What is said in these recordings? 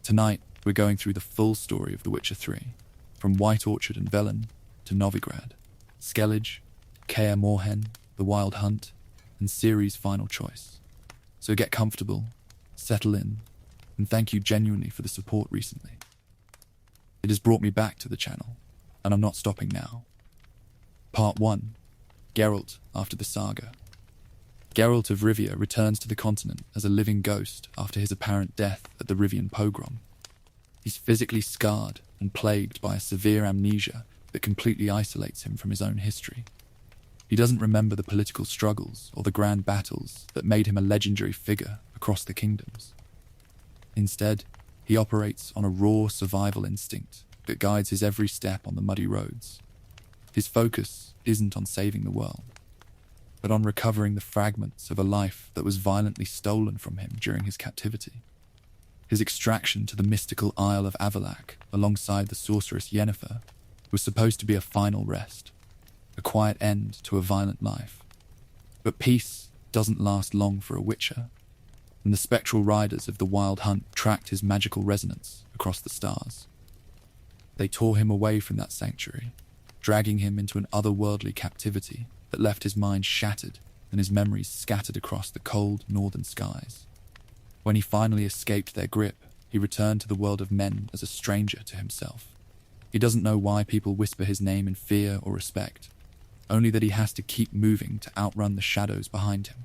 Tonight, we're going through the full story of The Witcher 3, from White Orchard and Velen to Novigrad, Skellige, Kaer Morhen, The Wild Hunt, and Ciri's final choice. So get comfortable, settle in, and thank you genuinely for the support recently. It has brought me back to the channel, and I'm not stopping now. Part 1. Geralt after the saga. Geralt of Rivia returns to the continent as a living ghost after his apparent death at the Rivian pogrom. He's physically scarred and plagued by a severe amnesia that completely isolates him from his own history. He doesn't remember the political struggles or the grand battles that made him a legendary figure across the kingdoms. Instead, he operates on a raw survival instinct that guides his every step on the muddy roads. His focus isn't on saving the world, but on recovering the fragments of a life that was violently stolen from him during his captivity. His extraction to the mystical Isle of Avallac'h alongside the sorceress Yennefer was supposed to be a final rest, a quiet end to a violent life. But peace doesn't last long for a Witcher, and the spectral riders of the Wild Hunt tracked his magical resonance across the stars. They tore him away from that sanctuary, dragging him into an otherworldly captivity that left his mind shattered and his memories scattered across the cold northern skies. When he finally escaped their grip, he returned to the world of men as a stranger to himself. He doesn't know why people whisper his name in fear or respect, only that he has to keep moving to outrun the shadows behind him.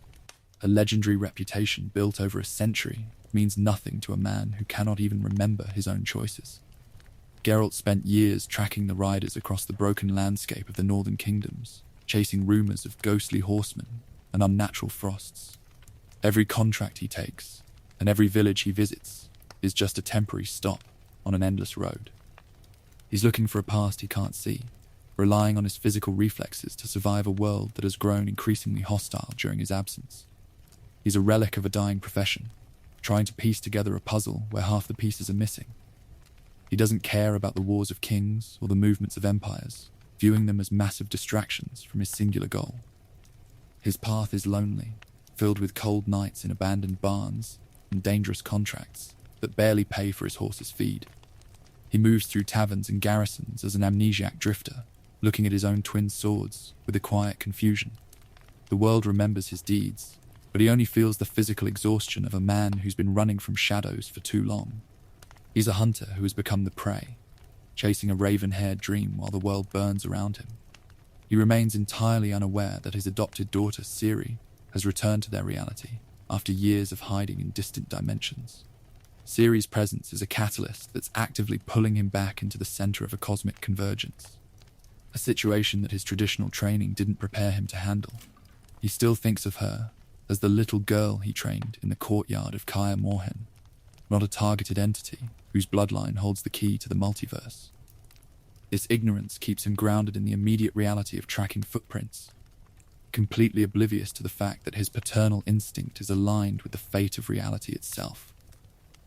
A legendary reputation built over a century means nothing to a man who cannot even remember his own choices. Geralt spent years tracking the riders across the broken landscape of the northern kingdoms, chasing rumors of ghostly horsemen and unnatural frosts. Every contract he takes, and every village he visits, is just a temporary stop on an endless road. He's looking for a past he can't see, relying on his physical reflexes to survive a world that has grown increasingly hostile during his absence. He's a relic of a dying profession, trying to piece together a puzzle where half the pieces are missing. He doesn't care about the wars of kings or the movements of empires, viewing them as massive distractions from his singular goal. His path is lonely, filled with cold nights in abandoned barns and dangerous contracts that barely pay for his horse's feed. He moves through taverns and garrisons as an amnesiac drifter, looking at his own twin swords with a quiet confusion. The world remembers his deeds, but he only feels the physical exhaustion of a man who's been running from shadows for too long. He's a hunter who has become the prey, chasing a raven-haired dream while the world burns around him. He remains entirely unaware that his adopted daughter, Ciri, has returned to their reality after years of hiding in distant dimensions. Ciri's presence is a catalyst that's actively pulling him back into the center of a cosmic convergence, a situation that his traditional training didn't prepare him to handle. He still thinks of her as the little girl he trained in the courtyard of Kaer Morhen, not a targeted entity whose bloodline holds the key to the multiverse. This ignorance keeps him grounded in the immediate reality of tracking footprints, completely oblivious to the fact that his paternal instinct is aligned with the fate of reality itself.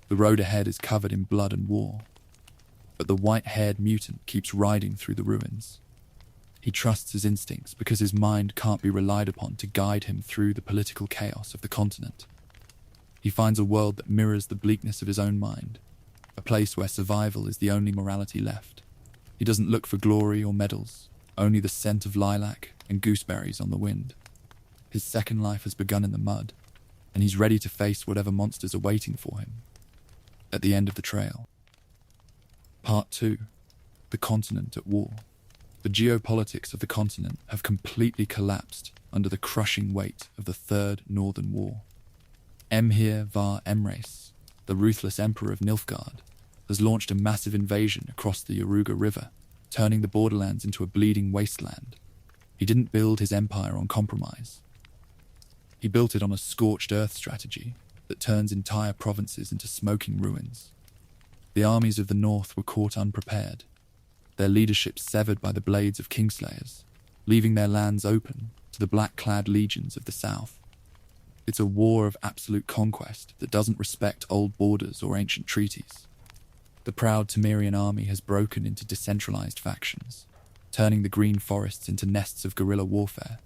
The road ahead is covered in blood and war, but the white-haired mutant keeps riding through the ruins. He trusts his instincts because his mind can't be relied upon to guide him through the political chaos of the continent. He finds a world that mirrors the bleakness of his own mind, a place where survival is the only morality left. He doesn't look for glory or medals, only the scent of lilac and gooseberries on the wind. His second life has begun in the mud, and he's ready to face whatever monsters are waiting for him at the end of the trail. Part 2. The continent at war. The geopolitics of the continent have completely collapsed under the crushing weight of the Third Northern War. Emhyr var Emreis, the ruthless emperor of Nilfgaard, has launched a massive invasion across the Yaruga River, turning the borderlands into a bleeding wasteland. He didn't build his empire on compromise. He built it on a scorched earth strategy that turns entire provinces into smoking ruins. The armies of the north were caught unprepared, their leadership severed by the blades of kingslayers, leaving their lands open to the black-clad legions of the south. It's a war of absolute conquest that doesn't respect old borders or ancient treaties. The proud Temerian army has broken into decentralized factions, turning the green forests into nests of guerrilla warfare.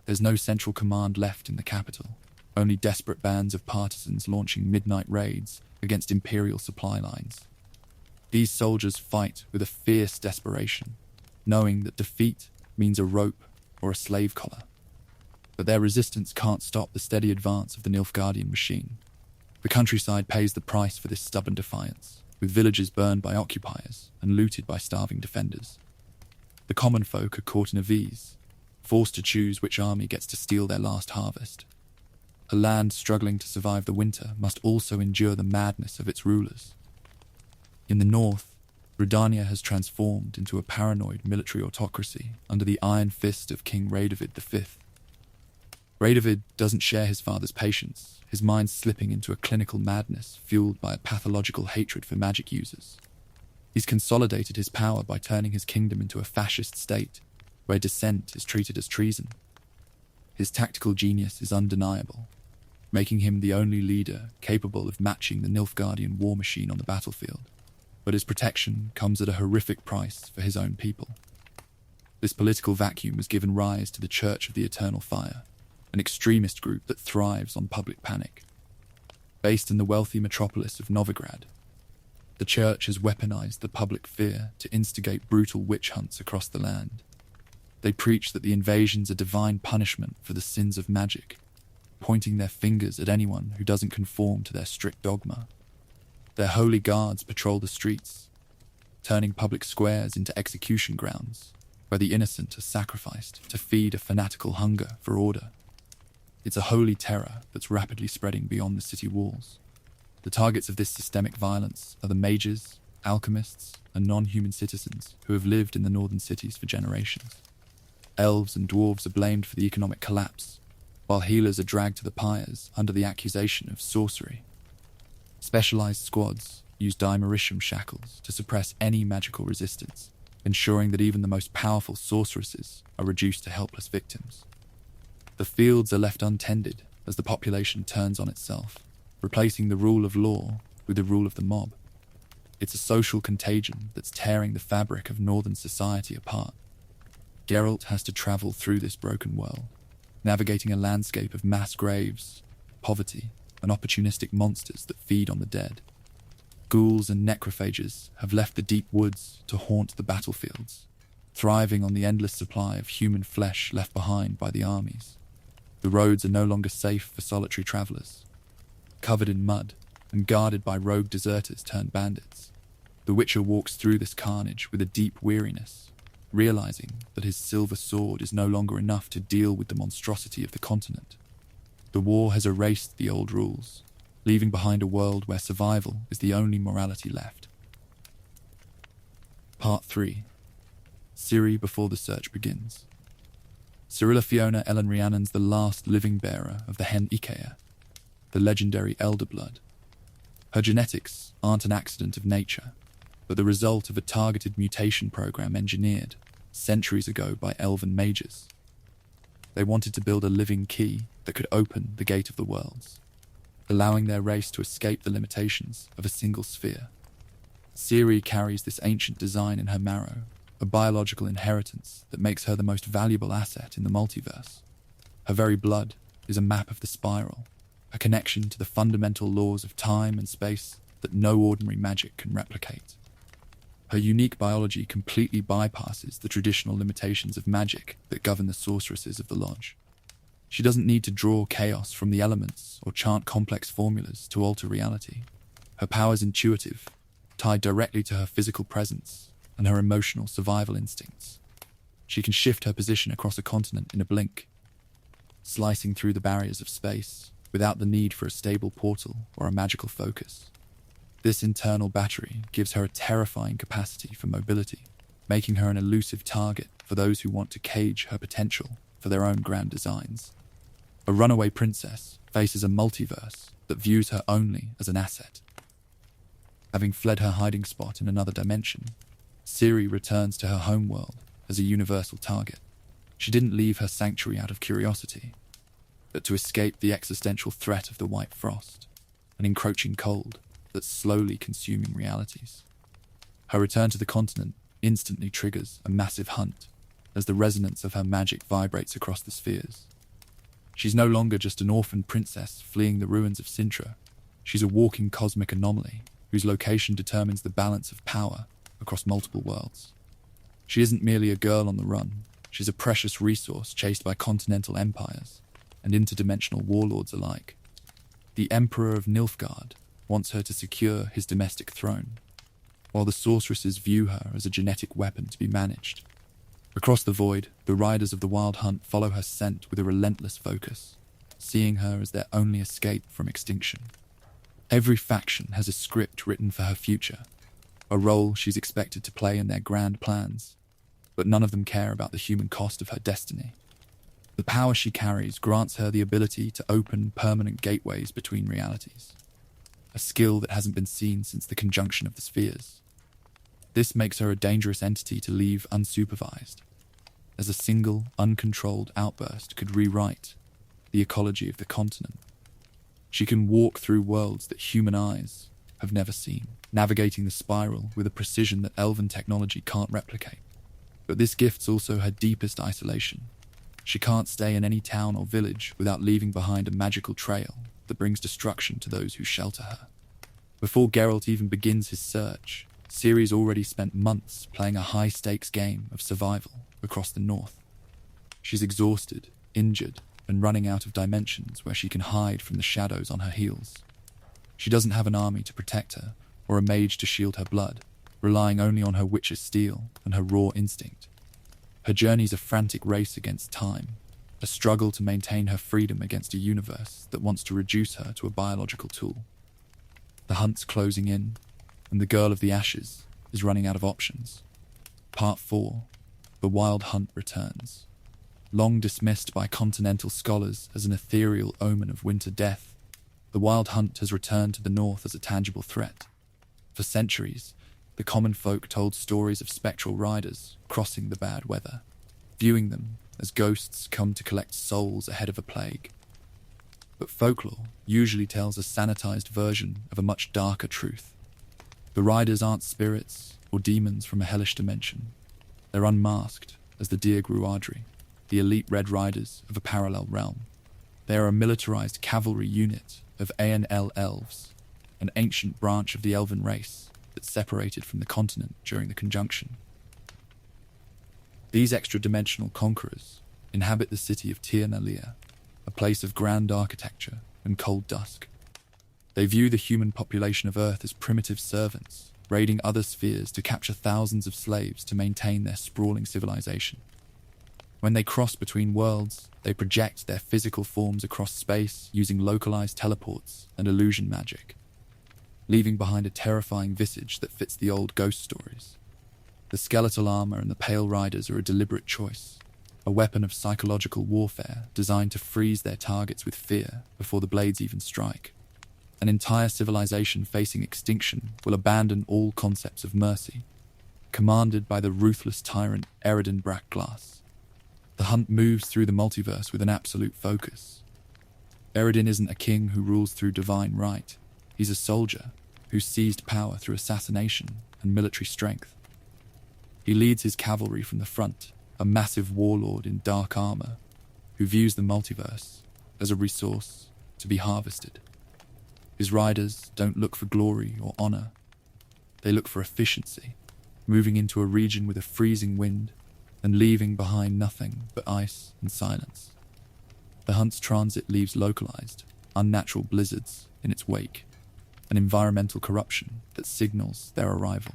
There's no central command left in the capital, only desperate bands of partisans launching midnight raids against imperial supply lines. These soldiers fight with a fierce desperation, knowing that defeat means a rope or a slave collar. But their resistance can't stop the steady advance of the Nilfgaardian machine. The countryside pays the price for this stubborn defiance, with villages burned by occupiers and looted by starving defenders. The common folk are caught in a vise, forced to choose which army gets to steal their last harvest. A land struggling to survive the winter must also endure the madness of its rulers. In the north, Redania has transformed into a paranoid military autocracy under the iron fist of King Radovid V. Radovid doesn't share his father's patience, his mind slipping into a clinical madness fueled by a pathological hatred for magic users. He's consolidated his power by turning his kingdom into a fascist state, where dissent is treated as treason. His tactical genius is undeniable, making him the only leader capable of matching the Nilfgaardian war machine on the battlefield. But his protection comes at a horrific price for his own people. This political vacuum has given rise to the Church of the Eternal Fire, an extremist group that thrives on public panic. Based in the wealthy metropolis of Novigrad, the Church has weaponized the public fear to instigate brutal witch hunts across the land. They preach that the invasions are divine punishment for the sins of magic, pointing their fingers at anyone who doesn't conform to their strict dogma. Their holy guards patrol the streets, turning public squares into execution grounds, where the innocent are sacrificed to feed a fanatical hunger for order. It's a holy terror that's rapidly spreading beyond the city walls. The targets of this systemic violence are the mages, alchemists, and non-human citizens who have lived in the northern cities for generations. Elves and dwarves are blamed for the economic collapse, while healers are dragged to the pyres under the accusation of sorcery. Specialized squads use dimeritium shackles to suppress any magical resistance, ensuring that even the most powerful sorceresses are reduced to helpless victims. The fields are left untended as the population turns on itself, replacing the rule of law with the rule of the mob. It's a social contagion that's tearing the fabric of northern society apart. Geralt has to travel through this broken world, navigating a landscape of mass graves, poverty, and opportunistic monsters that feed on the dead. Ghouls and necrophages have left the deep woods to haunt the battlefields, thriving on the endless supply of human flesh left behind by the armies. The roads are no longer safe for solitary travelers. Covered in mud and guarded by rogue deserters turned bandits, the Witcher walks through this carnage with a deep weariness, realizing that his silver sword is no longer enough to deal with the monstrosity of the continent. The war has erased the old rules, leaving behind a world where survival is the only morality left. Part 3. Ciri before the search begins. Cirilla Fiona Ellen Rhiannon's the last living bearer of the Hen Ikea, the legendary Elder Blood. Her genetics aren't an accident of nature, but the result of a targeted mutation program engineered centuries ago by elven mages. They wanted to build a living key that could open the gate of the worlds, allowing their race to escape the limitations of a single sphere. Ciri carries this ancient design in her marrow, a biological inheritance that makes her the most valuable asset in the multiverse. Her very blood is a map of the spiral, a connection to the fundamental laws of time and space that no ordinary magic can replicate. Her unique biology completely bypasses the traditional limitations of magic that govern the sorceresses of the Lodge. She doesn't need to draw chaos from the elements or chant complex formulas to alter reality. Her power's intuitive, tied directly to her physical presence and her emotional survival instincts. She can shift her position across a continent in a blink, slicing through the barriers of space without the need for a stable portal or a magical focus. This internal battery gives her a terrifying capacity for mobility, making her an elusive target for those who want to cage her potential for their own grand designs. A runaway princess faces a multiverse that views her only as an asset. Having fled her hiding spot in another dimension, Ciri returns to her homeworld as a universal target. She didn't leave her sanctuary out of curiosity, but to escape the existential threat of the White Frost, an encroaching cold that's slowly consuming realities. Her return to the continent instantly triggers a massive hunt as the resonance of her magic vibrates across the spheres. She's no longer just an orphan princess fleeing the ruins of Sintra. She's a walking cosmic anomaly whose location determines the balance of power across multiple worlds. She isn't merely a girl on the run. She's a precious resource chased by continental empires and interdimensional warlords alike. The Emperor of Nilfgaard wants her to secure his domestic throne, while the sorceresses view her as a genetic weapon to be managed. Across the void, the riders of the Wild Hunt follow her scent with a relentless focus, seeing her as their only escape from extinction. Every faction has a script written for her future, a role she's expected to play in their grand plans, but none of them care about the human cost of her destiny. The power she carries grants her the ability to open permanent gateways between realities, a skill that hasn't been seen since the conjunction of the spheres. This makes her a dangerous entity to leave unsupervised, as a single, uncontrolled outburst could rewrite the ecology of the continent. She can walk through worlds that human eyes have never seen, navigating the spiral with a precision that elven technology can't replicate. But this gift's also her deepest isolation. She can't stay in any town or village without leaving behind a magical trail that brings destruction to those who shelter her. Before Geralt even begins his search, Ciri's already spent months playing a high-stakes game of survival across the north. She's exhausted, injured, and running out of dimensions where she can hide from the shadows on her heels. She doesn't have an army to protect her, or a mage to shield her blood, relying only on her witch's steel and her raw instinct. Her journey's a frantic race against time, a struggle to maintain her freedom against a universe that wants to reduce her to a biological tool. The hunt's closing in, and the Girl of the Ashes is running out of options. Part 4. The Wild Hunt returns. Long dismissed by continental scholars as an ethereal omen of winter death, the Wild Hunt has returned to the north as a tangible threat. For centuries, the common folk told stories of spectral riders crossing the bad weather, viewing them as ghosts come to collect souls ahead of a plague. But folklore usually tells a sanitized version of a much darker truth. The riders aren't spirits or demons from a hellish dimension. They're unmasked as the Dear Gruadri, the elite Red Riders of a parallel realm. They are a militarized cavalry unit of ANL elves, an ancient branch of the elven race that separated from the continent during the conjunction. These extra-dimensional conquerors inhabit the city of Tir Nalia, a place of grand architecture and cold dusk. They view the human population of Earth as primitive servants, raiding other spheres to capture thousands of slaves to maintain their sprawling civilization. When they cross between worlds, they project their physical forms across space using localized teleports and illusion magic, leaving behind a terrifying visage that fits the old ghost stories. The skeletal armor and the pale riders are a deliberate choice, a weapon of psychological warfare designed to freeze their targets with fear before the blades even strike. An entire civilization facing extinction will abandon all concepts of mercy, commanded by the ruthless tyrant Eredin Brackglass. The hunt moves through the multiverse with an absolute focus. Eredin isn't a king who rules through divine right. He's a soldier who seized power through assassination and military strength. He leads his cavalry from the front, a massive warlord in dark armor who views the multiverse as a resource to be harvested. His riders don't look for glory or honor. They look for efficiency, moving into a region with a freezing wind and leaving behind nothing but ice and silence. The hunt's transit leaves localized, unnatural blizzards in its wake, an environmental corruption that signals their arrival.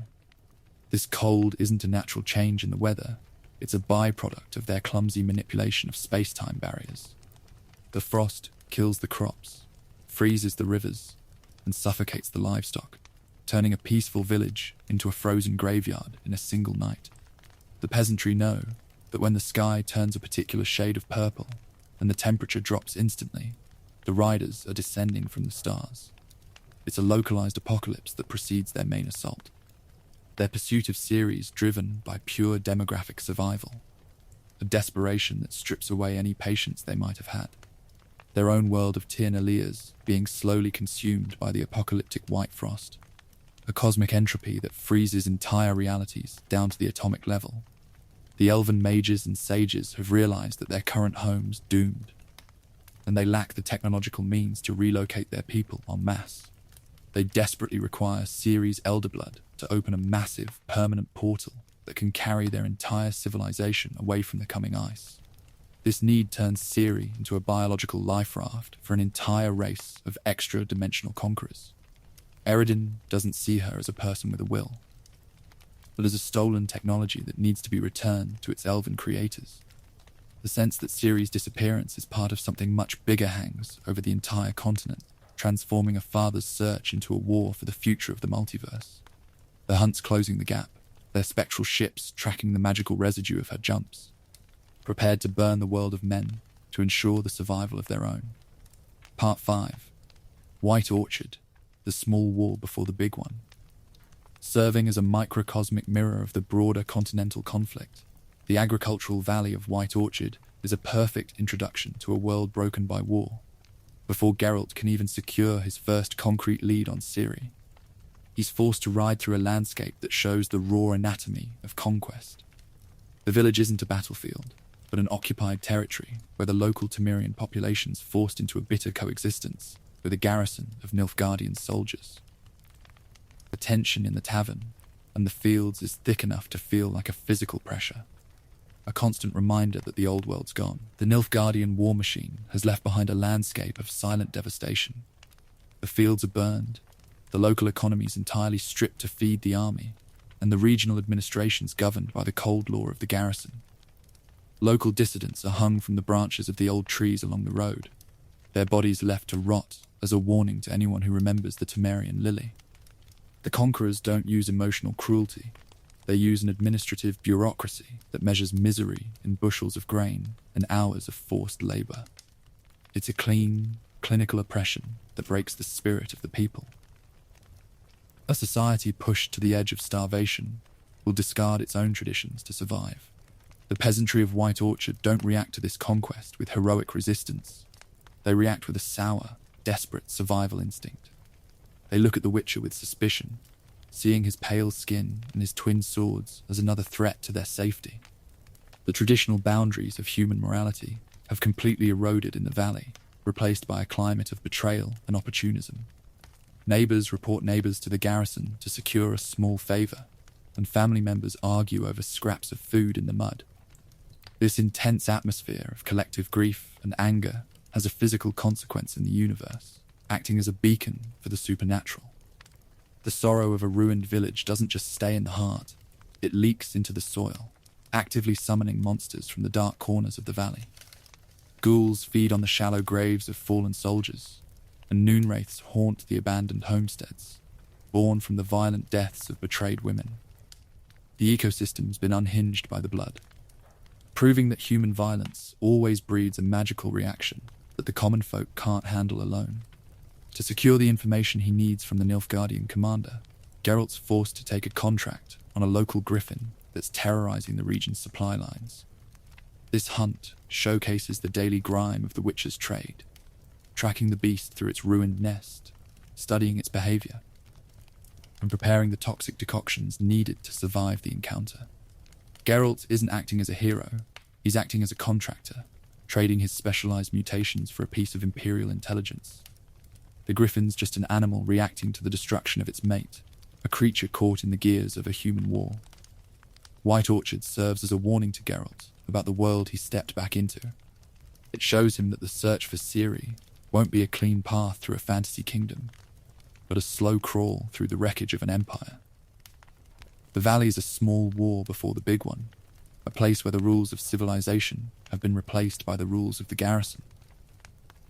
This cold isn't a natural change in the weather, it's a byproduct of their clumsy manipulation of space-time barriers. The frost kills the crops, freezes the rivers, and suffocates the livestock, turning a peaceful village into a frozen graveyard in a single night. The peasantry know that when the sky turns a particular shade of purple and the temperature drops instantly, the riders are descending from the stars. It's a localized apocalypse that precedes their main assault. Their pursuit of Ciri is driven by pure demographic survival, a desperation that strips away any patience they might have had. Their own world of Tir Nalia's being slowly consumed by the apocalyptic white frost, a cosmic entropy that freezes entire realities down to the atomic level. The elven mages and sages have realized that their current home's doomed. and they lack the technological means to relocate their people en masse. They desperately require Ciri's Elderblood to open a massive, permanent portal that can carry their entire civilization away from the coming ice. This need turns Ciri into a biological life raft for an entire race of extra-dimensional conquerors. Eredin doesn't see her as a person with a will, but as a stolen technology that needs to be returned to its elven creators. The sense that Ciri's disappearance is part of something much bigger hangs over the entire continent, transforming a father's search into a war for the future of the multiverse. The hunt's closing the gap, their spectral ships tracking the magical residue of her jumps, prepared to burn the world of men to ensure the survival of their own. Part 5. White Orchard, the small war before the big one. Serving as a microcosmic mirror of the broader continental conflict, the agricultural valley of White Orchard is a perfect introduction to a world broken by war. Before Geralt can even secure his first concrete lead on Ciri, he's forced to ride through a landscape that shows the raw anatomy of conquest. The village isn't a battlefield, but an occupied territory where the local Temerian population's forced into a bitter coexistence with a garrison of Nilfgaardian soldiers. The tension in the tavern and the fields is thick enough to feel like a physical pressure, a constant reminder that the old world's gone. The Nilfgaardian war machine has left behind a landscape of silent devastation. The fields are burned, the local economy's entirely stripped to feed the army, and the regional administration's governed by the cold law of the garrison. Local dissidents are hung from the branches of the old trees along the road, their bodies left to rot as a warning to anyone who remembers the Temerian lily. The conquerors don't use emotional cruelty. They use an administrative bureaucracy that measures misery in bushels of grain and hours of forced labor. It's a clean, clinical oppression that breaks the spirit of the people. A society pushed to the edge of starvation will discard its own traditions to survive. The peasantry of White Orchard don't react to this conquest with heroic resistance. They react with a sour, desperate survival instinct. They look at the Witcher with suspicion, seeing his pale skin and his twin swords as another threat to their safety. The traditional boundaries of human morality have completely eroded in the valley, replaced by a climate of betrayal and opportunism. Neighbours report neighbours to the garrison to secure a small favour, and family members argue over scraps of food in the mud. This intense atmosphere of collective grief and anger has a physical consequence in the universe, acting as a beacon for the supernatural. The sorrow of a ruined village doesn't just stay in the heart, it leaks into the soil, actively summoning monsters from the dark corners of the valley. Ghouls feed on the shallow graves of fallen soldiers, and noonwraiths haunt the abandoned homesteads, born from the violent deaths of betrayed women. The ecosystem's been unhinged by the blood, proving that human violence always breeds a magical reaction that the common folk can't handle alone. To secure the information he needs from the Nilfgaardian commander, Geralt's forced to take a contract on a local griffin that's terrorizing the region's supply lines. This hunt showcases the daily grime of the Witcher's trade, tracking the beast through its ruined nest, studying its behavior, and preparing the toxic decoctions needed to survive the encounter. Geralt isn't acting as a hero, he's acting as a contractor, trading his specialized mutations for a piece of Imperial intelligence. The griffin's just an animal reacting to the destruction of its mate, a creature caught in the gears of a human war. White Orchard serves as a warning to Geralt about the world he stepped back into. It shows him that the search for Ciri won't be a clean path through a fantasy kingdom, but a slow crawl through the wreckage of an empire. The valley is a small war before the big one, a place where the rules of civilization have been replaced by the rules of the garrison.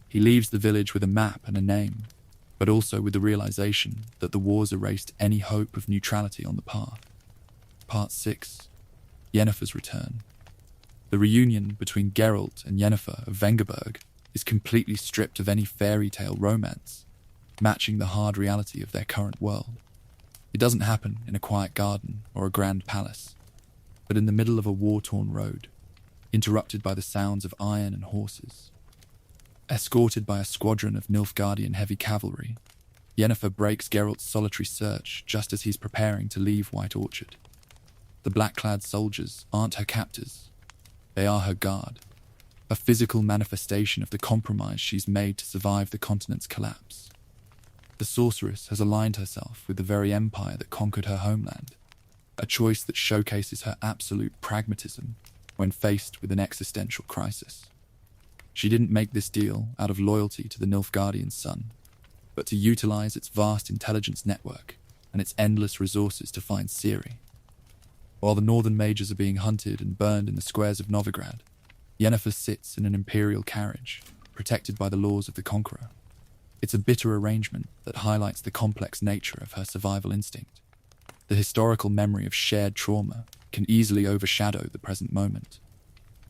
He leaves the village with a map and a name, but also with the realization that the wars erased any hope of neutrality on the path. Part 6. Yennefer's return. The reunion between Geralt and Yennefer of Vengerberg is completely stripped of any fairy tale romance, matching the hard reality of their current world. It doesn't happen in a quiet garden or a grand palace, but in the middle of a war-torn road, interrupted by the sounds of iron and horses. Escorted by a squadron of Nilfgaardian heavy cavalry, Yennefer breaks Geralt's solitary search just as he's preparing to leave White Orchard. The black-clad soldiers aren't her captors, they are her guard, a physical manifestation of the compromise she's made to survive the continent's collapse. The sorceress has aligned herself with the very empire that conquered her homeland, a choice that showcases her absolute pragmatism when faced with an existential crisis. She didn't make this deal out of loyalty to the Nilfgaardian sun, but to utilize its vast intelligence network and its endless resources to find Ciri. While the northern mages are being hunted and burned in the squares of Novigrad, Yennefer sits in an imperial carriage, protected by the laws of the conqueror. It's a bitter arrangement that highlights the complex nature of her survival instinct. The historical memory of shared trauma can easily overshadow the present moment.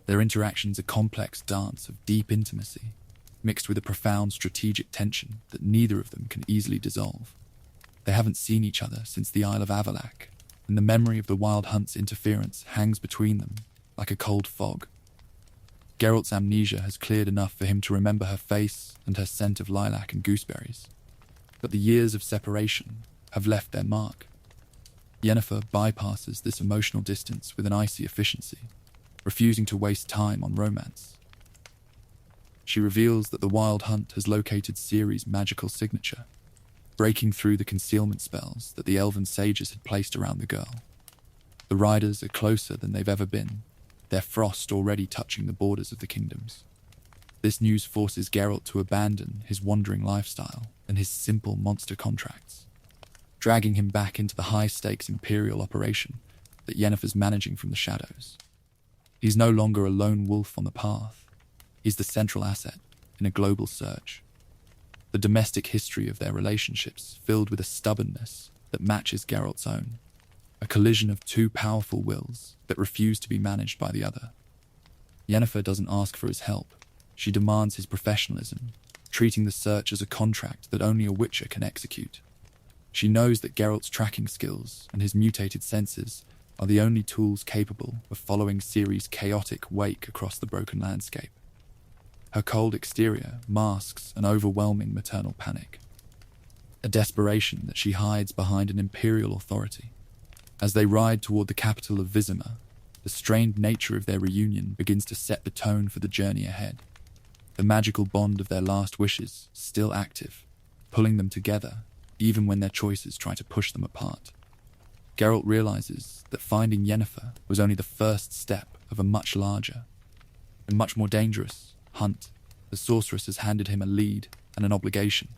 Their interactions a complex dance of deep intimacy, mixed with a profound strategic tension that neither of them can easily dissolve. They haven't seen each other since the Isle of Avalak, and the memory of the Wild Hunt's interference hangs between them like a cold fog. Geralt's amnesia has cleared enough for him to remember her face and her scent of lilac and gooseberries, but the years of separation have left their mark. Yennefer bypasses this emotional distance with an icy efficiency, refusing to waste time on romance. She reveals that the Wild Hunt has located Ciri's magical signature, breaking through the concealment spells that the elven sages had placed around the girl. The riders are closer than they've ever been, their frost already touching the borders of the kingdoms. This news forces Geralt to abandon his wandering lifestyle and his simple monster contracts, dragging him back into the high-stakes imperial operation that Yennefer's managing from the shadows. He's no longer a lone wolf on the path. He's the central asset in a global search. The domestic history of their relationships filled with a stubbornness that matches Geralt's own, a collision of two powerful wills that refuse to be managed by the other. Yennefer doesn't ask for his help. She demands his professionalism, treating the search as a contract that only a witcher can execute. She knows that Geralt's tracking skills and his mutated senses are the only tools capable of following Ciri's chaotic wake across the broken landscape. Her cold exterior masks an overwhelming maternal panic, a desperation that she hides behind an imperial authority. As they ride toward the capital of Vizima, the strained nature of their reunion begins to set the tone for the journey ahead. The magical bond of their last wishes still active, pulling them together even when their choices try to push them apart. Geralt realizes that finding Yennefer was only the first step of a much larger and much more dangerous hunt. The sorceress has handed him a lead and an obligation,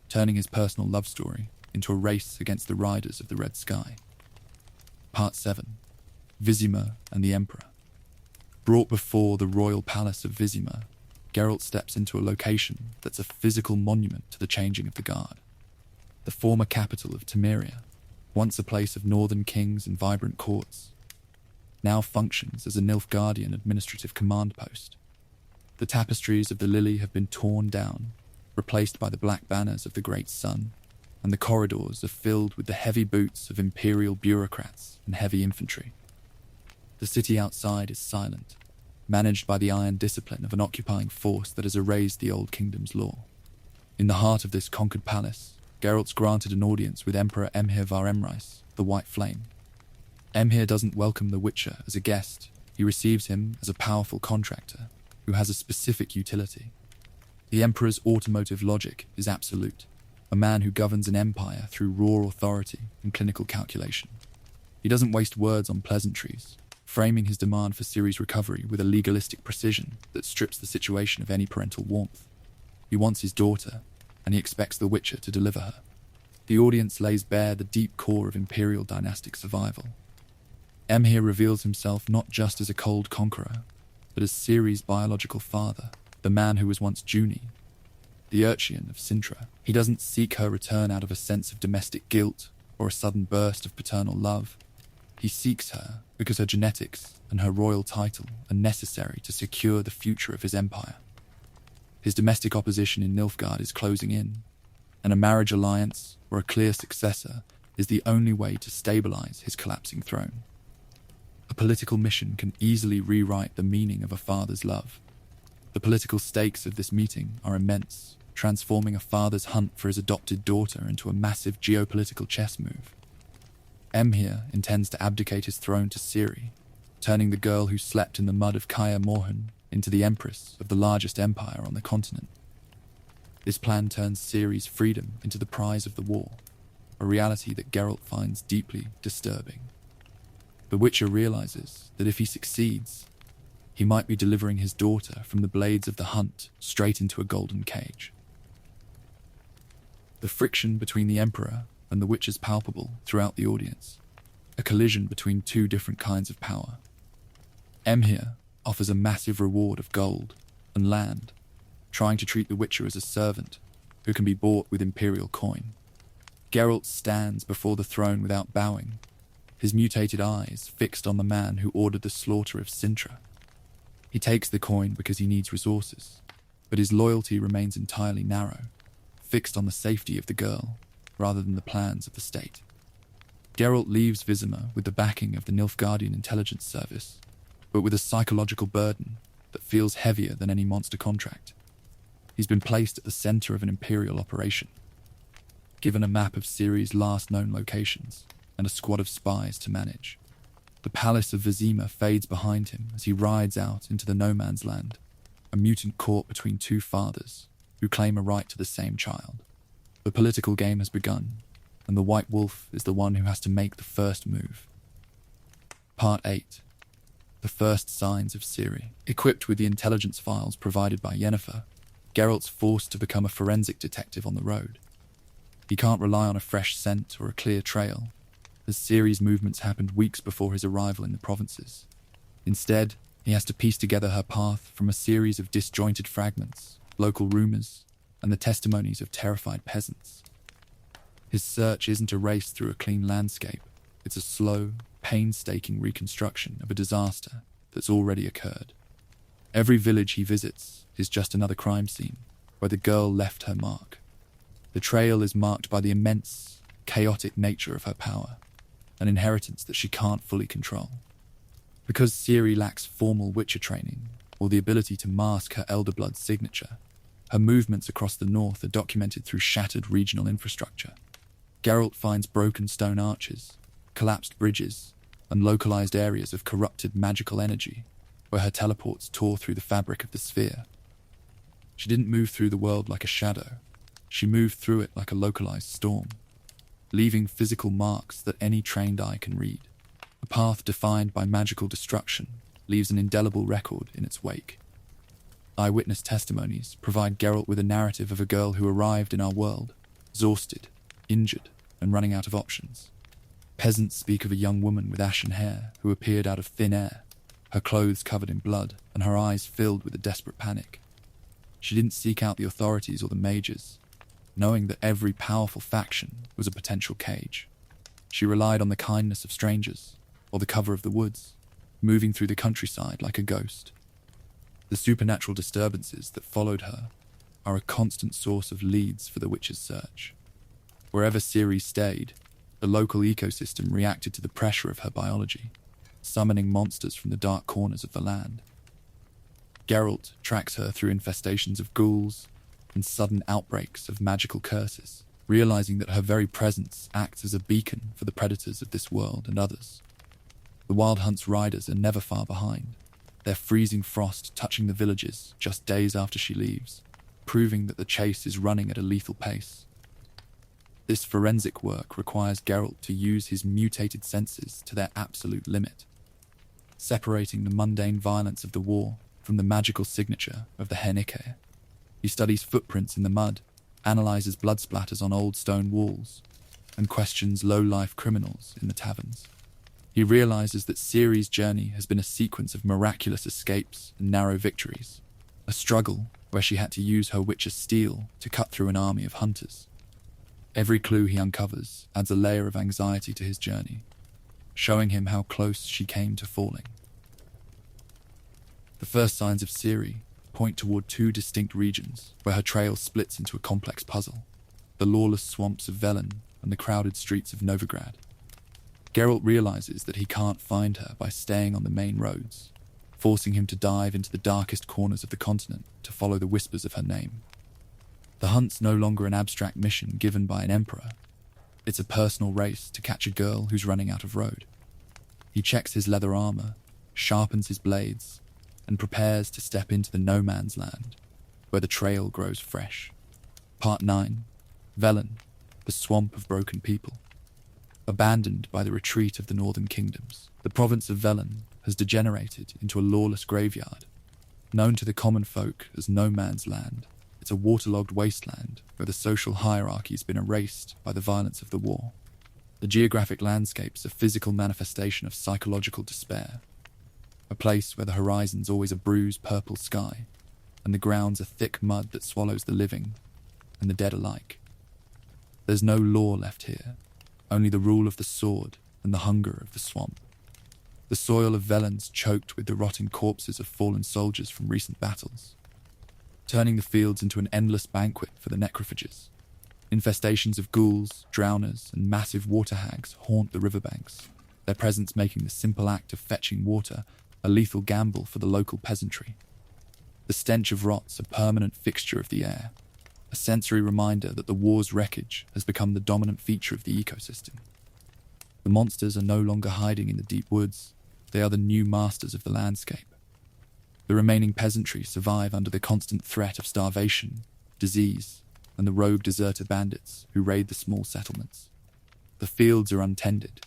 turning his personal love story into a race against the riders of the Red Sky. Part 7. Vizima and the Emperor. Brought before the royal palace of Vizima, Geralt steps into a location that's a physical monument to the changing of the guard. The former capital of Temeria, once a place of northern kings and vibrant courts, now functions as a Nilfgaardian administrative command post. The tapestries of the Lily have been torn down, replaced by the black banners of the Great Sun, and the corridors are filled with the heavy boots of imperial bureaucrats and heavy infantry. The city outside is silent, managed by the iron discipline of an occupying force that has erased the old kingdom's law. In the heart of this conquered palace, Geralt's granted an audience with Emperor Emhyr var Emreis, the White Flame. Emhyr doesn't welcome the Witcher as a guest. He receives him as a powerful contractor who has a specific utility. The Emperor's automotive logic is absolute, a man who governs an empire through raw authority and clinical calculation. He doesn't waste words on pleasantries, framing his demand for Ciri's recovery with a legalistic precision that strips the situation of any parental warmth. He wants his daughter, and he expects the Witcher to deliver her. The audience lays bare the deep core of imperial dynastic survival. Emhyr reveals himself not just as a cold conqueror, but as Ciri's biological father, the man who was once Junie, the urchin of Sintra. He doesn't seek her return out of a sense of domestic guilt or a sudden burst of paternal love. He seeks her because her genetics and her royal title are necessary to secure the future of his empire. His domestic opposition in Nilfgaard is closing in, and a marriage alliance or a clear successor is the only way to stabilize his collapsing throne. A political mission can easily rewrite the meaning of a father's love. The political stakes of this meeting are immense, transforming a father's hunt for his adopted daughter into a massive geopolitical chess move. Emhyr intends to abdicate his throne to Ciri, turning the girl who slept in the mud of Kaer Morhen into the empress of the largest empire on the continent. This plan turns Ciri's freedom into the prize of the war, a reality that Geralt finds deeply disturbing. The Witcher realizes that if he succeeds, he might be delivering his daughter from the blades of the hunt straight into a golden cage. The friction between the Emperor and the Witch is palpable throughout the audience, a collision between two different kinds of power. Emhyr offers a massive reward of gold and land, trying to treat the Witcher as a servant who can be bought with imperial coin. Geralt stands before the throne without bowing, his mutated eyes fixed on the man who ordered the slaughter of Sintra. He takes the coin because he needs resources, but his loyalty remains entirely narrow, fixed on the safety of the girl rather than the plans of the state. Geralt leaves Vizima with the backing of the Nilfgaardian intelligence service, but with a psychological burden that feels heavier than any monster contract. He's been placed at the center of an imperial operation, given a map of Ciri's last known locations and a squad of spies to manage. The palace of Vizima fades behind him as he rides out into the no man's land, a mutant caught between two fathers who claim a right to the same child. The political game has begun, and the White Wolf is the one who has to make the first move. Part 8. The first signs of Ciri. Equipped with the intelligence files provided by Yennefer, Geralt's forced to become a forensic detective on the road. He can't rely on a fresh scent or a clear trail, as Ciri's movements happened weeks before his arrival in the provinces. Instead, he has to piece together her path from a series of disjointed fragments, local rumors, and the testimonies of terrified peasants. His search isn't a race through a clean landscape. It's a slow, painstaking reconstruction of a disaster that's already occurred. Every village he visits is just another crime scene where the girl left her mark. The trail is marked by the immense, chaotic nature of her power, an inheritance that she can't fully control. Because Ciri lacks formal Witcher training or the ability to mask her elder blood signature, her movements across the north are documented through shattered regional infrastructure. Geralt finds broken stone arches, collapsed bridges, and localized areas of corrupted magical energy where her teleports tore through the fabric of the sphere. She didn't move through the world like a shadow. She moved through it like a localized storm, leaving physical marks that any trained eye can read. A path defined by magical destruction leaves an indelible record in its wake. Eyewitness testimonies provide Geralt with a narrative of a girl who arrived in our world, exhausted, injured, and running out of options. Peasants speak of a young woman with ashen hair who appeared out of thin air, her clothes covered in blood and her eyes filled with a desperate panic. She didn't seek out the authorities or the mages, knowing that every powerful faction was a potential cage. She relied on the kindness of strangers or the cover of the woods, moving through the countryside like a ghost. The supernatural disturbances that followed her are a constant source of leads for the Witcher's search. Wherever Ciri stayed, the local ecosystem reacted to the pressure of her biology, summoning monsters from the dark corners of the land. Geralt tracks her through infestations of ghouls and sudden outbreaks of magical curses, realizing that her very presence acts as a beacon for the predators of this world and others. The Wild Hunt's riders are never far behind, their freezing frost touching the villages just days after she leaves, proving that the chase is running at a lethal pace. This forensic work requires Geralt to use his mutated senses to their absolute limit, separating the mundane violence of the war from the magical signature of the Henike. He studies footprints in the mud, analyzes blood splatters on old stone walls, and questions low-life criminals in the taverns. He realizes that Ciri's journey has been a sequence of miraculous escapes and narrow victories, a struggle where she had to use her Witcher steel to cut through an army of hunters. Every clue he uncovers adds a layer of anxiety to his journey, showing him how close she came to falling. The first signs of Ciri point toward two distinct regions where her trail splits into a complex puzzle: the lawless swamps of Velen and the crowded streets of Novigrad. Geralt realizes that he can't find her by staying on the main roads, forcing him to dive into the darkest corners of the continent to follow the whispers of her name. The hunt's no longer an abstract mission given by an emperor. It's a personal race to catch a girl who's running out of road. He checks his leather armor, sharpens his blades, and prepares to step into the no man's land, where the trail grows fresh. Part 9. Velen, the swamp of broken people. Abandoned by the retreat of the northern kingdoms, the province of Velen has degenerated into a lawless graveyard. Known to the common folk as no man's land, it's a waterlogged wasteland where the social hierarchy has been erased by the violence of the war. The geographic landscape's a physical manifestation of psychological despair, a place where the horizon's always a bruised purple sky, and the ground's a thick mud that swallows the living and the dead alike. There's no law left here, only the rule of the sword and the hunger of the swamp. The soil of Velen's choked with the rotting corpses of fallen soldiers from recent battles, turning the fields into an endless banquet for the necrophages. Infestations of ghouls, drowners, and massive water hags haunt the riverbanks, their presence making the simple act of fetching water a lethal gamble for the local peasantry. The stench of rot's a permanent fixture of the air, a sensory reminder that the war's wreckage has become the dominant feature of the ecosystem. The monsters are no longer hiding in the deep woods, they are the new masters of the landscape. The remaining peasantry survive under the constant threat of starvation, disease, and the rogue deserter bandits who raid the small settlements. The fields are untended,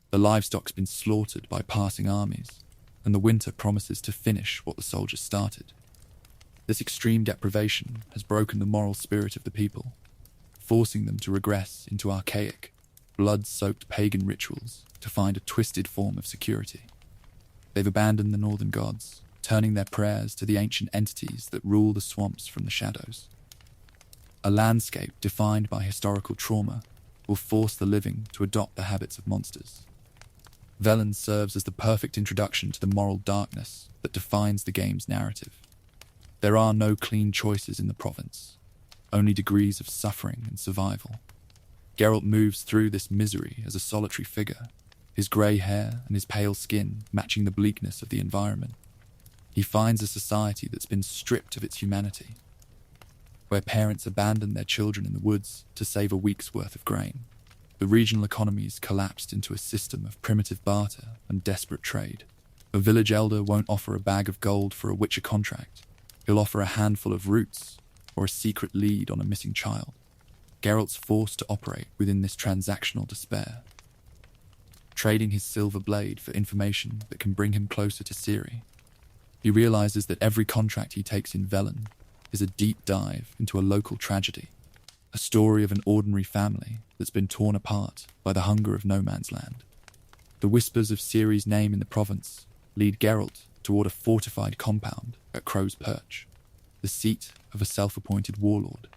the livestock's been slaughtered by passing armies, and the winter promises to finish what the soldiers started. This extreme deprivation has broken the moral spirit of the people, forcing them to regress into archaic, blood-soaked pagan rituals to find a twisted form of security. They've abandoned the northern gods, turning their prayers to the ancient entities that rule the swamps from the shadows. A landscape defined by historical trauma will force the living to adopt the habits of monsters. Velen serves as the perfect introduction to the moral darkness that defines the game's narrative. There are no clean choices in the province, only degrees of suffering and survival. Geralt moves through this misery as a solitary figure, his grey hair and his pale skin matching the bleakness of the environment. He finds a society that's been stripped of its humanity, where parents abandon their children in the woods to save a week's worth of grain. The regional economies collapsed into a system of primitive barter and desperate trade. A village elder won't offer a bag of gold for a witcher contract. He'll offer a handful of roots or a secret lead on a missing child. Geralt's forced to operate within this transactional despair, trading his silver blade for information that can bring him closer to Ciri. He realizes that every contract he takes in Velen is a deep dive into a local tragedy, a story of an ordinary family that's been torn apart by the hunger of no man's land. The whispers of Ciri's name in the province lead Geralt toward a fortified compound at Crow's Perch, the seat of a self-appointed warlord.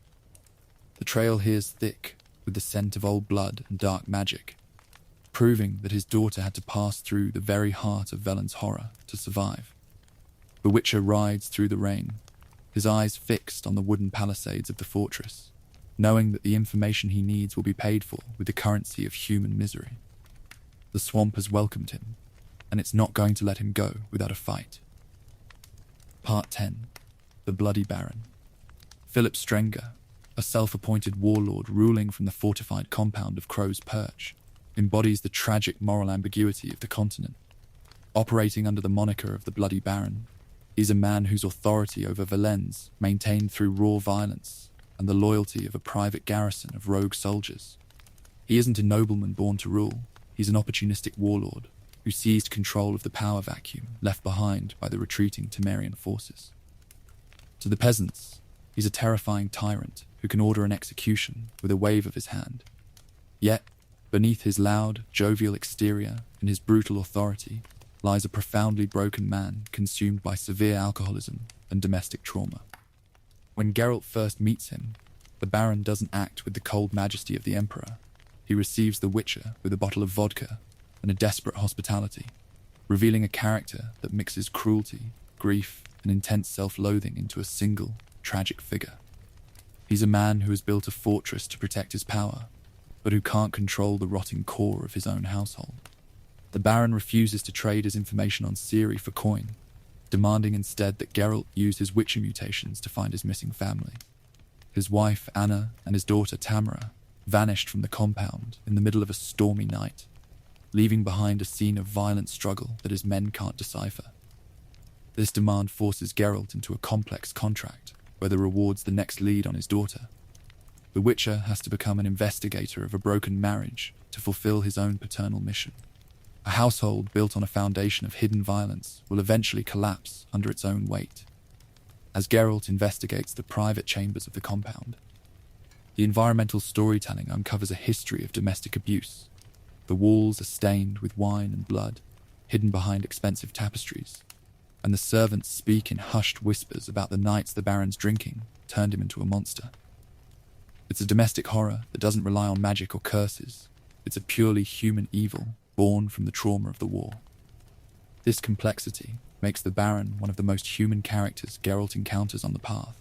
The trail here's thick with the scent of old blood and dark magic, proving that his daughter had to pass through the very heart of Velen's horror to survive. The Witcher rides through the rain, his eyes fixed on the wooden palisades of the fortress, knowing that the information he needs will be paid for with the currency of human misery. The swamp has welcomed him, and it's not going to let him go without a fight. Part 10. The Bloody Baron. Philip Strenger, a self-appointed warlord ruling from the fortified compound of Crow's Perch, embodies the tragic moral ambiguity of the continent. Operating under the moniker of the Bloody Baron, he's a man whose authority over Velen's maintained through raw violence and the loyalty of a private garrison of rogue soldiers. He isn't a nobleman born to rule, he's an opportunistic warlord who seized control of the power vacuum left behind by the retreating Temerian forces. To the peasants, he's a terrifying tyrant who can order an execution with a wave of his hand. Yet, beneath his loud, jovial exterior and his brutal authority lies a profoundly broken man consumed by severe alcoholism and domestic trauma. When Geralt first meets him, the Baron doesn't act with the cold majesty of the Emperor. He receives the Witcher with a bottle of vodka and a desperate hospitality, revealing a character that mixes cruelty, grief, and intense self-loathing into a single, tragic figure. He's a man who has built a fortress to protect his power, but who can't control the rotting core of his own household. The Baron refuses to trade his information on Ciri for coin, demanding instead that Geralt use his Witcher mutations to find his missing family. His wife, Anna, and his daughter, Tamara, vanished from the compound in the middle of a stormy night, leaving behind a scene of violent struggle that his men can't decipher. This demand forces Geralt into a complex contract where the rewards the next lead on his daughter. The Witcher has to become an investigator of a broken marriage to fulfill his own paternal mission. A household built on a foundation of hidden violence will eventually collapse under its own weight. As Geralt investigates the private chambers of the compound, the environmental storytelling uncovers a history of domestic abuse. The walls are stained with wine and blood, hidden behind expensive tapestries, and the servants speak in hushed whispers about the nights the Baron's drinking turned him into a monster. It's a domestic horror that doesn't rely on magic or curses. It's a purely human evil born from the trauma of the war. This complexity makes the Baron one of the most human characters Geralt encounters on the path.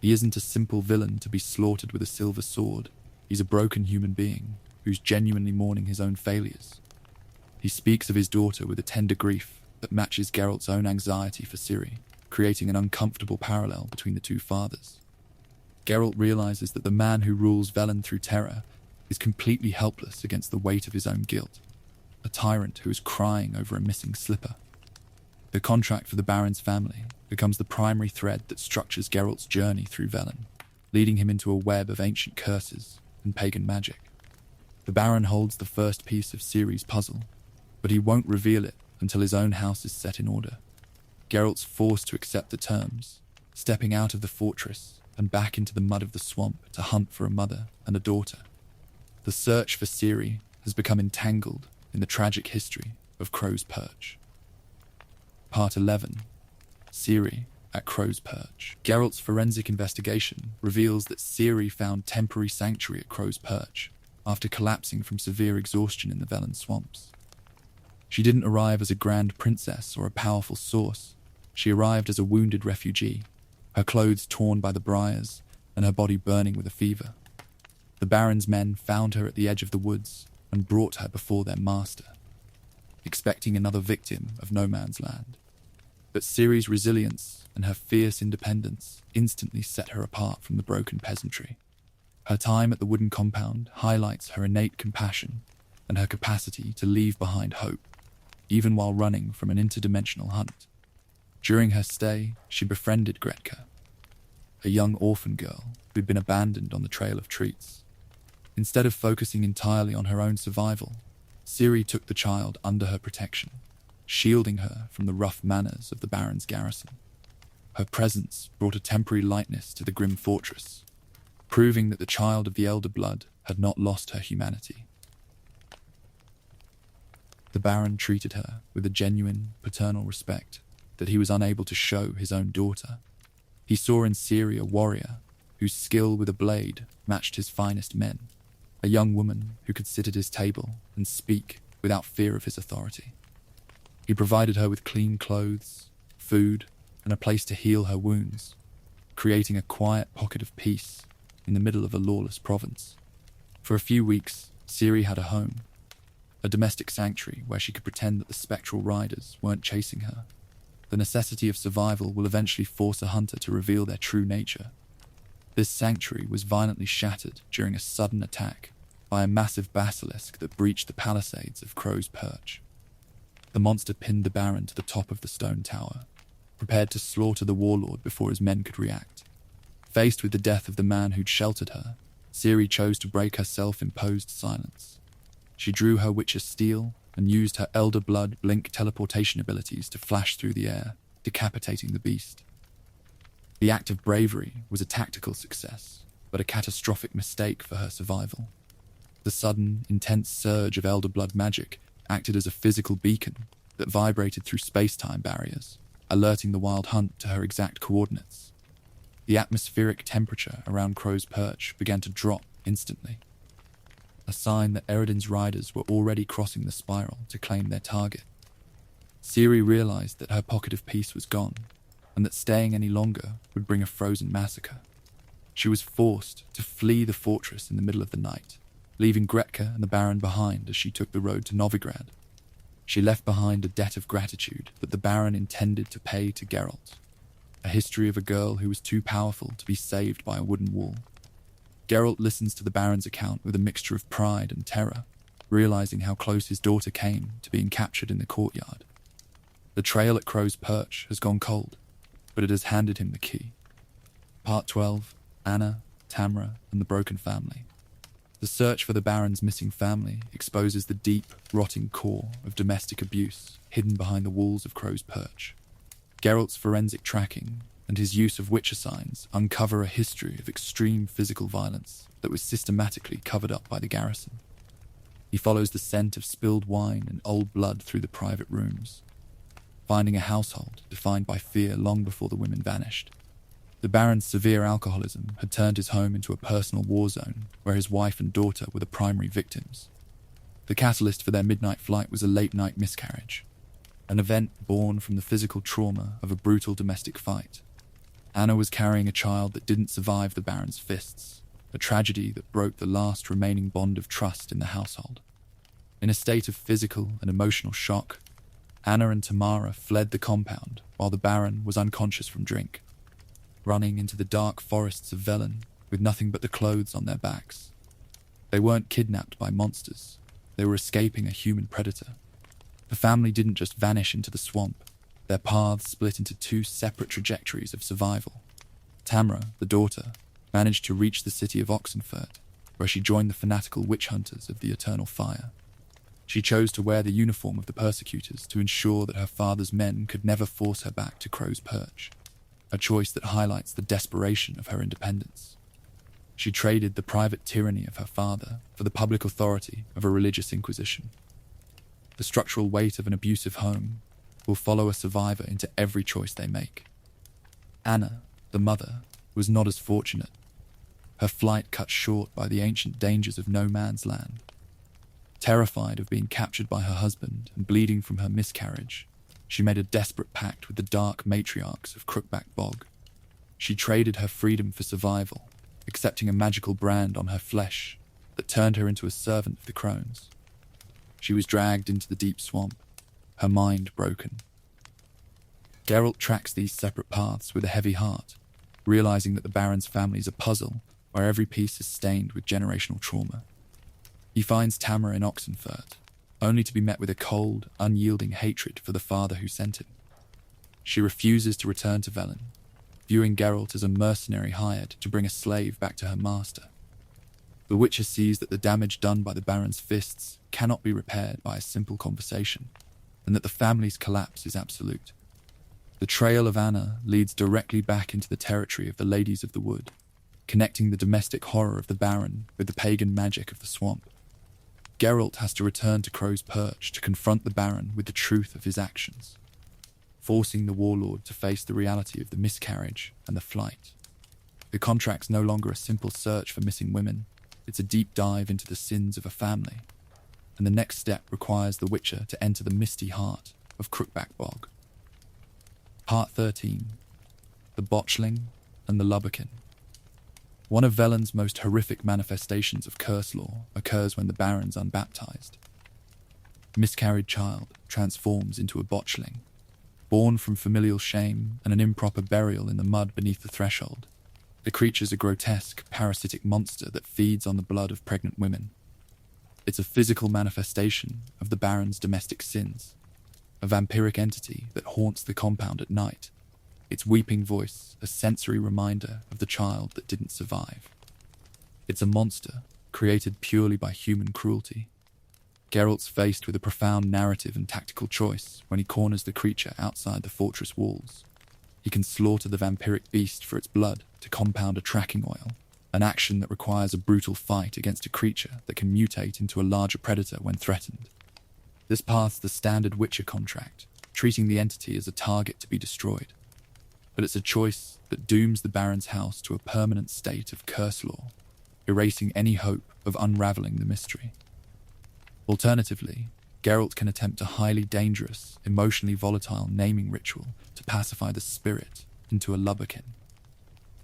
He isn't a simple villain to be slaughtered with a silver sword. He's a broken human being who's genuinely mourning his own failures. He speaks of his daughter with a tender grief that matches Geralt's own anxiety for Ciri, creating an uncomfortable parallel between the two fathers. Geralt realizes that the man who rules Velen through terror is completely helpless against the weight of his own guilt, a tyrant who is crying over a missing slipper. The contract for the Baron's family becomes the primary thread that structures Geralt's journey through Velen, leading him into a web of ancient curses and pagan magic. The Baron holds the first piece of Ciri's puzzle, but he won't reveal it until his own house is set in order. Geralt's forced to accept the terms, stepping out of the fortress and back into the mud of the swamp to hunt for a mother and a daughter. The search for Ciri has become entangled in the tragic history of Crow's Perch. Part 11. Ciri at Crow's Perch. Geralt's forensic investigation reveals that Ciri found temporary sanctuary at Crow's Perch after collapsing from severe exhaustion in the Velen swamps. She didn't arrive as a grand princess or a powerful source. She arrived as a wounded refugee, her clothes torn by the briars and her body burning with a fever. The Baron's men found her at the edge of the woods and brought her before their master, expecting another victim of no man's land. But Ciri's resilience and her fierce independence instantly set her apart from the broken peasantry. Her time at the wooden compound highlights her innate compassion and her capacity to leave behind hope, even while running from an interdimensional hunt. During her stay, she befriended Gretka, a young orphan girl who'd been abandoned on the Trail of Treats. Instead of focusing entirely on her own survival, Ciri took the child under her protection, shielding her from the rough manners of the Baron's garrison. Her presence brought a temporary lightness to the grim fortress, proving that the child of the elder blood had not lost her humanity. The Baron treated her with a genuine paternal respect that he was unable to show his own daughter. He saw in Ciri a warrior whose skill with a blade matched his finest men, a young woman who could sit at his table and speak without fear of his authority. He provided her with clean clothes, food, and a place to heal her wounds, creating a quiet pocket of peace in the middle of a lawless province. For a few weeks, Ciri had a home, a domestic sanctuary where she could pretend that the spectral riders weren't chasing her. The necessity of survival will eventually force a hunter to reveal their true nature. This sanctuary was violently shattered during a sudden attack by a massive basilisk that breached the palisades of Crow's Perch. The monster pinned the Baron to the top of the stone tower, prepared to slaughter the warlord before his men could react. Faced with the death of the man who'd sheltered her, Ciri chose to break her self-imposed silence. She drew her Witcher steel and used her Elder Blood blink teleportation abilities to flash through the air, decapitating the beast. The act of bravery was a tactical success, but a catastrophic mistake for her survival. The sudden, intense surge of Elder Blood magic acted as a physical beacon that vibrated through space-time barriers, alerting the Wild Hunt to her exact coordinates. The atmospheric temperature around Crow's Perch began to drop instantly, a sign that Eredin's riders were already crossing the spiral to claim their target. Ciri realized that her pocket of peace was gone, and that staying any longer would bring a frozen massacre. She was forced to flee the fortress in the middle of the night, leaving Gretka and the Baron behind as she took the road to Novigrad. She left behind a debt of gratitude that the Baron intended to pay to Geralt, a history of a girl who was too powerful to be saved by a wooden wall. Geralt listens to the Baron's account with a mixture of pride and terror, realizing how close his daughter came to being captured in the courtyard. The trail at Crow's Perch has gone cold, but it has handed him the key. Part 12, Anna, Tamra, and the Broken Family. The search for the Baron's missing family exposes the deep, rotting core of domestic abuse hidden behind the walls of Crow's Perch. Geralt's forensic tracking and his use of Witcher signs uncover a history of extreme physical violence that was systematically covered up by the garrison. He follows the scent of spilled wine and old blood through the private rooms, finding a household defined by fear long before the women vanished. The Baron's severe alcoholism had turned his home into a personal war zone where his wife and daughter were the primary victims. The catalyst for their midnight flight was a late-night miscarriage, an event born from the physical trauma of a brutal domestic fight. Anna was carrying a child that didn't survive the Baron's fists, a tragedy that broke the last remaining bond of trust in the household. In a state of physical and emotional shock, Anna and Tamara fled the compound while the Baron was unconscious from drink, running into the dark forests of Velen with nothing but the clothes on their backs. They weren't kidnapped by monsters, they were escaping a human predator. The family didn't just vanish into the swamp, their paths split into two separate trajectories of survival. Tamra, the daughter, managed to reach the city of Oxenfurt, where she joined the fanatical witch hunters of the Eternal Fire. She chose to wear the uniform of the persecutors to ensure that her father's men could never force her back to Crow's Perch, a choice that highlights the desperation of her independence. She traded the private tyranny of her father for the public authority of a religious inquisition. The structural weight of an abusive home will follow a survivor into every choice they make. Anna, the mother, was not as fortunate, her flight cut short by the ancient dangers of no man's land. Terrified of being captured by her husband and bleeding from her miscarriage, she made a desperate pact with the dark matriarchs of Crookback Bog. She traded her freedom for survival, accepting a magical brand on her flesh that turned her into a servant of the crones. She was dragged into the deep swamp, her mind broken. Geralt tracks these separate paths with a heavy heart, realizing that the Baron's family is a puzzle where every piece is stained with generational trauma. He finds Tamara in Oxenfurt, only to be met with a cold, unyielding hatred for the father who sent him. She refuses to return to Velen, viewing Geralt as a mercenary hired to bring a slave back to her master. The Witcher sees that the damage done by the Baron's fists cannot be repaired by a simple conversation, and that the family's collapse is absolute. The trail of Anna leads directly back into the territory of the Ladies of the Wood, connecting the domestic horror of the Baron with the pagan magic of the swamp. Geralt has to return to Crow's Perch to confront the Baron with the truth of his actions, forcing the warlord to face the reality of the miscarriage and the flight. The contract's no longer a simple search for missing women, it's a deep dive into the sins of a family, and the next step requires the Witcher to enter the misty heart of Crookback Bog. Part 13. The Botchling and the Lubberkin. One of Velen's most horrific manifestations of curse law occurs when the Baron's unbaptized. Miscarried child transforms into a botchling, born from familial shame and an improper burial in the mud beneath the threshold. The creature's a grotesque, parasitic monster that feeds on the blood of pregnant women. It's a physical manifestation of the Baron's domestic sins, a vampiric entity that haunts the compound at night, its weeping voice a sensory reminder of the child that didn't survive. It's a monster created purely by human cruelty. Geralt's faced with a profound narrative and tactical choice when he corners the creature outside the fortress walls. He can slaughter the vampiric beast for its blood to compound a tracking oil, an action that requires a brutal fight against a creature that can mutate into a larger predator when threatened. This path's the standard Witcher contract, treating the entity as a target to be destroyed. But it's a choice that dooms the Baron's house to a permanent state of curse law, erasing any hope of unraveling the mystery. Alternatively, Geralt can attempt a highly dangerous, emotionally volatile naming ritual to pacify the spirit into a lubberkin.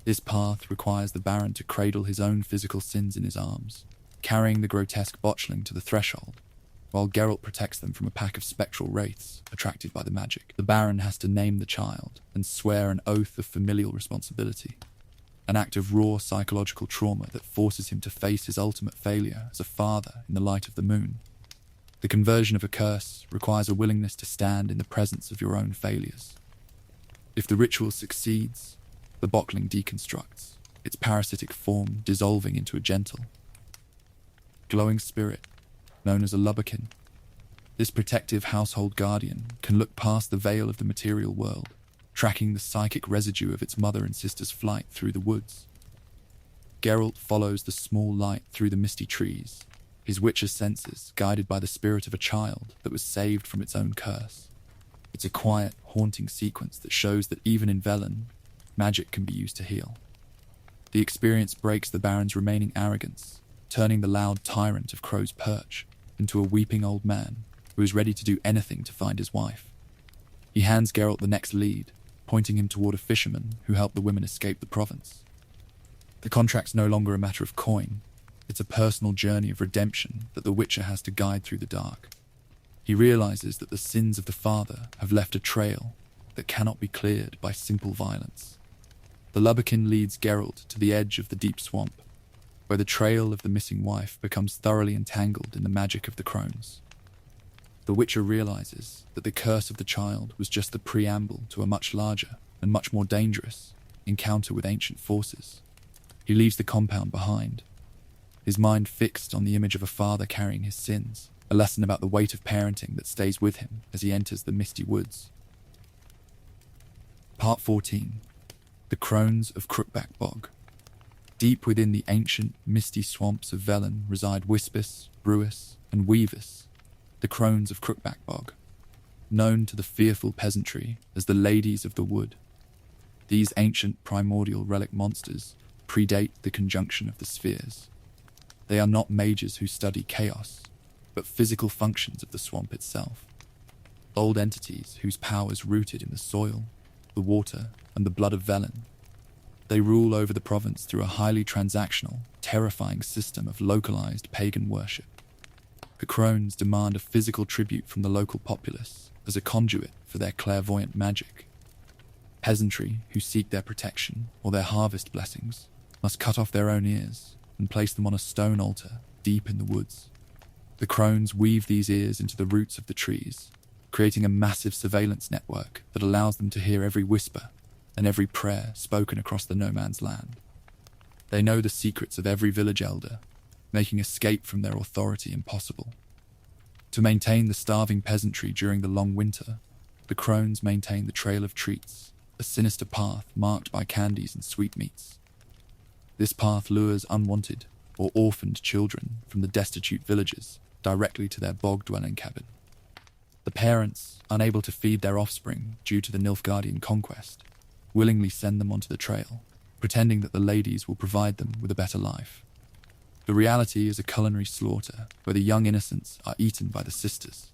This path requires the Baron to cradle his own physical sins in his arms, carrying the grotesque botchling to the threshold, while Geralt protects them from a pack of spectral wraiths attracted by the magic. The Baron has to name the child and swear an oath of familial responsibility, an act of raw psychological trauma that forces him to face his ultimate failure as a father in the light of the moon. The The conversion of a curse requires a willingness to stand in the presence of your own failures. If the ritual succeeds, the bockling deconstructs, its parasitic form dissolving into a gentle, glowing spirit known as a lubberkin. This protective household guardian can look past the veil of the material world, tracking the psychic residue of its mother and sister's flight through the woods. Geralt follows the small light through the misty trees, his witcher's senses guided by the spirit of a child that was saved from its own curse. It's a quiet, haunting sequence that shows that even in Velen, magic can be used to heal. The experience breaks the Baron's remaining arrogance, turning the loud tyrant of Crow's Perch into a weeping old man who is ready to do anything to find his wife. He hands Geralt the next lead, pointing him toward a fisherman who helped the women escape the province. The contract's no longer a matter of coin. It's a personal journey of redemption that the Witcher has to guide through the dark. He realizes that the sins of the father have left a trail that cannot be cleared by simple violence. The lubberkin leads Geralt to the edge of the deep swamp, where the trail of the missing wife becomes thoroughly entangled in the magic of the crones. The Witcher realizes that the curse of the child was just the preamble to a much larger and much more dangerous encounter with ancient forces. He leaves the compound behind, his mind fixed on the image of a father carrying his sins, a lesson about the weight of parenting that stays with him as he enters the misty woods. Part 14. The Crones of Crookback Bog. Deep within the ancient, misty swamps of Velen reside Wispis, Brewis, and Weavis, the Crones of Crookback Bog, known to the fearful peasantry as the Ladies of the Wood. These ancient primordial relic monsters predate the conjunction of the spheres. They are not mages who study chaos, but physical functions of the swamp itself. Old entities whose power is rooted in the soil, the water, and the blood of Velen. They rule over the province through a highly transactional, terrifying system of localized pagan worship. The crones demand a physical tribute from the local populace as a conduit for their clairvoyant magic. Peasantry who seek their protection or their harvest blessings must cut off their own ears and place them on a stone altar deep in the woods. The crones weave these ears into the roots of the trees, creating a massive surveillance network that allows them to hear every whisper and every prayer spoken across the no man's land. They know the secrets of every village elder, making escape from their authority impossible. To maintain the starving peasantry during the long winter, the crones maintain the Trail of Treats, a sinister path marked by candies and sweetmeats. This path lures unwanted or orphaned children from the destitute villages directly to their bog-dwelling cabin. The parents, unable to feed their offspring due to the Nilfgaardian conquest, willingly send them onto the trail, pretending that the ladies will provide them with a better life. The reality is a culinary slaughter where the young innocents are eaten by the sisters.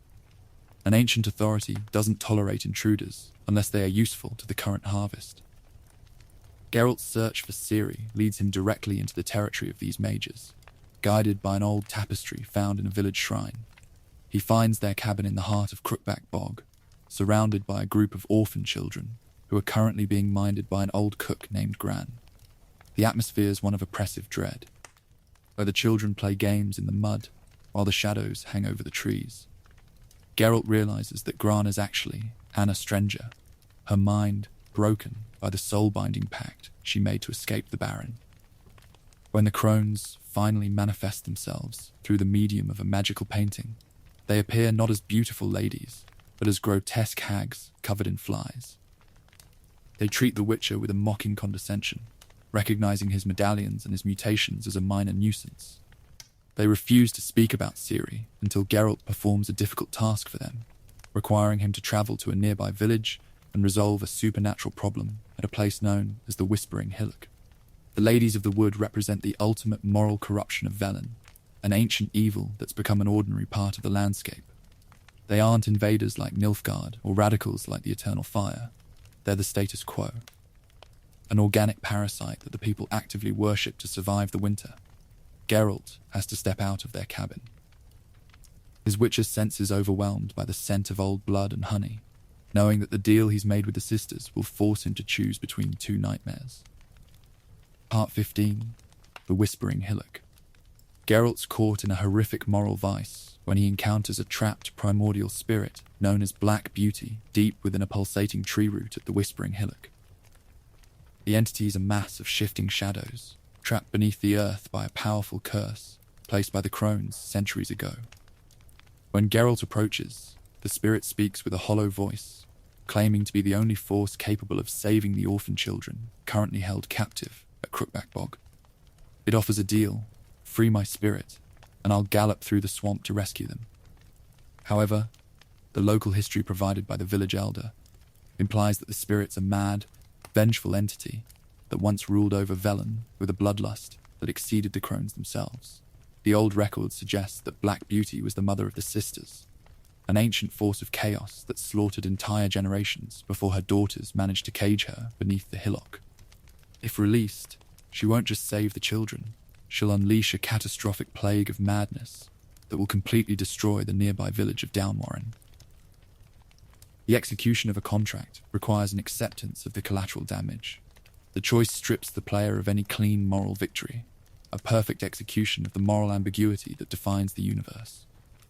An ancient authority doesn't tolerate intruders unless they are useful to the current harvest. Geralt's search for Ciri leads him directly into the territory of these mages, guided by an old tapestry found in a village shrine. He finds their cabin in the heart of Crookback Bog, surrounded by a group of orphan children who are currently being minded by an old cook named Gran. The atmosphere is one of oppressive dread, where the children play games in the mud while the shadows hang over the trees. Geralt realizes that Gran is actually Anna Strenger, her mind broken by the soul-binding pact she made to escape the Baron. When the crones finally manifest themselves through the medium of a magical painting, they appear not as beautiful ladies, but as grotesque hags covered in flies. They treat the Witcher with a mocking condescension, recognizing his medallions and his mutations as a minor nuisance. They refuse to speak about Ciri until Geralt performs a difficult task for them, requiring him to travel to a nearby village and resolve a supernatural problem at a place known as the Whispering Hillock. The Ladies of the Wood represent the ultimate moral corruption of Velen, an ancient evil that's become an ordinary part of the landscape. They aren't invaders like Nilfgaard or radicals like the Eternal Fire. They're the status quo, an organic parasite that the people actively worship to survive the winter. Geralt has to step out of their cabin. His witcher's sense is overwhelmed by the scent of old blood and honey, knowing that the deal he's made with the sisters will force him to choose between two nightmares. Part 15. The Whispering Hillock. Geralt's caught in a horrific moral vice when he encounters a trapped primordial spirit known as Black Beauty deep within a pulsating tree root at the Whispering Hillock. The entity is a mass of shifting shadows, trapped beneath the earth by a powerful curse placed by the crones centuries ago. When Geralt approaches, the spirit speaks with a hollow voice, claiming to be the only force capable of saving the orphan children currently held captive at Crookback Bog. It offers a deal: free my spirit, and I'll gallop through the swamp to rescue them. However, the local history provided by the village elder implies that the spirit's a mad, vengeful entity that once ruled over Velen with a bloodlust that exceeded the crones themselves. The old record suggests that Black Beauty was the mother of the Sisters, an ancient force of chaos that slaughtered entire generations before her daughters managed to cage her beneath the hillock. If released, she won't just save the children, she'll unleash a catastrophic plague of madness that will completely destroy the nearby village of Downwarren. The execution of a contract requires an acceptance of the collateral damage. The choice strips the player of any clean moral victory, a perfect execution of the moral ambiguity that defines the universe.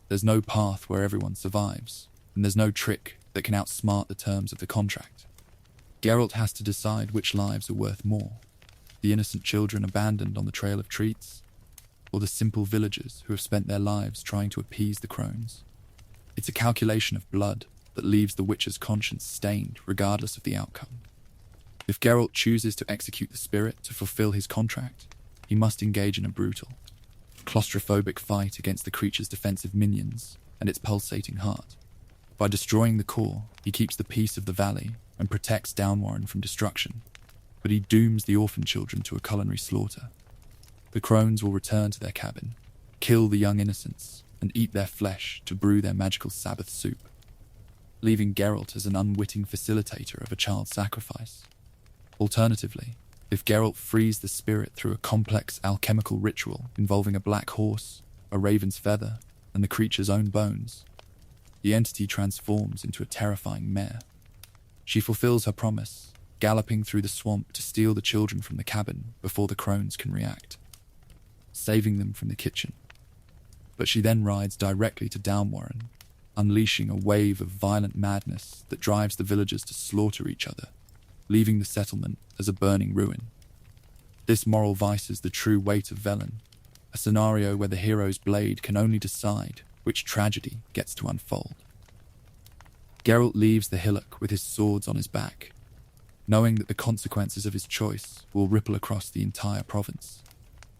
There's no path where everyone survives, and there's no trick that can outsmart the terms of the contract. Geralt has to decide which lives are worth more: the innocent children abandoned on the Trail of Treats, or the simple villagers who have spent their lives trying to appease the crones. It's a calculation of blood that leaves the Witcher's conscience stained regardless of the outcome. If Geralt chooses to execute the spirit to fulfill his contract, he must engage in a brutal, claustrophobic fight against the creature's defensive minions and its pulsating heart. By destroying the core, he keeps the peace of the valley and protects Downwarren from destruction, but he dooms the orphan children to a culinary slaughter. The crones will return to their cabin, kill the young innocents, and eat their flesh to brew their magical Sabbath soup, leaving Geralt as an unwitting facilitator of a child sacrifice. Alternatively, if Geralt frees the spirit through a complex alchemical ritual involving a black horse, a raven's feather, and the creature's own bones, the entity transforms into a terrifying mare. She fulfills her promise, galloping through the swamp to steal the children from the cabin before the crones can react, saving them from the kitchen. But she then rides directly to Downwarren, unleashing a wave of violent madness that drives the villagers to slaughter each other, leaving the settlement as a burning ruin. This moral vice is the true weight of Velen, a scenario where the hero's blade can only decide which tragedy gets to unfold. Geralt leaves the hillock with his swords on his back, knowing that the consequences of his choice will ripple across the entire province,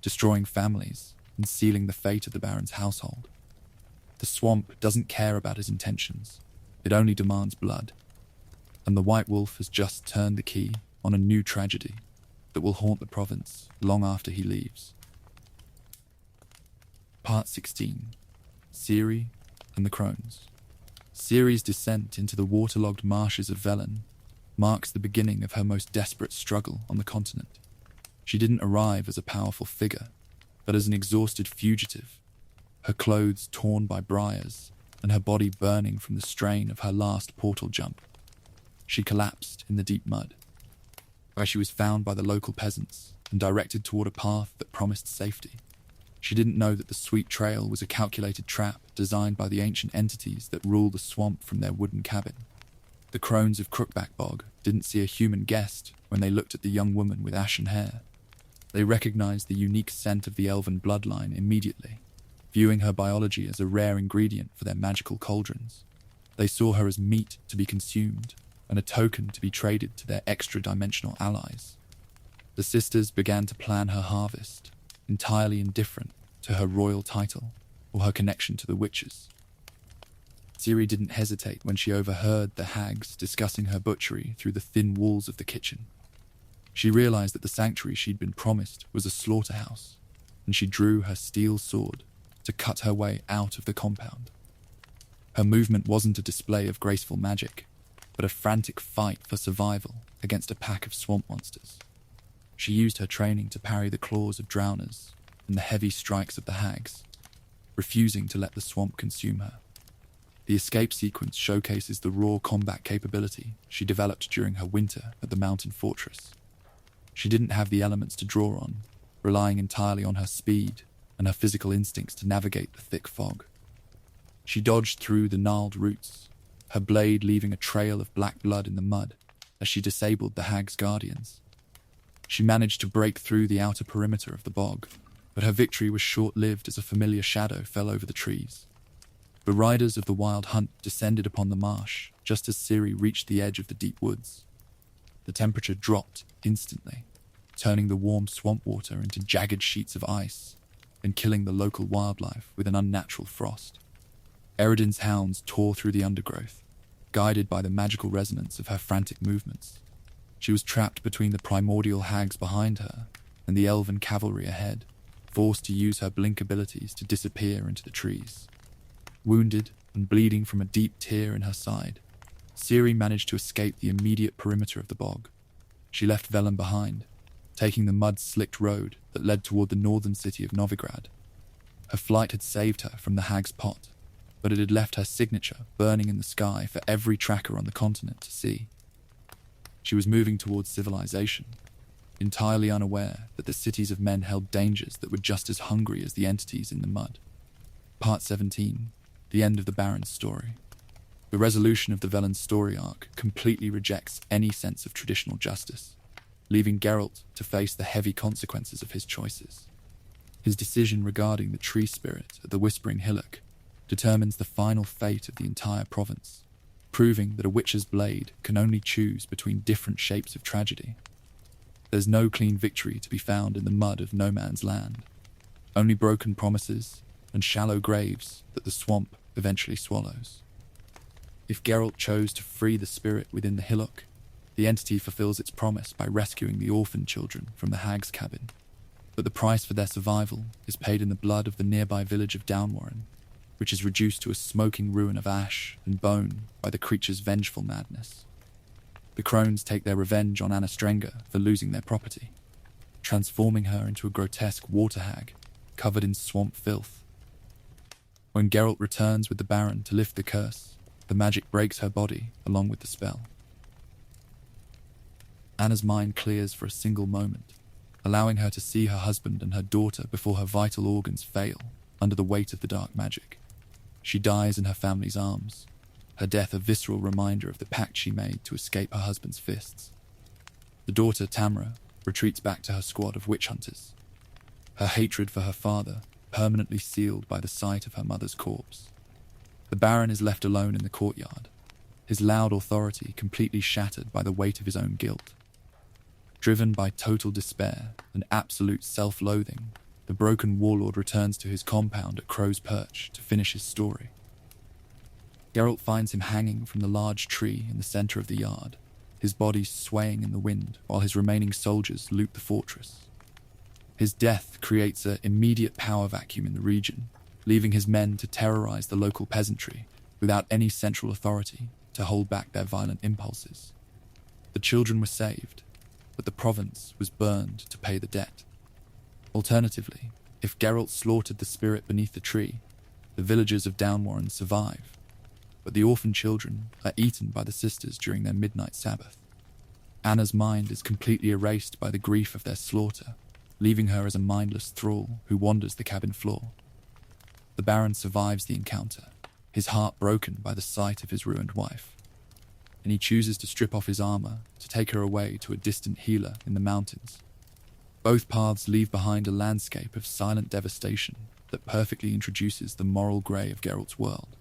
destroying families and sealing the fate of the Baron's household. The swamp doesn't care about his intentions, it only demands blood, and the White Wolf has just turned the key on a new tragedy that will haunt the province long after he leaves. Part 16. Ciri and the Crones. Ciri's descent into the waterlogged marshes of Velen marks the beginning of her most desperate struggle on the continent. She didn't arrive as a powerful figure, but as an exhausted fugitive, her clothes torn by briars and her body burning from the strain of her last portal jump. She collapsed in the deep mud, where she was found by the local peasants and directed toward a path that promised safety. She didn't know that the sweet trail was a calculated trap designed by the ancient entities that rule the swamp from their wooden cabin. The crones of Crookback Bog didn't see a human guest when they looked at the young woman with ashen hair. They recognized the unique scent of the elven bloodline immediately, viewing her biology as a rare ingredient for their magical cauldrons. They saw her as meat to be consumed and a token to be traded to their extra-dimensional allies. The sisters began to plan her harvest, entirely indifferent to her royal title or her connection to the witches. Ciri didn't hesitate when she overheard the hags discussing her butchery through the thin walls of the kitchen. She realized that the sanctuary she'd been promised was a slaughterhouse, and she drew her steel sword to cut her way out of the compound. Her movement wasn't a display of graceful magic, but a frantic fight for survival against a pack of swamp monsters. She used her training to parry the claws of drowners and the heavy strikes of the hags, refusing to let the swamp consume her. The escape sequence showcases the raw combat capability she developed during her winter at the mountain fortress. She didn't have the elements to draw on, relying entirely on her speed and and her physical instincts to navigate the thick fog. She dodged through the gnarled roots, her blade leaving a trail of black blood in the mud as she disabled the hag's guardians. She managed to break through the outer perimeter of the bog, but her victory was short-lived as a familiar shadow fell over the trees. The riders of the Wild Hunt descended upon the marsh just as Ciri reached the edge of the deep woods. The temperature dropped instantly, turning the warm swamp water into jagged sheets of ice and killing the local wildlife with an unnatural frost. Eredin's hounds tore through the undergrowth, guided by the magical resonance of her frantic movements. She was trapped between the primordial hags behind her and the elven cavalry ahead, forced to use her blink abilities to disappear into the trees. Wounded and bleeding from a deep tear in her side, Ciri managed to escape the immediate perimeter of the bog. She left Velen behind, taking the mud-slicked road that led toward the northern city of Novigrad. Her flight had saved her from the hag's pot, but it had left her signature burning in the sky for every tracker on the continent to see. She was moving towards civilization, entirely unaware that the cities of men held dangers that were just as hungry as the entities in the mud. Part 17. The end of the Baron's story. The resolution of the Velen story arc completely rejects any sense of traditional justice, leaving Geralt to face the heavy consequences of his choices. His decision regarding the tree spirit at the Whispering Hillock determines the final fate of the entire province, proving that a witcher's blade can only choose between different shapes of tragedy. There's no clean victory to be found in the mud of no man's land, only broken promises and shallow graves that the swamp eventually swallows. If Geralt chose to free the spirit within the hillock, the entity fulfills its promise by rescuing the orphan children from the hag's cabin, but the price for their survival is paid in the blood of the nearby village of Downwarren, which is reduced to a smoking ruin of ash and bone by the creature's vengeful madness. The crones take their revenge on Anastrenga for losing their property, transforming her into a grotesque water hag covered in swamp filth. When Geralt returns with the Baron to lift the curse, the magic breaks her body along with the spell. Anna's mind clears for a single moment, allowing her to see her husband and her daughter before her vital organs fail under the weight of the dark magic. She dies in her family's arms, her death a visceral reminder of the pact she made to escape her husband's fists. The daughter, Tamra, retreats back to her squad of witch hunters, her hatred for her father permanently sealed by the sight of her mother's corpse. The Baron is left alone in the courtyard, his loud authority completely shattered by the weight of his own guilt. Driven by total despair and absolute self-loathing, the broken warlord returns to his compound at Crow's Perch to finish his story. Geralt finds him hanging from the large tree in the center of the yard, his body swaying in the wind while his remaining soldiers loot the fortress. His death creates an immediate power vacuum in the region, leaving his men to terrorize the local peasantry without any central authority to hold back their violent impulses. The children were saved, but the province was burned to pay the debt. Alternatively, if Geralt slaughtered the spirit beneath the tree, the villagers of Downwarren survive, but the orphan children are eaten by the sisters during their midnight Sabbath. Anna's mind is completely erased by the grief of their slaughter, leaving her as a mindless thrall who wanders the cabin floor. The Baron survives the encounter, his heart broken by the sight of his ruined wife, and he chooses to strip off his armor to take her away to a distant healer in the mountains. Both paths leave behind a landscape of silent devastation that perfectly introduces the moral grey of Geralt's world.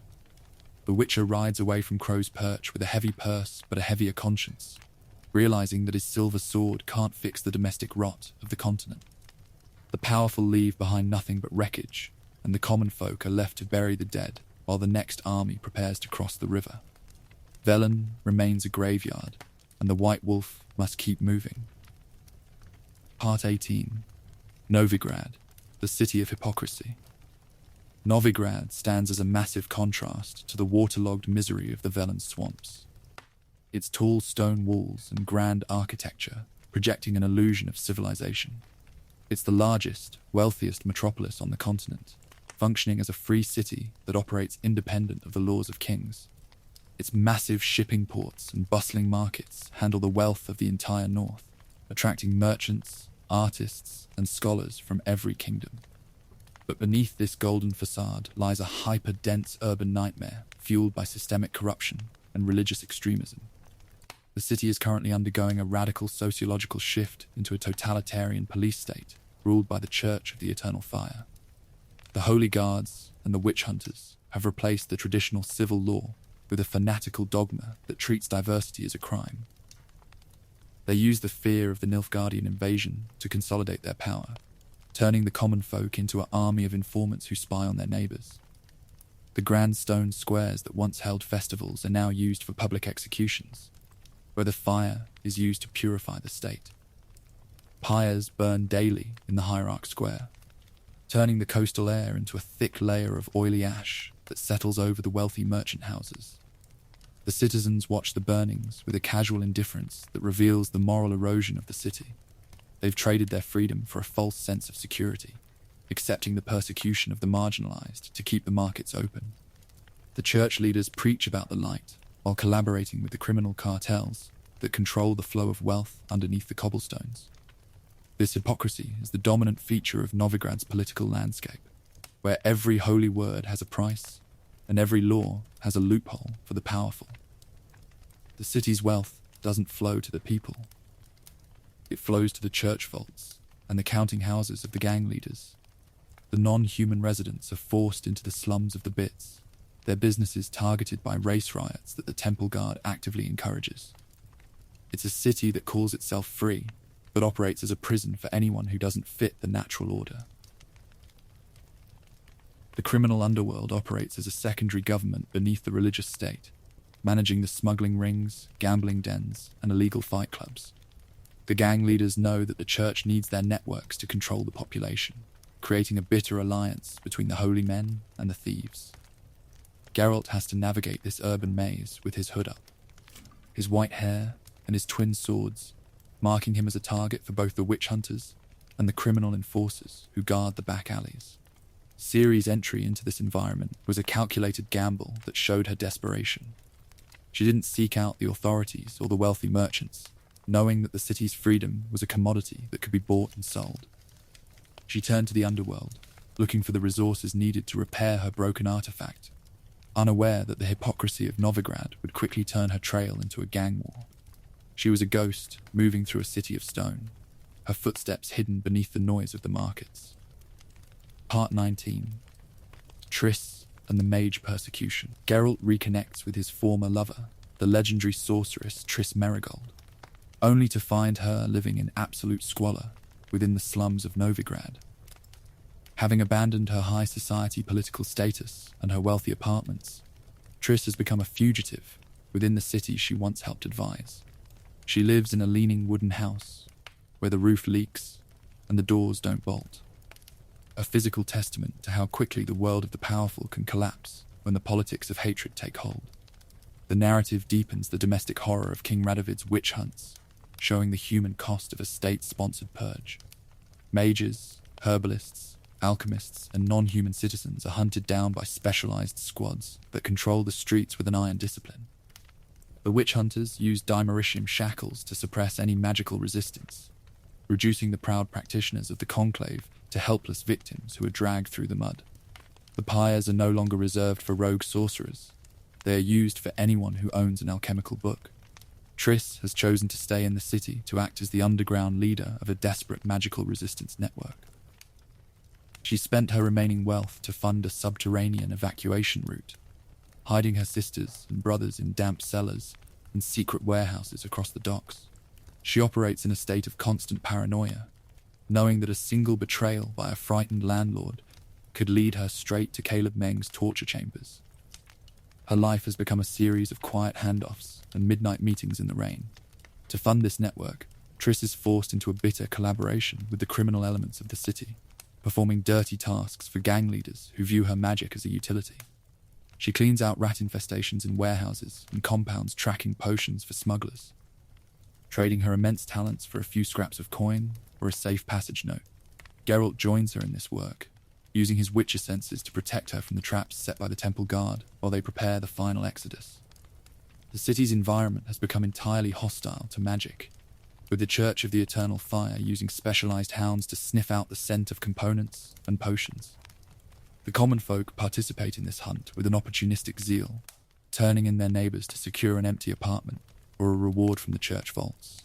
The Witcher rides away from Crow's Perch with a heavy purse but a heavier conscience, realizing that his silver sword can't fix the domestic rot of the continent. The powerful leave behind nothing but wreckage, and the common folk are left to bury the dead while the next army prepares to cross the river. Velen remains a graveyard, and the White Wolf must keep moving. Part 18. Novigrad, the city of hypocrisy. Novigrad stands as a massive contrast to the waterlogged misery of the Velen swamps. Its tall stone walls and grand architecture projecting an illusion of civilization. It's the largest, wealthiest metropolis on the continent, functioning as a free city that operates independent of the laws of kings. Its massive shipping ports and bustling markets handle the wealth of the entire north, attracting merchants, artists, and scholars from every kingdom. But beneath this golden facade lies a hyper-dense urban nightmare fueled by systemic corruption and religious extremism. The city is currently undergoing a radical sociological shift into a totalitarian police state ruled by the Church of the Eternal Fire. The Holy Guards and the witch hunters have replaced the traditional civil law with a fanatical dogma that treats diversity as a crime. They use the fear of the Nilfgaardian invasion to consolidate their power, turning the common folk into an army of informants who spy on their neighbours. The grand stone squares that once held festivals are now used for public executions, where the fire is used to purify the state. Pyres burn daily in the Hierarch Square, turning the coastal air into a thick layer of oily ash that settles over the wealthy merchant houses. The citizens watch the burnings with a casual indifference that reveals the moral erosion of the city. They've traded their freedom for a false sense of security, accepting the persecution of the marginalized to keep the markets open. The church leaders preach about the light while collaborating with the criminal cartels that control the flow of wealth underneath the cobblestones. This hypocrisy is the dominant feature of Novigrad's political landscape, where every holy word has a price and every law has a loophole for the powerful. The city's wealth doesn't flow to the people. It flows to the church vaults and the counting houses of the gang leaders. The non-human residents are forced into the slums of the bits, their businesses targeted by race riots that the Temple Guard actively encourages. It's a city that calls itself free, but operates as a prison for anyone who doesn't fit the natural order. The criminal underworld operates as a secondary government beneath the religious state, managing the smuggling rings, gambling dens, and illegal fight clubs. The gang leaders know that the church needs their networks to control the population, creating a bitter alliance between the holy men and the thieves. Geralt has to navigate this urban maze with his hood up, his white hair and his twin swords, marking him as a target for both the witch hunters and the criminal enforcers who guard the back alleys. Ciri's entry into this environment was a calculated gamble that showed her desperation. She didn't seek out the authorities or the wealthy merchants, knowing that the city's freedom was a commodity that could be bought and sold. She turned to the underworld, looking for the resources needed to repair her broken artifact, unaware that the hypocrisy of Novigrad would quickly turn her trail into a gang war. She was a ghost moving through a city of stone, her footsteps hidden beneath the noise of the markets. Part 19. Triss and the Mage Persecution. Geralt reconnects with his former lover, the legendary sorceress Triss Merigold, only to find her living in absolute squalor within the slums of Novigrad. Having abandoned her high society political status and her wealthy apartments, Triss has become a fugitive within the city she once helped advise. She lives in a leaning wooden house where the roof leaks and the doors don't bolt. A physical testament to how quickly the world of the powerful can collapse when the politics of hatred take hold. The narrative deepens the domestic horror of King Radovid's witch hunts, showing the human cost of a state-sponsored purge. Mages, herbalists, alchemists, and non-human citizens are hunted down by specialized squads that control the streets with an iron discipline. The witch hunters use dimeritium shackles to suppress any magical resistance, reducing the proud practitioners of the conclave to helpless victims who are dragged through the mud. The pyres are no longer reserved for rogue sorcerers. They are used for anyone who owns an alchemical book. Triss has chosen to stay in the city to act as the underground leader of a desperate magical resistance network. She spent her remaining wealth to fund a subterranean evacuation route, hiding her sisters and brothers in damp cellars and secret warehouses across the docks. She operates in a state of constant paranoia, knowing that a single betrayal by a frightened landlord could lead her straight to Caleb Meng's torture chambers. Her life has become a series of quiet handoffs and midnight meetings in the rain. To fund this network, Triss is forced into a bitter collaboration with the criminal elements of the city, performing dirty tasks for gang leaders who view her magic as a utility. She cleans out rat infestations in warehouses and compounds tracking potions for smugglers, trading her immense talents for a few scraps of coin or a safe passage note. Geralt joins her in this work, using his witcher senses to protect her from the traps set by the Temple Guard while they prepare the final exodus. The city's environment has become entirely hostile to magic, with the Church of the Eternal Fire using specialized hounds to sniff out the scent of components and potions. The common folk participate in this hunt with an opportunistic zeal, turning in their neighbours to secure an empty apartment or a reward from the church vaults.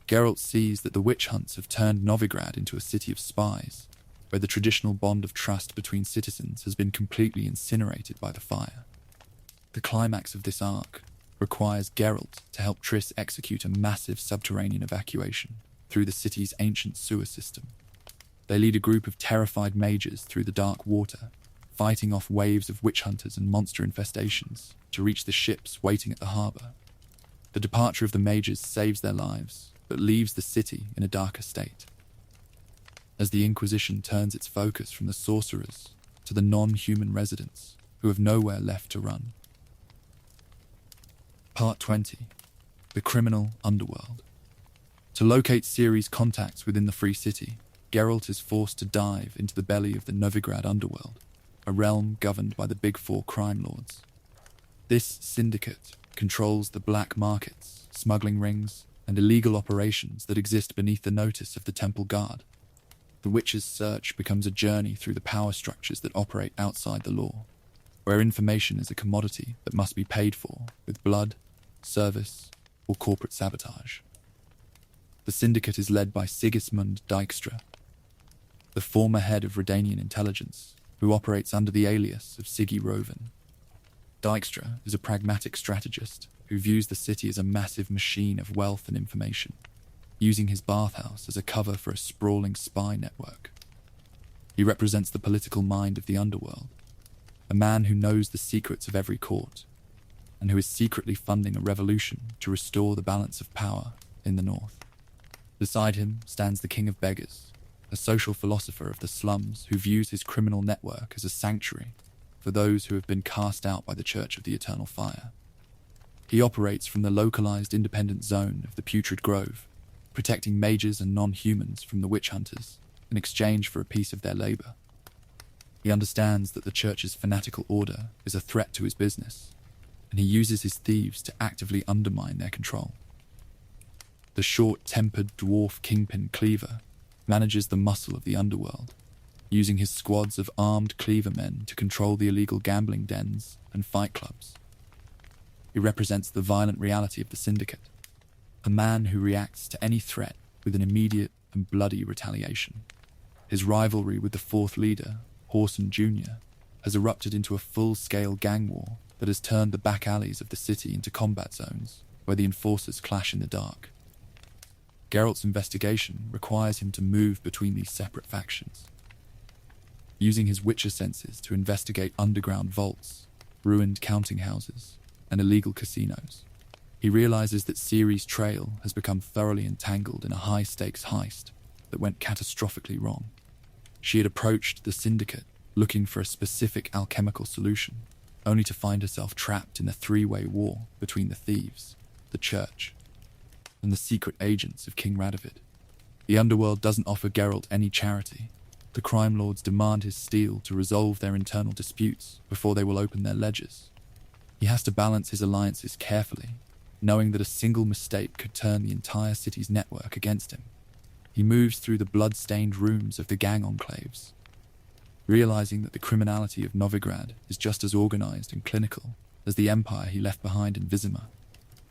Geralt sees that the witch hunts have turned Novigrad into a city of spies, where the traditional bond of trust between citizens has been completely incinerated by the fire. The climax of this arc requires Geralt to help Triss execute a massive subterranean evacuation through the city's ancient sewer system. They lead a group of terrified mages through the dark water, fighting off waves of witch hunters and monster infestations to reach the ships waiting at the harbour. The departure of the mages saves their lives, but leaves the city in a darker state. As the Inquisition turns its focus from the sorcerers to the non-human residents who have nowhere left to run. Part 20. The Criminal Underworld. To locate Ciri's contacts within the Free City, Geralt is forced to dive into the belly of the Novigrad underworld, a realm governed by the Big Four crime lords. This syndicate controls the black markets, smuggling rings, and illegal operations that exist beneath the notice of the Temple Guard. The Witcher's search becomes a journey through the power structures that operate outside the law, where information is a commodity that must be paid for with blood, service, or corporate sabotage. The syndicate is led by Sigismund Dijkstra, the former head of Redanian intelligence, who operates under the alias of Siggy Roven. Dijkstra is a pragmatic strategist who views the city as a massive machine of wealth and information, using his bathhouse as a cover for a sprawling spy network. He represents the political mind of the underworld, a man who knows the secrets of every court, and who is secretly funding a revolution to restore the balance of power in the north. Beside him stands the King of Beggars, a social philosopher of the slums who views his criminal network as a sanctuary for those who have been cast out by the Church of the Eternal Fire. He operates from the localized independent zone of the Putrid Grove, protecting mages and non-humans from the witch hunters in exchange for a piece of their labor. He understands that the Church's fanatical order is a threat to his business, and he uses his thieves to actively undermine their control. The short-tempered dwarf kingpin Cleaver manages the muscle of the underworld, using his squads of armed cleaver men to control the illegal gambling dens and fight clubs. He represents the violent reality of the syndicate, a man who reacts to any threat with an immediate and bloody retaliation. His rivalry with the fourth leader, Whoreson Jr., has erupted into a full-scale gang war that has turned the back alleys of the city into combat zones, where the enforcers clash in the dark. Geralt's investigation requires him to move between these separate factions, using his Witcher senses to investigate underground vaults, ruined counting houses, and illegal casinos. He realizes that Ciri's trail has become thoroughly entangled in a high-stakes heist that went catastrophically wrong. She had approached the syndicate looking for a specific alchemical solution, only to find herself trapped in a three-way war between the thieves, the church, and the secret agents of King Radovid. The underworld doesn't offer Geralt any charity. The crime lords demand his steel to resolve their internal disputes before they will open their ledgers. He has to balance his alliances carefully, knowing that a single mistake could turn the entire city's network against him. He moves through the blood-stained rooms of the gang enclaves, realizing that the criminality of Novigrad is just as organized and clinical as the empire he left behind in Vizima.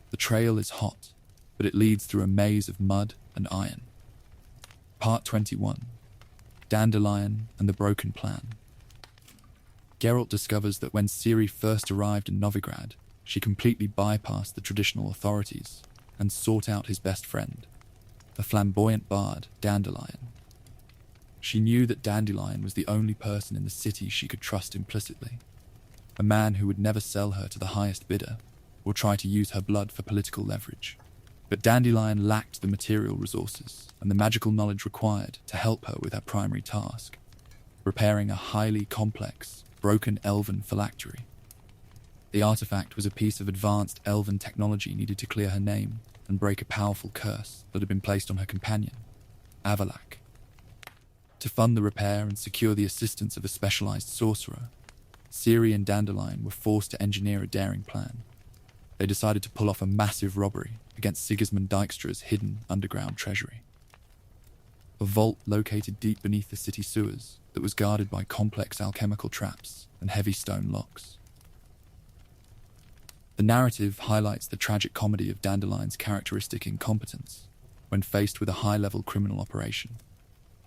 The trail is hot, but it leads through a maze of mud and iron. Part 21. Dandelion and the Broken Plan. Geralt discovers that when Ciri first arrived in Novigrad, she completely bypassed the traditional authorities and sought out his best friend, the flamboyant bard Dandelion. She knew that Dandelion was the only person in the city she could trust implicitly, a man who would never sell her to the highest bidder or try to use her blood for political leverage. But Dandelion lacked the material resources and the magical knowledge required to help her with her primary task, repairing a highly complex, broken elven phylactery. The artifact was a piece of advanced elven technology needed to clear her name and break a powerful curse that had been placed on her companion, Avalak. To fund the repair and secure the assistance of a specialized sorcerer, Ciri and Dandelion were forced to engineer a daring plan. They decided to pull off a massive robbery against Sigismund Dijkstra's hidden underground treasury. A vault located deep beneath the city sewers that was guarded by complex alchemical traps and heavy stone locks. The narrative highlights the tragic comedy of Dandelion's characteristic incompetence when faced with a high-level criminal operation.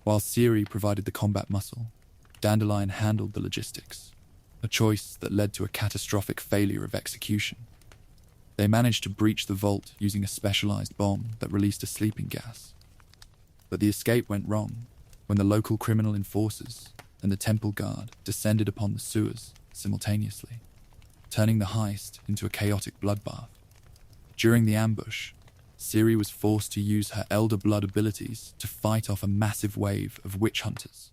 While Ciri provided the combat muscle, Dandelion handled the logistics, a choice that led to a catastrophic failure of execution. They managed to breach the vault using a specialized bomb that released a sleeping gas. But the escape went wrong when the local criminal enforcers and the temple guard descended upon the sewers simultaneously, turning the heist into a chaotic bloodbath. During the ambush, Ciri was forced to use her Elder Blood abilities to fight off a massive wave of witch hunters,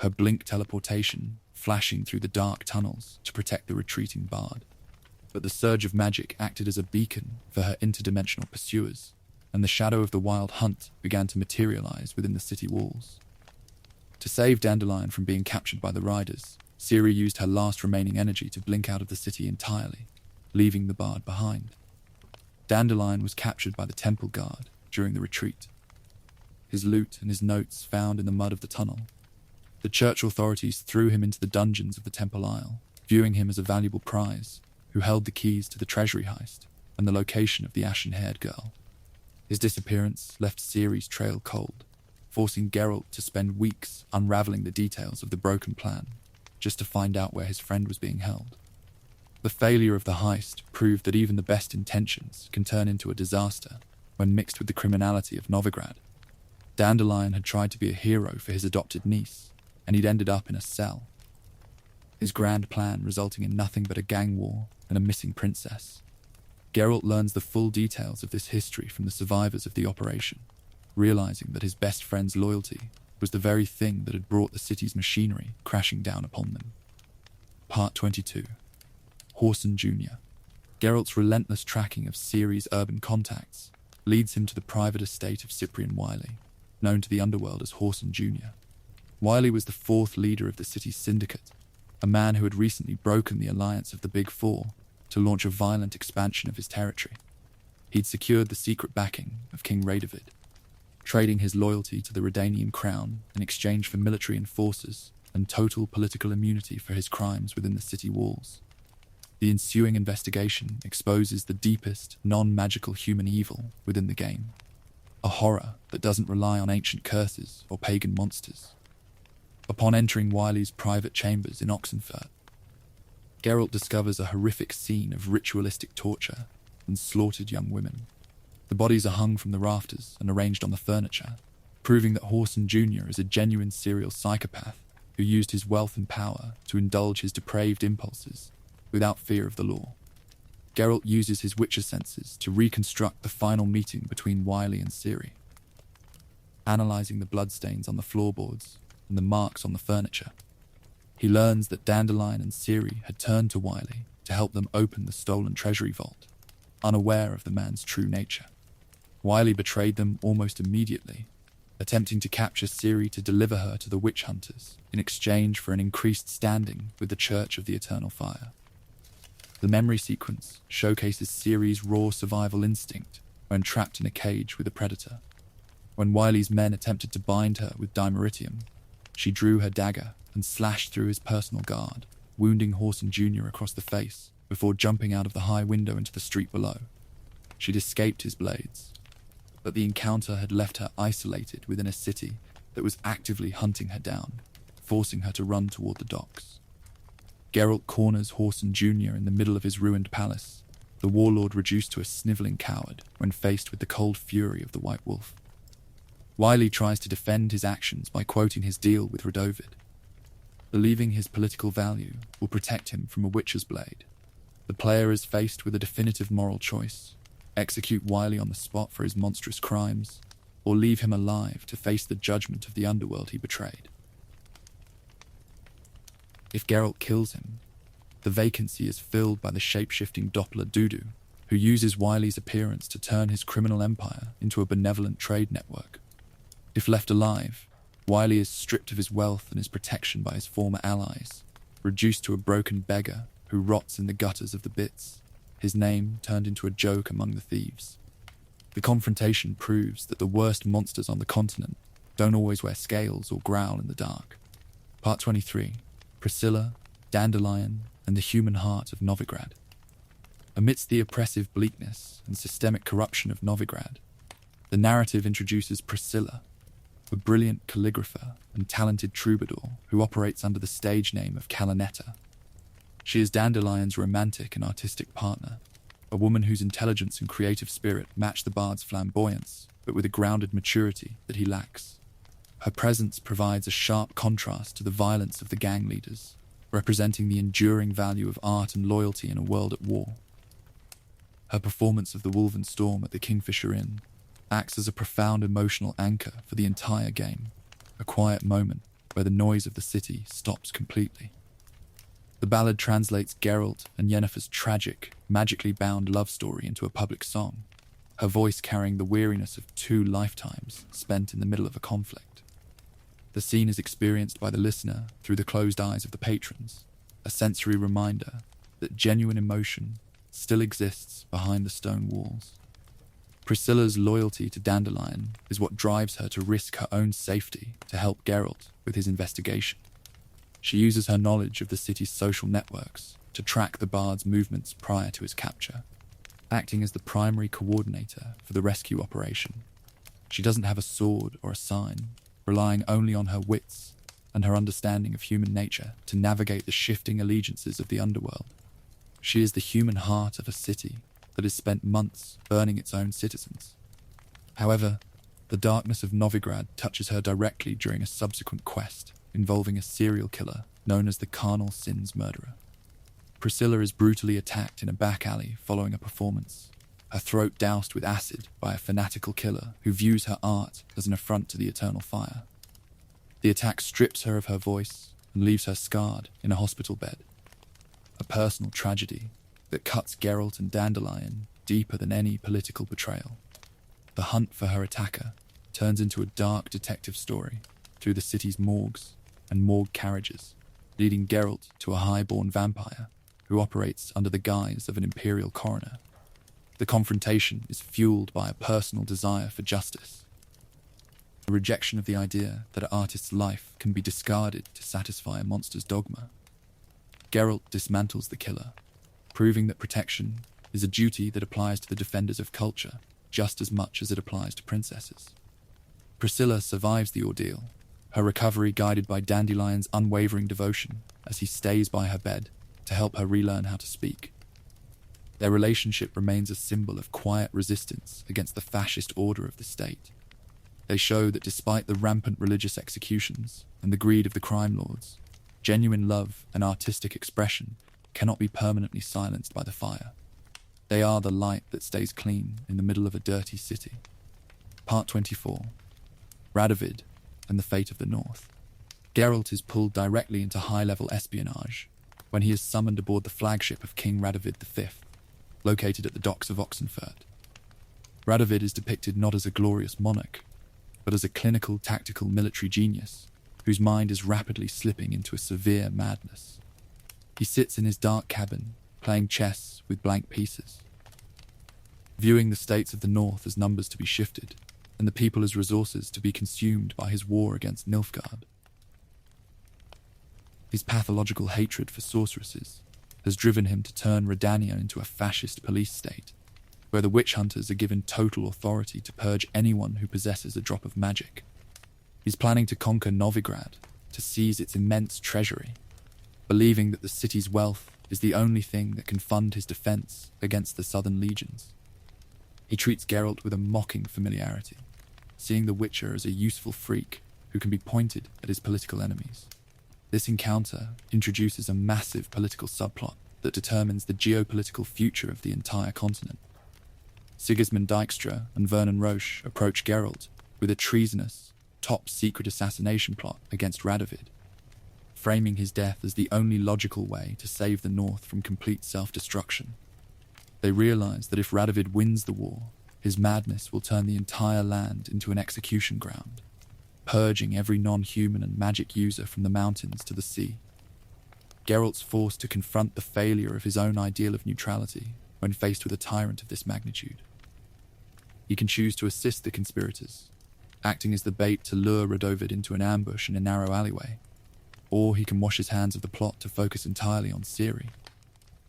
her blink teleportation flashing through the dark tunnels to protect the retreating bard. But the surge of magic acted as a beacon for her interdimensional pursuers, and the shadow of the wild hunt began to materialize within the city walls. To save Dandelion from being captured by the riders, Ciri used her last remaining energy to blink out of the city entirely, leaving the bard behind. Dandelion was captured by the temple guard during the retreat. His loot and his notes found in the mud of the tunnel. The church authorities threw him into the dungeons of the temple isle, viewing him as a valuable prize, who held the keys to the treasury heist and the location of the ashen-haired girl. His disappearance left Ciri's trail cold, forcing Geralt to spend weeks unraveling the details of the broken plan, just to find out where his friend was being held. The failure of the heist proved that even the best intentions can turn into a disaster when mixed with the criminality of Novigrad. Dandelion had tried to be a hero for his adopted niece, and he'd ended up in a cell. His grand plan resulting in nothing but a gang war and a missing princess. Geralt learns the full details of this history from the survivors of the operation, realizing that his best friend's loyalty was the very thing that had brought the city's machinery crashing down upon them. Part 22. Whoreson Jr. Geralt's relentless tracking of Ciri's urban contacts leads him to the private estate of Cyprian Wiley, known to the underworld as Whoreson Jr. Wiley was the fourth leader of the city's syndicate, a man who had recently broken the alliance of the Big Four to launch a violent expansion of his territory. He'd secured the secret backing of King Radovid, trading his loyalty to the Redanian crown in exchange for military enforcers and total political immunity for his crimes within the city walls. The ensuing investigation exposes the deepest, non-magical human evil within the game, a horror that doesn't rely on ancient curses or pagan monsters. Upon entering Wiley's private chambers in Oxenfurt, Geralt discovers a horrific scene of ritualistic torture and slaughtered young women. The bodies are hung from the rafters and arranged on the furniture, proving that Whoreson Jr. is a genuine serial psychopath who used his wealth and power to indulge his depraved impulses without fear of the law. Geralt uses his Witcher senses to reconstruct the final meeting between Wiley and Ciri, analyzing the bloodstains on the floorboards and the marks on the furniture. He learns that Dandelion and Ciri had turned to Wiley to help them open the stolen treasury vault, unaware of the man's true nature. Wiley betrayed them almost immediately, attempting to capture Ciri to deliver her to the witch hunters in exchange for an increased standing with the Church of the Eternal Fire. The memory sequence showcases Ciri's raw survival instinct when trapped in a cage with a predator. When Wiley's men attempted to bind her with dimeritium, she drew her dagger and slashed through his personal guard, wounding Whoreson Jr. across the face before jumping out of the high window into the street below. She'd escaped his blades, but the encounter had left her isolated within a city that was actively hunting her down, forcing her to run toward the docks. Geralt corners Whoreson Jr. in the middle of his ruined palace, the warlord reduced to a sniveling coward when faced with the cold fury of the White Wolf. Wiley tries to defend his actions by quoting his deal with Radovid, believing his political value will protect him from a witcher's blade. The player is faced with a definitive moral choice: execute Wiley on the spot for his monstrous crimes, or leave him alive to face the judgment of the underworld he betrayed. If Geralt kills him, the vacancy is filled by the shape-shifting Doppler Dudu, who uses Wiley's appearance to turn his criminal empire into a benevolent trade network. If left alive, Wiley is stripped of his wealth and his protection by his former allies, reduced to a broken beggar who rots in the gutters of the Bits, his name turned into a joke among the thieves. The confrontation proves that the worst monsters on the continent don't always wear scales or growl in the dark. Part 23. Priscilla, Dandelion, and the Human Heart of Novigrad. Amidst the oppressive bleakness and systemic corruption of Novigrad, the narrative introduces Priscilla, a brilliant calligrapher and talented troubadour who operates under the stage name of Calanetta. She is Dandelion's romantic and artistic partner, a woman whose intelligence and creative spirit match the bard's flamboyance, but with a grounded maturity that he lacks. Her presence provides a sharp contrast to the violence of the gang leaders, representing the enduring value of art and loyalty in a world at war. Her performance of the Wolven Storm at the Kingfisher Inn acts as a profound emotional anchor for the entire game, a quiet moment where the noise of the city stops completely. The ballad translates Geralt and Yennefer's tragic, magically bound love story into a public song, her voice carrying the weariness of 2 lifetimes spent in the middle of a conflict. The scene is experienced by the listener through the closed eyes of the patrons, a sensory reminder that genuine emotion still exists behind the stone walls. Priscilla's loyalty to Dandelion is what drives her to risk her own safety to help Geralt with his investigation. She uses her knowledge of the city's social networks to track the bard's movements prior to his capture, acting as the primary coordinator for the rescue operation. She doesn't have a sword or a sign, relying only on her wits and her understanding of human nature to navigate the shifting allegiances of the underworld. She is the human heart of a city that has spent months burning its own citizens. However, the darkness of Novigrad touches her directly during a subsequent quest involving a serial killer known as the Carnal Sins Murderer. Priscilla is brutally attacked in a back alley following a performance, her throat doused with acid by a fanatical killer who views her art as an affront to the eternal fire. The attack strips her of her voice and leaves her scarred in a hospital bed, a personal tragedy that cuts Geralt and Dandelion deeper than any political betrayal. The hunt for her attacker turns into a dark detective story through the city's morgues and morgue carriages, leading Geralt to a high-born vampire who operates under the guise of an imperial coroner. The confrontation is fueled by a personal desire for justice, a rejection of the idea that an artist's life can be discarded to satisfy a monster's dogma. Geralt dismantles the killer, proving that protection is a duty that applies to the defenders of culture just as much as it applies to princesses. Priscilla survives the ordeal, her recovery guided by Dandelion's unwavering devotion as he stays by her bed to help her relearn how to speak. Their relationship remains a symbol of quiet resistance against the fascist order of the state. They show that despite the rampant religious executions and the greed of the crime lords, genuine love and artistic expression cannot be permanently silenced by the fire. They are the light that stays clean in the middle of a dirty city. Part 24. Radovid and the Fate of the North. Geralt is pulled directly into high-level espionage when he is summoned aboard the flagship of King Radovid V, located at the docks of Oxenfurt. Radovid is depicted not as a glorious monarch, but as a clinical, tactical military genius whose mind is rapidly slipping into a severe madness. He sits in his dark cabin, playing chess with blank pieces, viewing the states of the north as numbers to be shifted, and the people as resources to be consumed by his war against Nilfgaard. His pathological hatred for sorceresses has driven him to turn Redania into a fascist police state, where the witch hunters are given total authority to purge anyone who possesses a drop of magic. He's planning to conquer Novigrad, to seize its immense treasury, believing that the city's wealth is the only thing that can fund his defense against the southern legions. He treats Geralt with a mocking familiarity, seeing the Witcher as a useful freak who can be pointed at his political enemies. This encounter introduces a massive political subplot that determines the geopolitical future of the entire continent. Sigismund Dijkstra and Vernon Roche approach Geralt with a treasonous, top-secret assassination plot against Radovid, framing his death as the only logical way to save the North from complete self-destruction. They realize that if Radovid wins the war, his madness will turn the entire land into an execution ground, purging every non-human and magic user from the mountains to the sea. Geralt's forced to confront the failure of his own ideal of neutrality when faced with a tyrant of this magnitude. He can choose to assist the conspirators, acting as the bait to lure Radovid into an ambush in a narrow alleyway, or he can wash his hands of the plot to focus entirely on Ciri.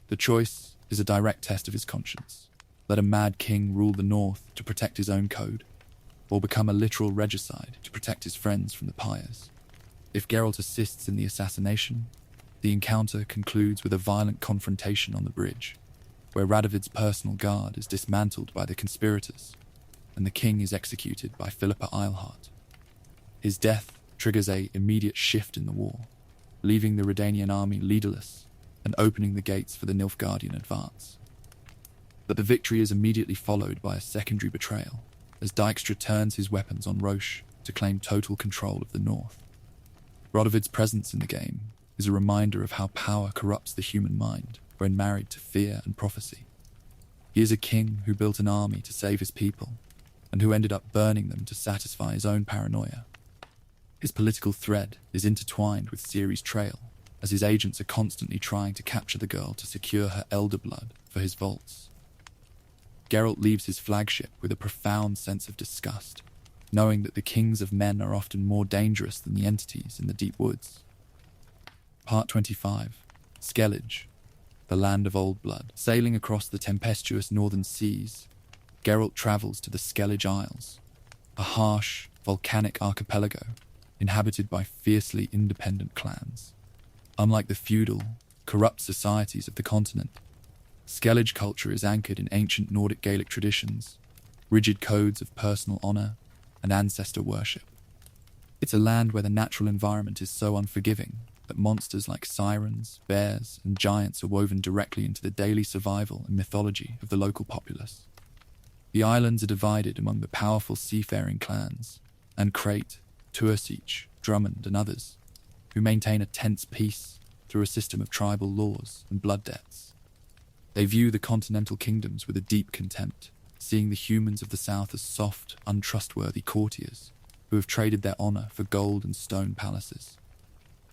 The choice is a direct test of his conscience. Let a mad king rule the north to protect his own code, or become a literal regicide to protect his friends from the pyres. If Geralt assists in the assassination, the encounter concludes with a violent confrontation on the bridge, where Radovid's personal guard is dismantled by the conspirators, and the king is executed by Philippa Eilhart. His death triggers an immediate shift in the war, leaving the Redanian army leaderless and opening the gates for the Nilfgaardian advance. But the victory is immediately followed by a secondary betrayal, as Dijkstra turns his weapons on Roche to claim total control of the north. Radovid's presence in the game is a reminder of how power corrupts the human mind when married to fear and prophecy. He is a king who built an army to save his people, and who ended up burning them to satisfy his own paranoia. His political thread is intertwined with Ciri's trail, as his agents are constantly trying to capture the girl to secure her elder blood for his vaults. Geralt leaves his flagship with a profound sense of disgust, knowing that the kings of men are often more dangerous than the entities in the deep woods. Part 25. Skellige, the land of old blood. Sailing across the tempestuous northern seas, Geralt travels to the Skellige Isles, a harsh, volcanic archipelago inhabited by fiercely independent clans. Unlike the feudal, corrupt societies of the continent, Skellige culture is anchored in ancient Nordic Gaelic traditions, rigid codes of personal honor, and ancestor worship. It's a land where the natural environment is so unforgiving that monsters like sirens, bears, and giants are woven directly into the daily survival and mythology of the local populace. The islands are divided among the powerful seafaring clans, and Crate, Tursich, Drummond, and others, who maintain a tense peace through a system of tribal laws and blood debts. They view the continental kingdoms with a deep contempt, seeing the humans of the south as soft, untrustworthy courtiers who have traded their honor for gold and stone palaces.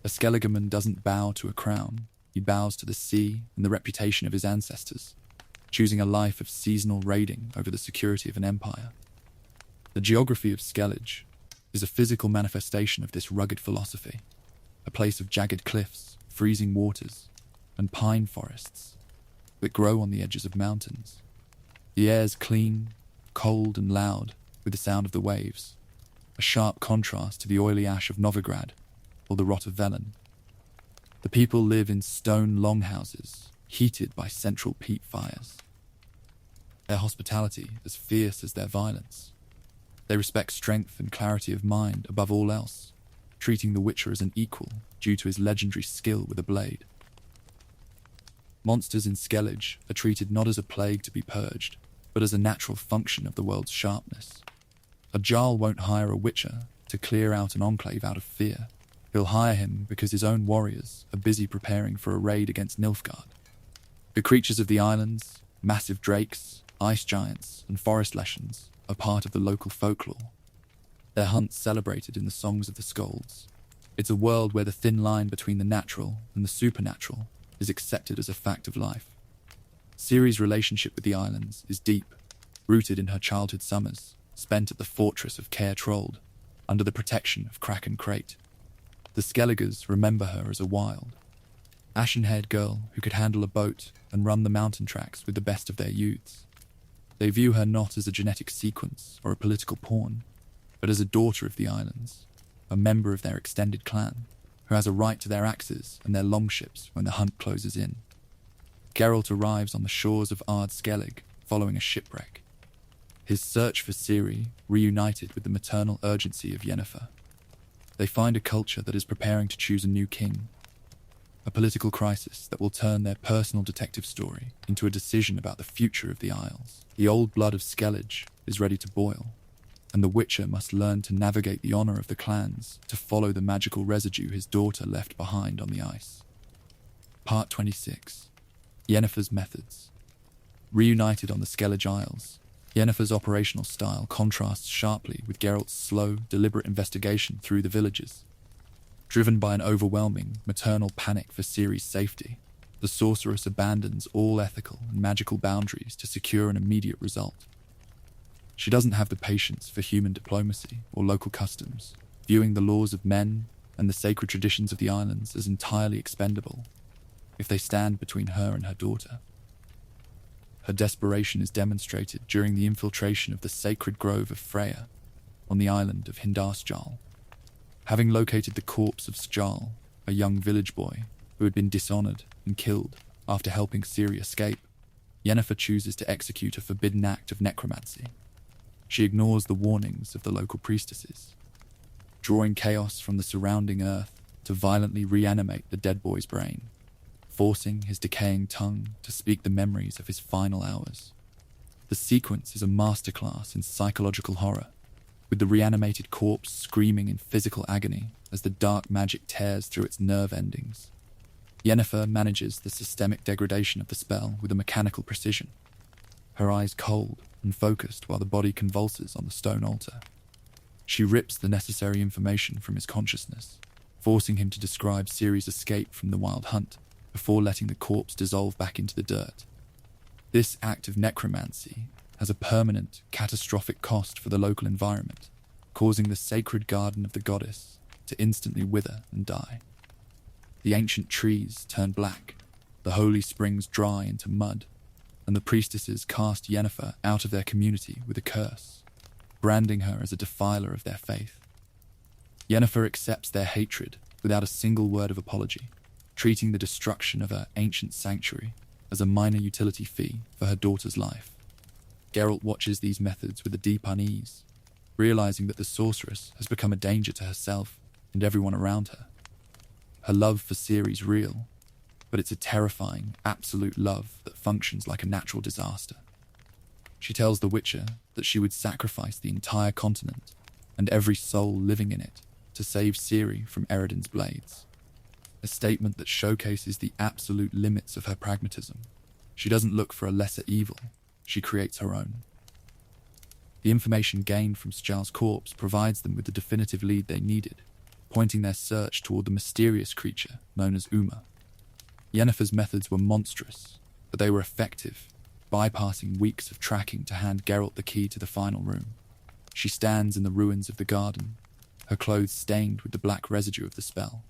A Skelligeman doesn't bow to a crown, he bows to the sea and the reputation of his ancestors, choosing a life of seasonal raiding over the security of an empire. The geography of Skellige is a physical manifestation of this rugged philosophy, a place of jagged cliffs, freezing waters, and pine forests that grow on the edges of mountains. The air's clean, cold, and loud with the sound of the waves, a sharp contrast to the oily ash of Novigrad or the rot of Velen. The people live in stone longhouses, heated by central peat fires. Their hospitality as fierce as their violence. They respect strength and clarity of mind above all else, treating the Witcher as an equal due to his legendary skill with a blade. Monsters in Skellige are treated not as a plague to be purged, but as a natural function of the world's sharpness. A Jarl won't hire a Witcher to clear out an enclave out of fear. He'll hire him because his own warriors are busy preparing for a raid against Nilfgaard. The creatures of the islands, massive drakes, ice giants, and forest leshens, are part of the local folklore. Their hunts celebrated in the songs of the Skalds. It's a world where the thin line between the natural and the supernatural is accepted as a fact of life. Ciri's relationship with the islands is deep, rooted in her childhood summers, spent at the fortress of Kaer Morhen, under the protection of Kraken Crate. The Skelligers remember her as a wild, ashen-haired girl who could handle a boat and run the mountain tracks with the best of their youths. They view her not as a genetic sequence or a political pawn, but as a daughter of the islands, a member of their extended clan, who has a right to their axes and their longships when the hunt closes in. Geralt arrives on the shores of Ard Skellige following a shipwreck. His search for Ciri reunited with the maternal urgency of Yennefer. They find a culture that is preparing to choose a new king, a political crisis that will turn their personal detective story into a decision about the future of the Isles. The old blood of Skellige is ready to boil, and the Witcher must learn to navigate the honor of the clans to follow the magical residue his daughter left behind on the ice. Part 26. Yennefer's methods. Reunited on the Skellige Isles, Yennefer's operational style contrasts sharply with Geralt's slow, deliberate investigation through the villages. Driven by an overwhelming, maternal panic for Ciri's safety, the sorceress abandons all ethical and magical boundaries to secure an immediate result. She doesn't have the patience for human diplomacy or local customs, viewing the laws of men and the sacred traditions of the islands as entirely expendable if they stand between her and her daughter. Her desperation is demonstrated during the infiltration of the sacred grove of Freya on the island of Hindarsjal. Having located the corpse of Skjal, a young village boy who had been dishonored and killed after helping Ciri escape, Yennefer chooses to execute a forbidden act of necromancy. She ignores the warnings of the local priestesses, drawing chaos from the surrounding earth to violently reanimate the dead boy's brain, forcing his decaying tongue to speak the memories of his final hours. The sequence is a masterclass in psychological horror, with the reanimated corpse screaming in physical agony as the dark magic tears through its nerve endings. Yennefer manages the systemic degradation of the spell with a mechanical precision, her eyes cold and focused while the body convulses on the stone altar. She rips the necessary information from his consciousness, forcing him to describe Ciri's escape from the wild hunt before letting the corpse dissolve back into the dirt. This act of necromancy has a permanent, catastrophic cost for the local environment, causing the sacred garden of the goddess to instantly wither and die. The ancient trees turn black, the holy springs dry into mud, and the priestesses cast Yennefer out of their community with a curse, branding her as a defiler of their faith. Yennefer accepts their hatred without a single word of apology, treating the destruction of her ancient sanctuary as a minor utility fee for her daughter's life. Geralt watches these methods with a deep unease, realizing that the sorceress has become a danger to herself and everyone around her. Her love for Ciri's real, but it's a terrifying, absolute love that functions like a natural disaster. She tells the Witcher that she would sacrifice the entire continent and every soul living in it to save Ciri from Eredin's blades. A statement that showcases the absolute limits of her pragmatism. She doesn't look for a lesser evil, she creates her own. The information gained from Skjal's corpse provides them with the definitive lead they needed, pointing their search toward the mysterious creature known as Uma. Yennefer's methods were monstrous, but they were effective, bypassing weeks of tracking to hand Geralt the key to the final room. She stands in the ruins of the garden, her clothes stained with the black residue of the spell,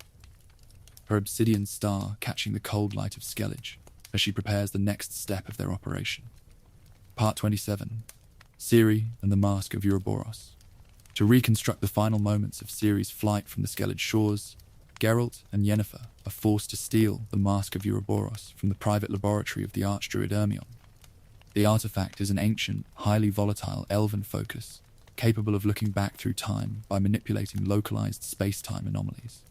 her obsidian star catching the cold light of Skellige as she prepares the next step of their operation. Part 27. Ciri and the Mask of Ouroboros. To reconstruct the final moments of Ciri's flight from the Skellige shores, Geralt and Yennefer are forced to steal the Mask of Ouroboros from the private laboratory of the Archdruid Ermion. The artifact is an ancient, highly volatile elven focus, capable of looking back through time by manipulating localized space-time anomalies.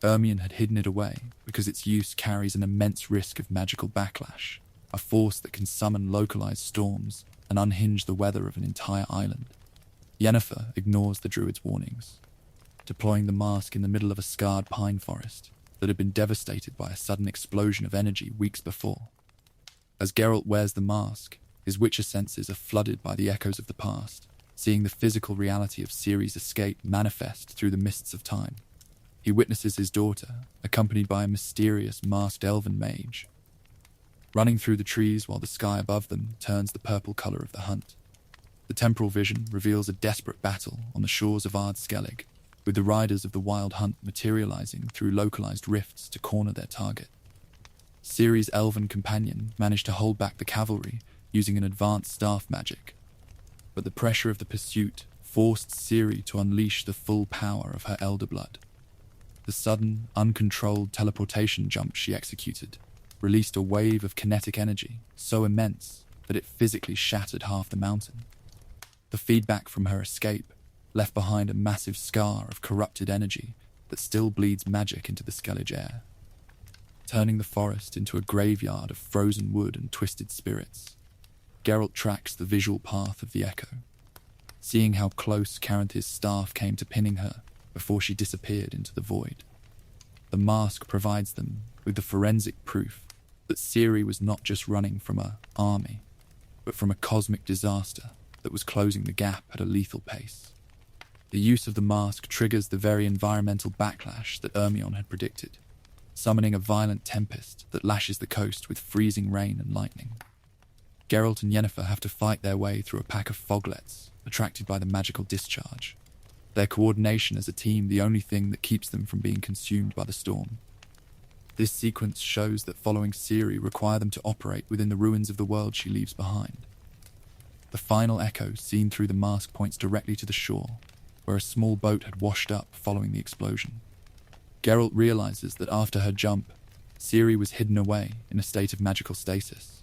Ermion had hidden it away because its use carries an immense risk of magical backlash, a force that can summon localized storms and unhinge the weather of an entire island. Yennefer ignores the druid's warnings, deploying the mask in the middle of a scarred pine forest that had been devastated by a sudden explosion of energy weeks before. As Geralt wears the mask, his Witcher senses are flooded by the echoes of the past, seeing the physical reality of Ciri's escape manifest through the mists of time. He witnesses his daughter, accompanied by a mysterious masked elven mage, running through the trees while the sky above them turns the purple color of the hunt. The temporal vision reveals a desperate battle on the shores of Skellige, with the riders of the wild hunt materializing through localized rifts to corner their target. Ciri's elven companion managed to hold back the cavalry using an advanced staff magic, but the pressure of the pursuit forced Ciri to unleash the full power of her elder blood. The sudden, uncontrolled teleportation jump she executed released a wave of kinetic energy so immense that it physically shattered half the mountain. The feedback from her escape left behind a massive scar of corrupted energy that still bleeds magic into the Skellige air, turning the forest into a graveyard of frozen wood and twisted spirits. Geralt tracks the visual path of the echo, seeing how close Caranthes' staff came to pinning her before she disappeared into the void. The mask provides them with the forensic proof that Ciri was not just running from an army, but from a cosmic disaster that was closing the gap at a lethal pace. The use of the mask triggers the very environmental backlash that Ermion had predicted, summoning a violent tempest that lashes the coast with freezing rain and lightning. Geralt and Yennefer have to fight their way through a pack of foglets attracted by the magical discharge. their coordination as a team the only thing that keeps them from being consumed by the storm. This sequence shows that following Ciri require them to operate within the ruins of the world she leaves behind. The final echo seen through the mask points directly to the shore, where a small boat had washed up following the explosion. Geralt realizes that after her jump, Ciri was hidden away in a state of magical stasis,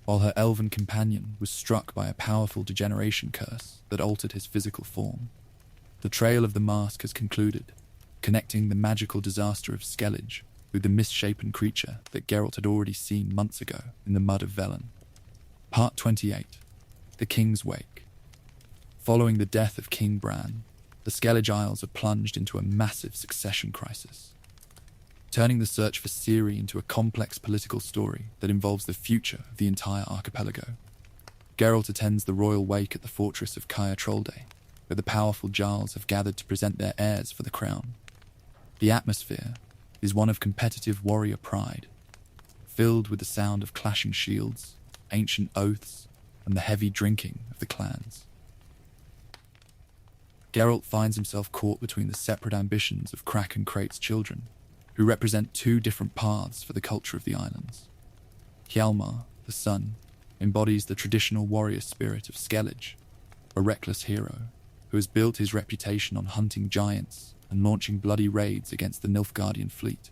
while her elven companion was struck by a powerful degeneration curse that altered his physical form. The trail of the mask has concluded, connecting the magical disaster of Skellige with the misshapen creature that Geralt had already seen months ago in the mud of Velen. Part 28. The King's Wake. Following the death of King Bran, the Skellige Isles are plunged into a massive succession crisis, turning the search for Ciri into a complex political story that involves the future of the entire archipelago. Geralt attends the royal wake at the fortress of Kaer Morhen, where the powerful Jarls have gathered to present their heirs for the crown. The atmosphere is one of competitive warrior pride, filled with the sound of clashing shields, ancient oaths, and the heavy drinking of the clans. Geralt finds himself caught between the separate ambitions of Crack and Crate's children, who represent two different paths for the culture of the islands. Hjalmar, the son, embodies the traditional warrior spirit of Skellige, a reckless hero who has built his reputation on hunting giants and launching bloody raids against the Nilfgaardian fleet.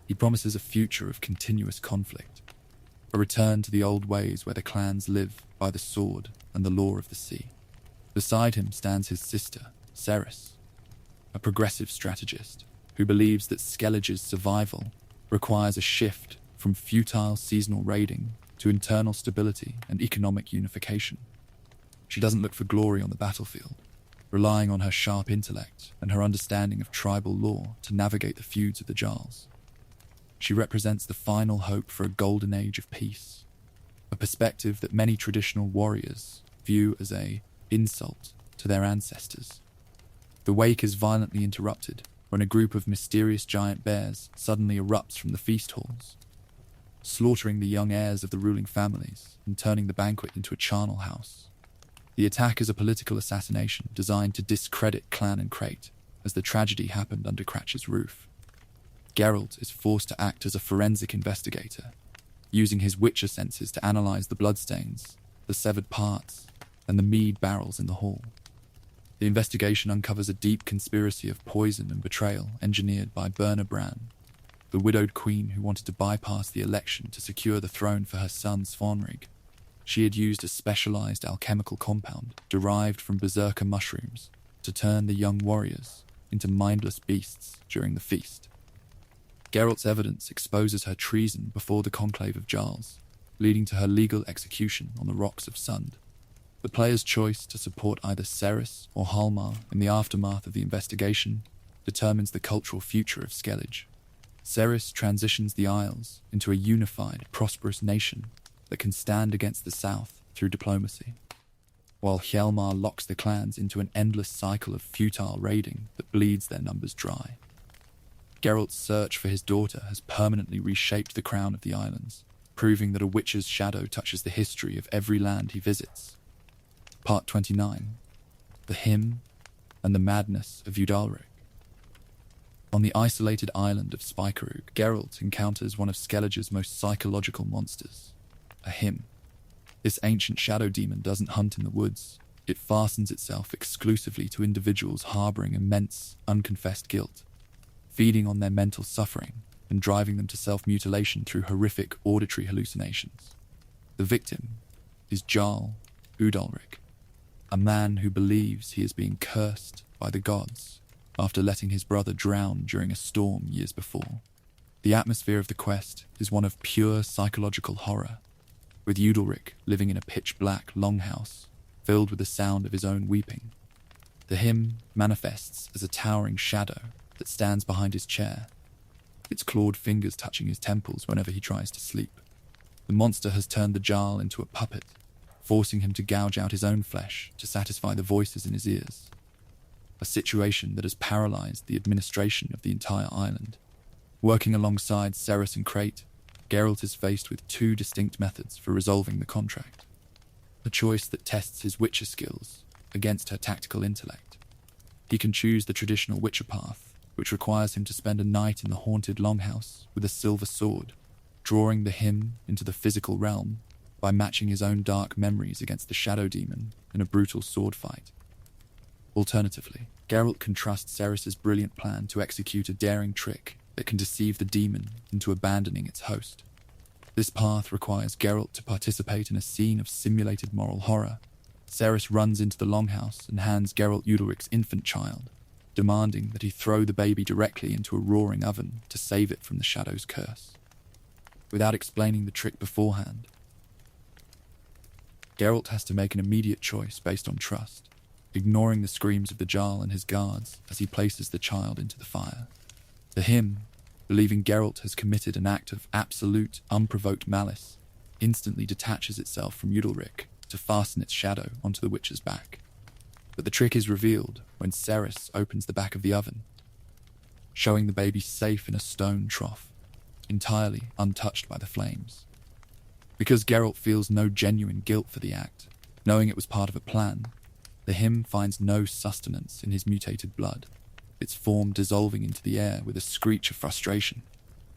He promises a future of continuous conflict, a return to the old ways where the clans live by the sword and the law of the sea. Beside him stands his sister, Cerys, a progressive strategist who believes that Skellige's survival requires a shift from futile seasonal raiding to internal stability and economic unification. She doesn't look for glory on the battlefield, relying on her sharp intellect and her understanding of tribal law to navigate the feuds of the Jarls. She represents the final hope for a golden age of peace, a perspective that many traditional warriors view as an insult to their ancestors. The wake is violently interrupted when a group of mysterious giant bears suddenly erupts from the feast halls, slaughtering the young heirs of the ruling families and turning the banquet into a charnel house. The attack is a political assassination designed to discredit Clan and Crate, as the tragedy happened under Cratch's roof. Geralt is forced to act as a forensic investigator, using his Witcher senses to analyze the bloodstains, the severed parts, and the mead barrels in the hall. The investigation uncovers a deep conspiracy of poison and betrayal engineered by Berna Bran, the widowed queen who wanted to bypass the election to secure the throne for her son Svanrig. She had used a specialized alchemical compound derived from berserker mushrooms to turn the young warriors into mindless beasts during the feast. Geralt's evidence exposes her treason before the conclave of Jarls, leading to her legal execution on the rocks of Sund. The player's choice to support either Cerys or Hjalmar in the aftermath of the investigation determines the cultural future of Skellige. Cerys transitions the Isles into a unified, prosperous nation that can stand against the South through diplomacy, while Hjalmar locks the clans into an endless cycle of futile raiding that bleeds their numbers dry. Geralt's search for his daughter has permanently reshaped the crown of the islands, proving that a witcher's shadow touches the history of every land he visits. Part 29. The Hymn and the Madness of Udalric. On the isolated island of Spikerug, Geralt encounters one of Skellige's most psychological monsters, a Hymn. This ancient shadow demon doesn't hunt in the woods. It fastens itself exclusively to individuals harboring immense, unconfessed guilt, feeding on their mental suffering and driving them to self-mutilation through horrific auditory hallucinations. The victim is Jarl Udalric, a man who believes he is being cursed by the gods after letting his brother drown during a storm years before. The atmosphere of the quest is one of pure psychological horror, with Udalric living in a pitch-black longhouse filled with the sound of his own weeping. The Hymn manifests as a towering shadow that stands behind his chair, its clawed fingers touching his temples whenever he tries to sleep. The monster has turned the Jarl into a puppet, forcing him to gouge out his own flesh to satisfy the voices in his ears, a situation that has paralyzed the administration of the entire island. Working alongside Cerys and Crate, Geralt is faced with two distinct methods for resolving the contract, a choice that tests his Witcher skills against her tactical intellect. He can choose the traditional Witcher path, which requires him to spend a night in the haunted longhouse with a silver sword, drawing the him into the physical realm by matching his own dark memories against the shadow demon in a brutal sword fight. Alternatively, Geralt can trust Ceres's brilliant plan to execute a daring trick that can deceive the demon into abandoning its host. This path requires Geralt to participate in a scene of simulated moral horror. Ceres runs into the longhouse and hands Geralt Udalric's infant child, demanding that he throw the baby directly into a roaring oven to save it from the Shadow's curse. Without explaining the trick beforehand, Geralt has to make an immediate choice based on trust, ignoring the screams of the Jarl and his guards as he places the child into the fire. The him, believing Geralt has committed an act of absolute, unprovoked malice, instantly detaches itself from Udalric to fasten its shadow onto the witch's back. But the trick is revealed when Ceres opens the back of the oven, showing the baby safe in a stone trough, entirely untouched by the flames. Because Geralt feels no genuine guilt for the act, knowing it was part of a plan, the him finds no sustenance in his mutated blood, its form dissolving into the air with a screech of frustration.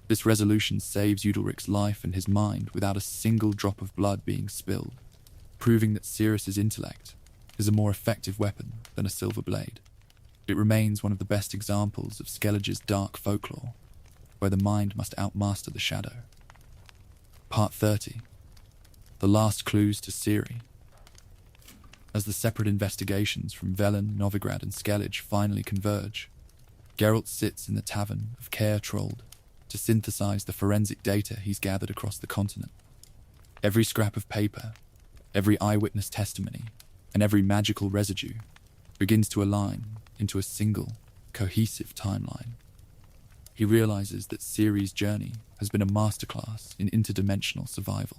This resolution saves Udalric's life and his mind without a single drop of blood being spilled, proving that Ceres's intellect is a more effective weapon than a silver blade. It remains one of the best examples of Skellige's dark folklore, where the mind must outmaster the shadow. Part 30. The last clues to Ciri. As the separate investigations from Velen, Novigrad and Skellige finally converge, Geralt sits in the tavern of Kaer to synthesize the forensic data he's gathered across the continent. Every scrap of paper, every eyewitness testimony, and every magical residue begins to align into a single, cohesive timeline. He realizes that Ciri's journey has been a masterclass in interdimensional survival,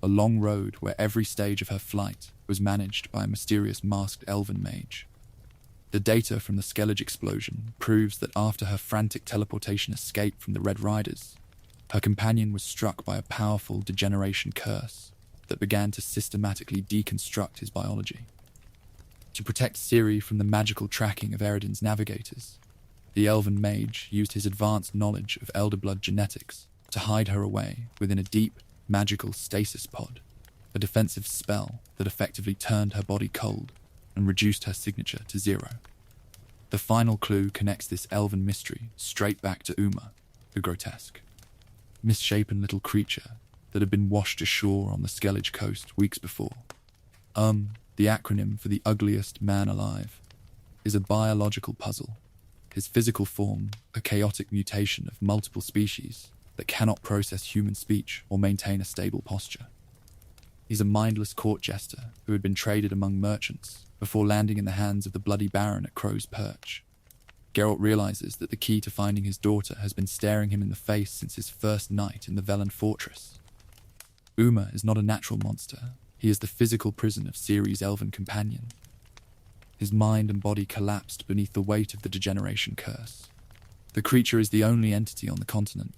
a long road where every stage of her flight was managed by a mysterious masked elven mage. The data from the Skellige explosion proves that after her frantic teleportation escape from the Red Riders, her companion was struck by a powerful degeneration curse that began to systematically deconstruct his biology. To protect Ciri from the magical tracking of Eridan's navigators, the elven mage used his advanced knowledge of elder blood genetics to hide her away within a deep, magical stasis pod, a defensive spell that effectively turned her body cold and reduced her signature to 0. The final clue connects this elven mystery straight back to Uma, the grotesque, misshapen little creature that had been washed ashore on the Skellige coast weeks before. The acronym for the ugliest man alive, is a biological puzzle, his physical form a chaotic mutation of multiple species that cannot process human speech or maintain a stable posture. He's a mindless court jester who had been traded among merchants before landing in the hands of the bloody Baron at Crow's Perch. Geralt realizes that the key to finding his daughter has been staring him in the face since his first night in the Velen fortress. Uma is not a natural monster. He is the physical prison of Ciri's elven companion. His mind and body collapsed beneath the weight of the degeneration curse. The creature is the only entity on the continent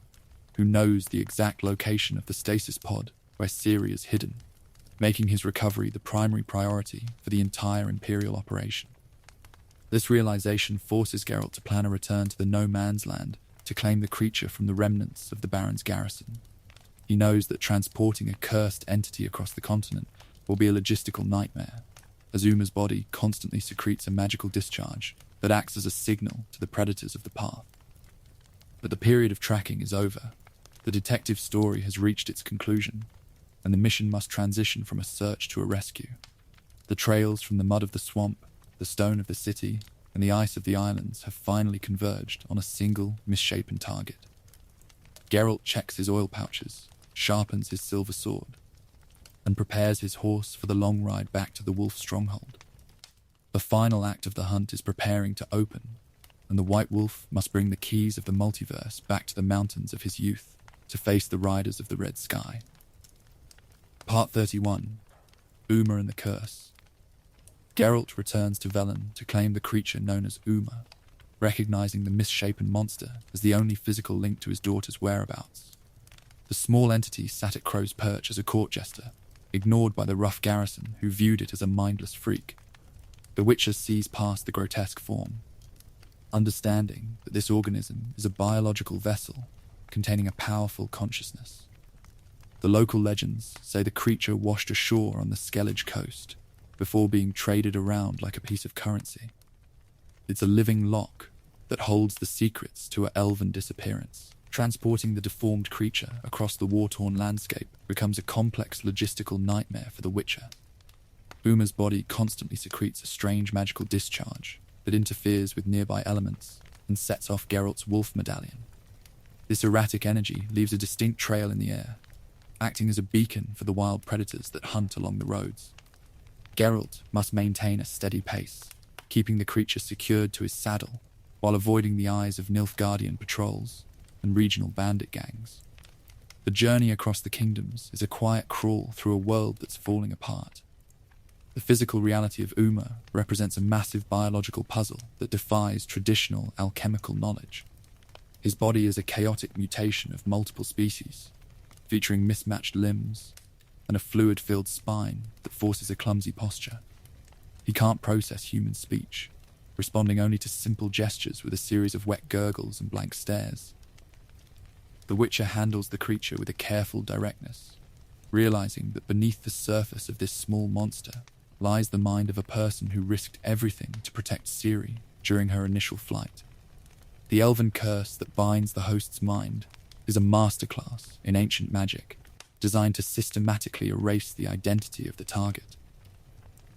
who knows the exact location of the stasis pod where Ciri is hidden, making his recovery the primary priority for the entire Imperial operation. This realization forces Geralt to plan a return to the No Man's Land to claim the creature from the remnants of the Baron's garrison. He knows that transporting a cursed entity across the continent will be a logistical nightmare, as Uma's body constantly secretes a magical discharge that acts as a signal to the predators of the path. But the period of tracking is over. The detective's story has reached its conclusion, and the mission must transition from a search to a rescue. The trails from the mud of the swamp, the stone of the city, and the ice of the islands have finally converged on a single, misshapen target. Geralt checks his oil pouches, sharpens his silver sword, and prepares his horse for the long ride back to the wolf stronghold. The final act of the hunt is preparing to open, and the White Wolf must bring the keys of the multiverse back to the mountains of his youth to face the riders of the Red Sky. Part 31. Uma and the Curse. Geralt returns to Velen to claim the creature known as Uma, recognizing the misshapen monster as the only physical link to his daughter's whereabouts. The small entity sat at Crow's Perch as a court jester, ignored by the rough garrison who viewed it as a mindless freak. The Witcher sees past the grotesque form, understanding that this organism is a biological vessel containing a powerful consciousness. The local legends say the creature washed ashore on the Skellige coast before being traded around like a piece of currency. It's a living lock that holds the secrets to her elven disappearance. Transporting the deformed creature across the war-torn landscape becomes a complex logistical nightmare for the Witcher. Uma's body constantly secretes a strange magical discharge that interferes with nearby elements and sets off Geralt's wolf medallion. This erratic energy leaves a distinct trail in the air, acting as a beacon for the wild predators that hunt along the roads. Geralt must maintain a steady pace, keeping the creature secured to his saddle while avoiding the eyes of Nilfgaardian patrols and regional bandit gangs. The journey across the kingdoms is a quiet crawl through a world that's falling apart. The physical reality of Uma represents a massive biological puzzle that defies traditional alchemical knowledge. His body is a chaotic mutation of multiple species, featuring mismatched limbs and a fluid-filled spine that forces a clumsy posture. He can't process human speech, responding only to simple gestures with a series of wet gurgles and blank stares. The Witcher handles the creature with a careful directness, realizing that beneath the surface of this small monster lies the mind of a person who risked everything to protect Ciri during her initial flight. The elven curse that binds the host's mind is a masterclass in ancient magic, designed to systematically erase the identity of the target.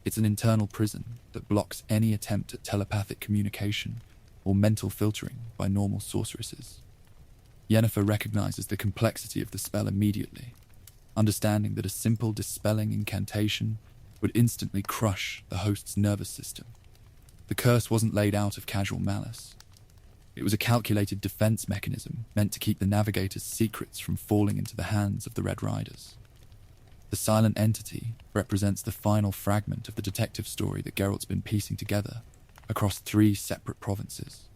It's an internal prison that blocks any attempt at telepathic communication or mental filtering by normal sorceresses. Yennefer recognizes the complexity of the spell immediately, understanding that a simple dispelling incantation would instantly crush the host's nervous system. The curse wasn't laid out of casual malice. It was a calculated defense mechanism meant to keep the navigator's secrets from falling into the hands of the Red Riders. The silent entity represents the final fragment of the detective story that Geralt's been piecing together across 3 separate provinces.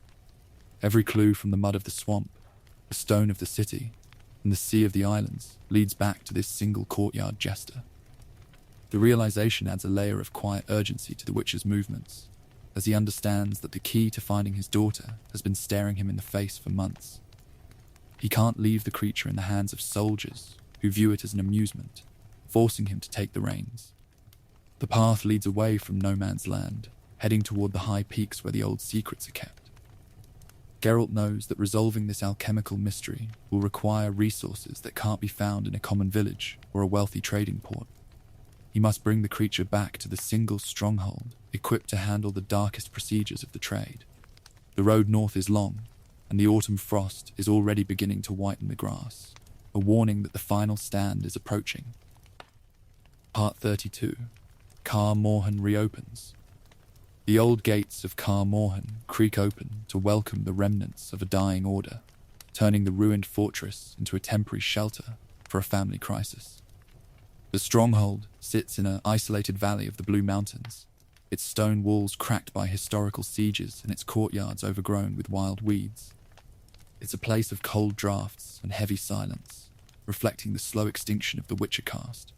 Every clue from the mud of the swamp, the stone of the city, and the sea of the islands leads back to this single courtyard jester. The realization adds a layer of quiet urgency to the Witcher's movements, as he understands that the key to finding his daughter has been staring him in the face for months. He can't leave the creature in the hands of soldiers who view it as an amusement, forcing him to take the reins. The path leads away from no man's land, heading toward the high peaks where the old secrets are kept. Geralt knows that resolving this alchemical mystery will require resources that can't be found in a common village or a wealthy trading port. He must bring the creature back to the single stronghold equipped to handle the darkest procedures of the trade. The road north is long, and the autumn frost is already beginning to whiten the grass, a warning that the final stand is approaching. Part 32. Kaer Morhen reopens. The old gates of Kaer Morhen creak open to welcome the remnants of a dying order, turning the ruined fortress into a temporary shelter for a family crisis. The stronghold sits in an isolated valley of the Blue Mountains, its stone walls cracked by historical sieges and its courtyards overgrown with wild weeds. It's a place of cold drafts and heavy silence, reflecting the slow extinction of the Witcher caste.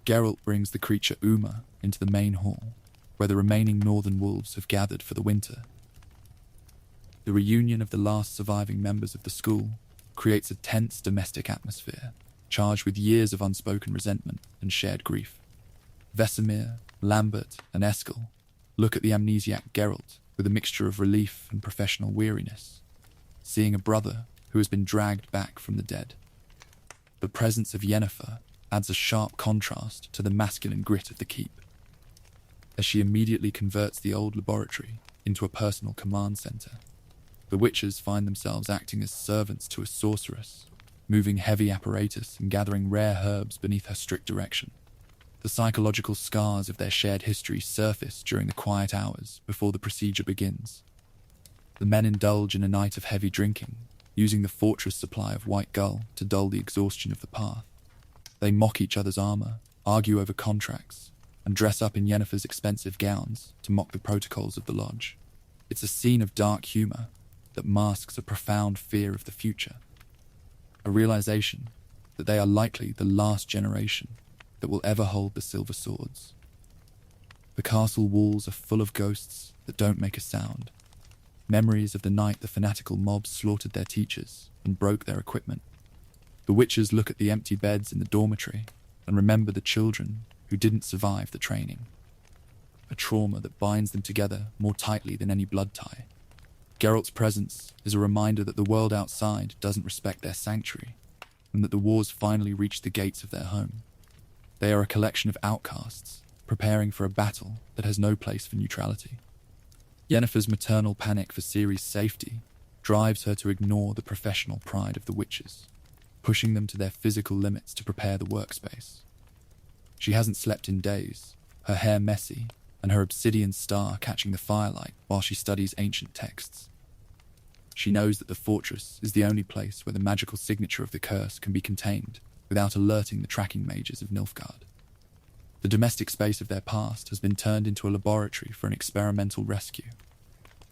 Geralt brings the creature Uma into the main hall, where the remaining northern wolves have gathered for the winter. The reunion of the last surviving members of the school creates a tense domestic atmosphere, charged with years of unspoken resentment and shared grief. Vesemir, Lambert, and Eskel look at the amnesiac Geralt with a mixture of relief and professional weariness, seeing a brother who has been dragged back from the dead. The presence of Yennefer adds a sharp contrast to the masculine grit of the keep, as she immediately converts the old laboratory into a personal command center. The Witchers find themselves acting as servants to a sorceress, moving heavy apparatus and gathering rare herbs beneath her strict direction. The psychological scars of their shared history surface during the quiet hours before the procedure begins. The men indulge in a night of heavy drinking, using the fortress supply of White Gull to dull the exhaustion of the path. They mock each other's armor, argue over contracts, and dress up in Yennefer's expensive gowns to mock the protocols of the lodge. It's a scene of dark humor that masks a profound fear of the future, a realization that they are likely the last generation that will ever hold the silver swords. The castle walls are full of ghosts that don't make a sound. Memories of the night the fanatical mob slaughtered their teachers and broke their equipment. The witches look at the empty beds in the dormitory and remember the children who didn't survive the training. A trauma that binds them together more tightly than any blood tie. Geralt's presence is a reminder that the world outside doesn't respect their sanctuary, and that the wars finally reached the gates of their home. They are a collection of outcasts, preparing for a battle that has no place for neutrality. Yennefer's maternal panic for Ciri's safety drives her to ignore the professional pride of the witches, pushing them to their physical limits to prepare the workspace. She hasn't slept in days, her hair messy, and her obsidian star catching the firelight while she studies ancient texts. She knows that the fortress is the only place where the magical signature of the curse can be contained without alerting the tracking mages of Nilfgaard. The domestic space of their past has been turned into a laboratory for an experimental rescue.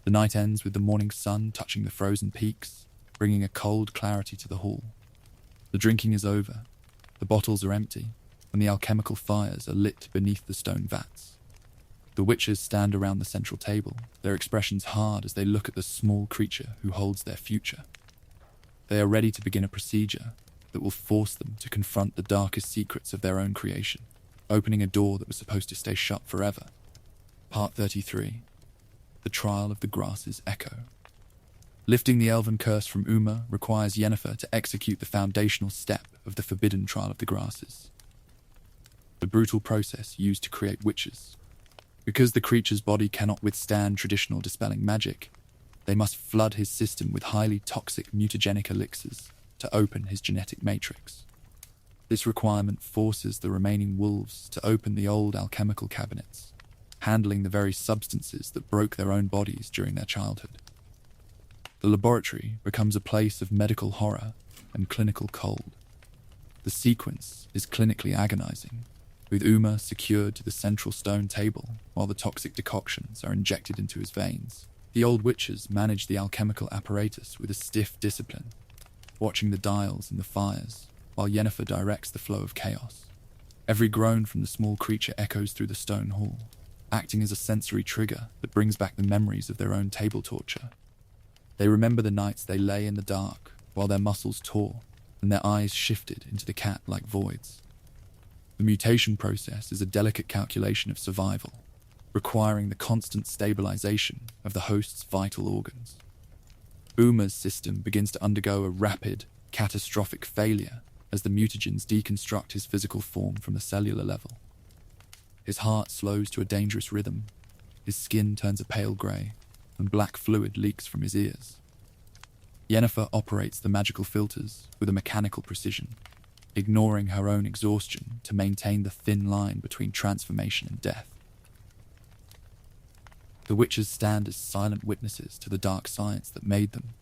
The night ends with the morning sun touching the frozen peaks, bringing a cold clarity to the hall. The drinking is over, the bottles are empty, and the alchemical fires are lit beneath the stone vats. The witches stand around the central table, their expressions hard as they look at the small creature who holds their future. They are ready to begin a procedure that will force them to confront the darkest secrets of their own creation, opening a door that was supposed to stay shut forever. Part 33. The Trial of the Grasses Echo. Lifting the elven curse from Uma requires Yennefer to execute the foundational step of the forbidden Trial of the Grasses. The brutal process used to create witches. Because the creature's body cannot withstand traditional dispelling magic, they must flood his system with highly toxic mutagenic elixirs to open his genetic matrix. This requirement forces the remaining wolves to open the old alchemical cabinets, handling the very substances that broke their own bodies during their childhood. The laboratory becomes a place of medical horror and clinical cold. The sequence is clinically agonizing, with Uma secured to the central stone table while the toxic decoctions are injected into his veins. The old witches manage the alchemical apparatus with a stiff discipline, watching the dials and the fires, while Yennefer directs the flow of chaos. Every groan from the small creature echoes through the stone hall, acting as a sensory trigger that brings back the memories of their own table torture. They remember the nights they lay in the dark while their muscles tore and their eyes shifted into the cat-like voids. The mutation process is a delicate calculation of survival, requiring the constant stabilization of the host's vital organs. Uma's system begins to undergo a rapid, catastrophic failure as the mutagens deconstruct his physical form from the cellular level. His heart slows to a dangerous rhythm, his skin turns a pale grey, and black fluid leaks from his ears. Yennefer operates the magical filters with a mechanical precision, ignoring her own exhaustion to maintain the thin line between transformation and death. The witches stand as silent witnesses to the dark science that made them,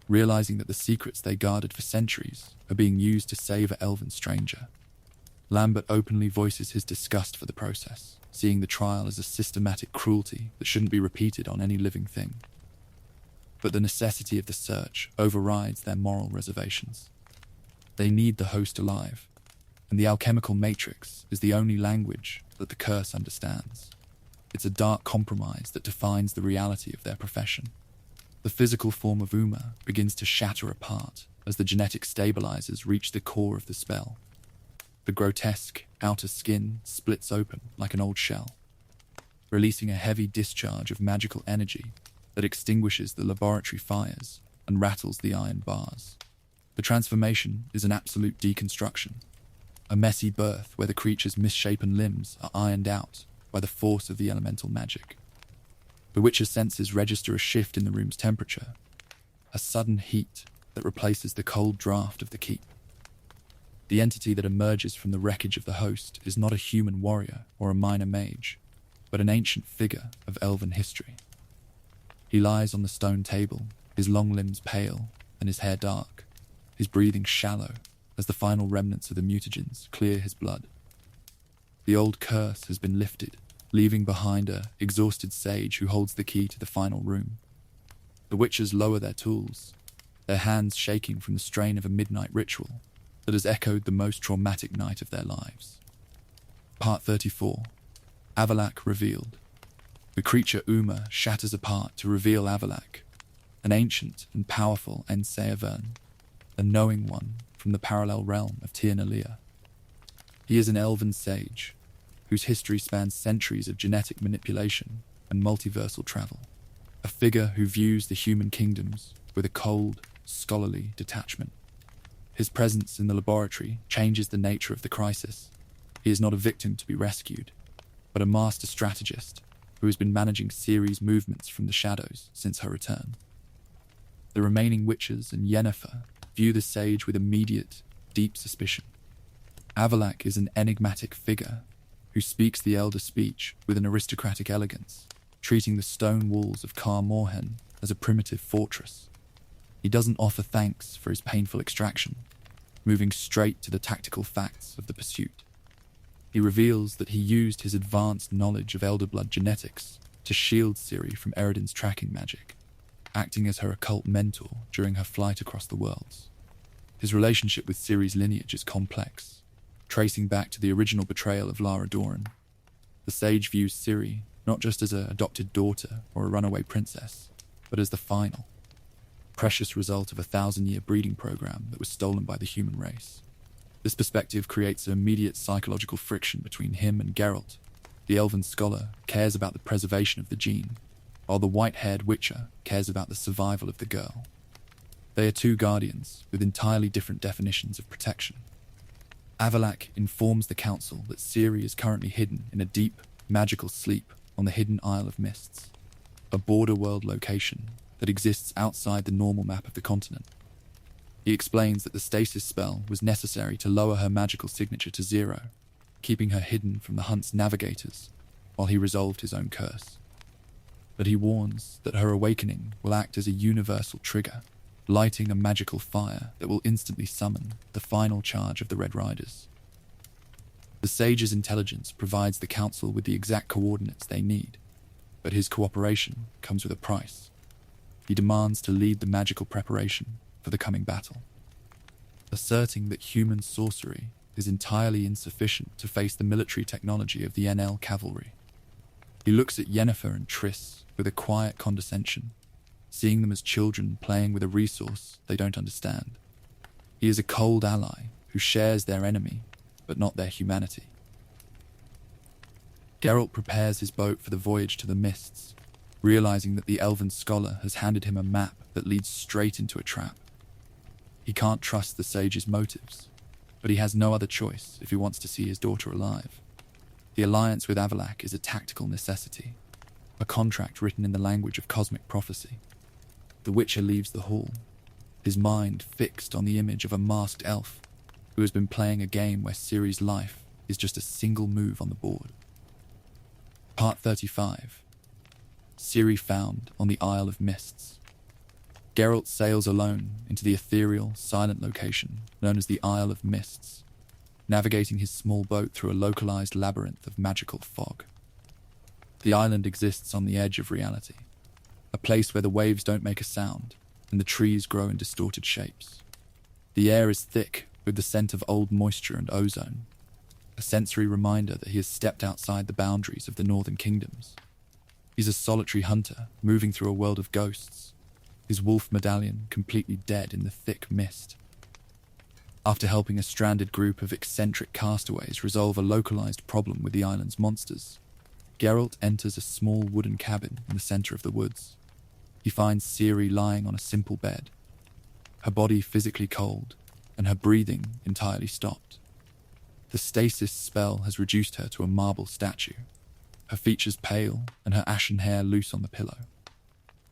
realizing that the secrets they guarded for centuries are being used to save an elven stranger. Lambert openly voices his disgust for the process, seeing the trial as a systematic cruelty that shouldn't be repeated on any living thing. But the necessity of the search overrides their moral reservations. They need the host alive, and the alchemical matrix is the only language that the curse understands. It's a dark compromise that defines the reality of their profession. The physical form of Uma begins to shatter apart as the genetic stabilizers reach the core of the spell. The grotesque outer skin splits open like an old shell, releasing a heavy discharge of magical energy that extinguishes the laboratory fires and rattles the iron bars. The transformation is an absolute deconstruction, a messy birth where the creature's misshapen limbs are ironed out by the force of the elemental magic. The witcher's senses register a shift in the room's temperature, a sudden heat that replaces the cold draft of the keep. The entity that emerges from the wreckage of the host is not a human warrior or a minor mage, but an ancient figure of elven history. He lies on the stone table, his long limbs pale and his hair dark, his breathing shallow as the final remnants of the mutagens clear his blood. The old curse has been lifted, leaving behind a exhausted sage who holds the key to the final room. The witches lower their tools, their hands shaking from the strain of a midnight ritual that has echoed the most traumatic night of their lives. Part 34. Avalak revealed. The creature Uma shatters apart to reveal Avalak, an ancient and powerful Velen, a knowing one from the parallel realm of Tirnalia. He is an elven sage, whose history spans centuries of genetic manipulation and multiversal travel, a figure who views the human kingdoms with a cold, scholarly detachment. His presence in the laboratory changes the nature of the crisis. He is not a victim to be rescued, but a master strategist who has been managing Ciri's movements from the shadows since her return. The remaining witches and Yennefer view the sage with immediate, deep suspicion. Avalak is an enigmatic figure who speaks the elder speech with an aristocratic elegance, treating the stone walls of Kaer Morhen as a primitive fortress. He doesn't offer thanks for his painful extraction, moving straight to the tactical facts of the pursuit. He reveals that he used his advanced knowledge of Elder Blood genetics to shield Ciri from Eredin's tracking magic, acting as her occult mentor during her flight across the worlds. His relationship with Ciri's lineage is complex, tracing back to the original betrayal of Lara Dorren. The sage views Ciri not just as an adopted daughter or a runaway princess, but as the final, precious result of a 1,000-year breeding program that was stolen by the human race. This perspective creates an immediate psychological friction between him and Geralt. The elven scholar cares about the preservation of the gene, while the white-haired witcher cares about the survival of the girl. They are two guardians with entirely different definitions of protection. Avalak informs the council that Ciri is currently hidden in a deep, magical sleep on the hidden Isle of Mists, a border world location that exists outside the normal map of the continent. He explains that the stasis spell was necessary to lower her magical signature to 0, keeping her hidden from the hunt's navigators while he resolved his own curse. But he warns that her awakening will act as a universal trigger, lighting a magical fire that will instantly summon the final charge of the Red Riders. The sage's intelligence provides the council with the exact coordinates they need, but his cooperation comes with a price. He demands to lead the magical preparation for the coming battle, asserting that human sorcery is entirely insufficient to face the military technology of the NL cavalry. He looks at Yennefer and Triss with a quiet condescension, seeing them as children playing with a resource they don't understand. He is a cold ally who shares their enemy, but not their humanity. Geralt prepares his boat for the voyage to the Mists, realizing that the elven scholar has handed him a map that leads straight into a trap. He can't trust the sage's motives, but he has no other choice if he wants to see his daughter alive. The alliance with Avalak is a tactical necessity, a contract written in the language of cosmic prophecy. The Witcher leaves the hall, his mind fixed on the image of a masked elf who has been playing a game where Ciri's life is just a single move on the board. Part 35. Ciri found on the Isle of Mists. Geralt sails alone into the ethereal, silent location known as the Isle of Mists, navigating his small boat through a localized labyrinth of magical fog. The island exists on the edge of reality, a place where the waves don't make a sound and the trees grow in distorted shapes. The air is thick with the scent of old moisture and ozone, a sensory reminder that he has stepped outside the boundaries of the northern kingdoms. He's a solitary hunter moving through a world of ghosts, his wolf medallion completely dead in the thick mist. After helping a stranded group of eccentric castaways resolve a localized problem with the island's monsters, Geralt enters a small wooden cabin in the center of the woods. He finds Ciri lying on a simple bed, her body physically cold and her breathing entirely stopped. The stasis spell has reduced her to a marble statue, her features pale and her ashen hair loose on the pillow.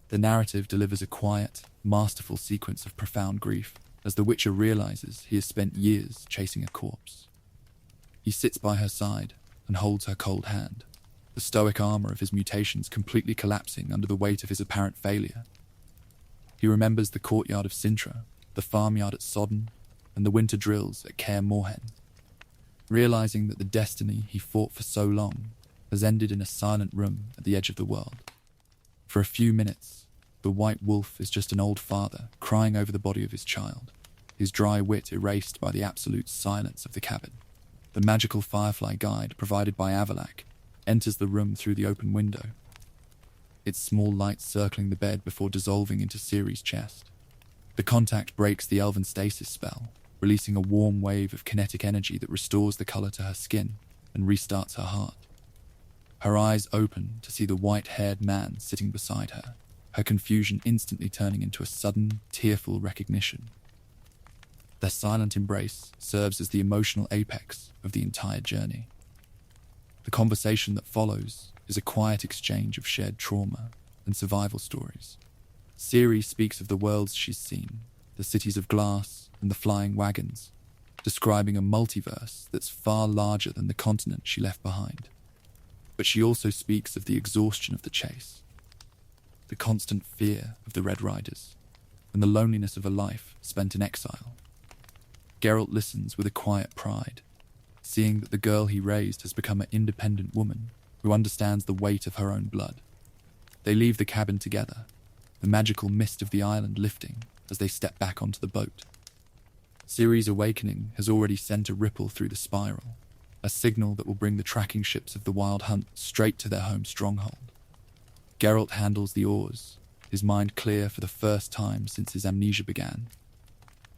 The narrative delivers a quiet, masterful sequence of profound grief as the Witcher realizes he has spent years chasing a corpse. He sits by her side and holds her cold hand, the stoic armor of his mutations completely collapsing under the weight of his apparent failure. He remembers the courtyard of Sintra, the farmyard at Sodden, and the winter drills at Kaer Morhen, realizing that the destiny he fought for so long has ended in a silent room at the edge of the world. For a few minutes, the White Wolf is just an old father crying over the body of his child, his dry wit erased by the absolute silence of the cabin. The magical firefly guide provided by Avalak enters the room through the open window, its small light circling the bed before dissolving into Ciri's chest. The contact breaks the elven stasis spell, releasing a warm wave of kinetic energy that restores the color to her skin and restarts her heart. Her eyes open to see the white-haired man sitting beside her, her confusion instantly turning into a sudden, tearful recognition. Their silent embrace serves as the emotional apex of the entire journey. The conversation that follows is a quiet exchange of shared trauma and survival stories. Ciri speaks of the worlds she's seen, the cities of glass and the flying wagons, describing a multiverse that's far larger than the continent she left behind. But she also speaks of the exhaustion of the chase, the constant fear of the Red Riders, and the loneliness of a life spent in exile. Geralt listens with a quiet pride, seeing that the girl he raised has become an independent woman who understands the weight of her own blood. They leave the cabin together, the magical mist of the island lifting as they step back onto the boat. Ciri's awakening has already sent a ripple through the spiral, a signal that will bring the tracking ships of the Wild Hunt straight to their home stronghold. Geralt handles the oars, his mind clear for the first time since his amnesia began.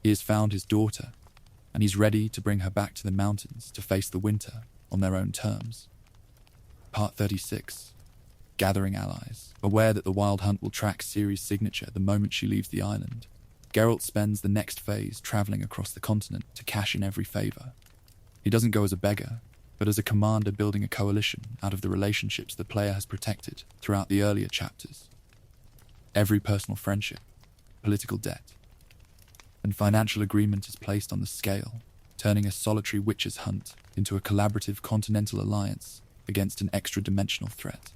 He has found his daughter, and he's ready to bring her back to the mountains to face the winter on their own terms. Part 36. Gathering allies. Aware that the Wild Hunt will track Ciri's signature the moment she leaves the island, Geralt spends the next phase traveling across the continent to cash in every favor. He doesn't go as a beggar, but as a commander building a coalition out of the relationships the player has protected throughout the earlier chapters. Every personal friendship, political debt, and financial agreement is placed on the scale, turning a solitary witch's hunt into a collaborative continental alliance against an extra-dimensional threat.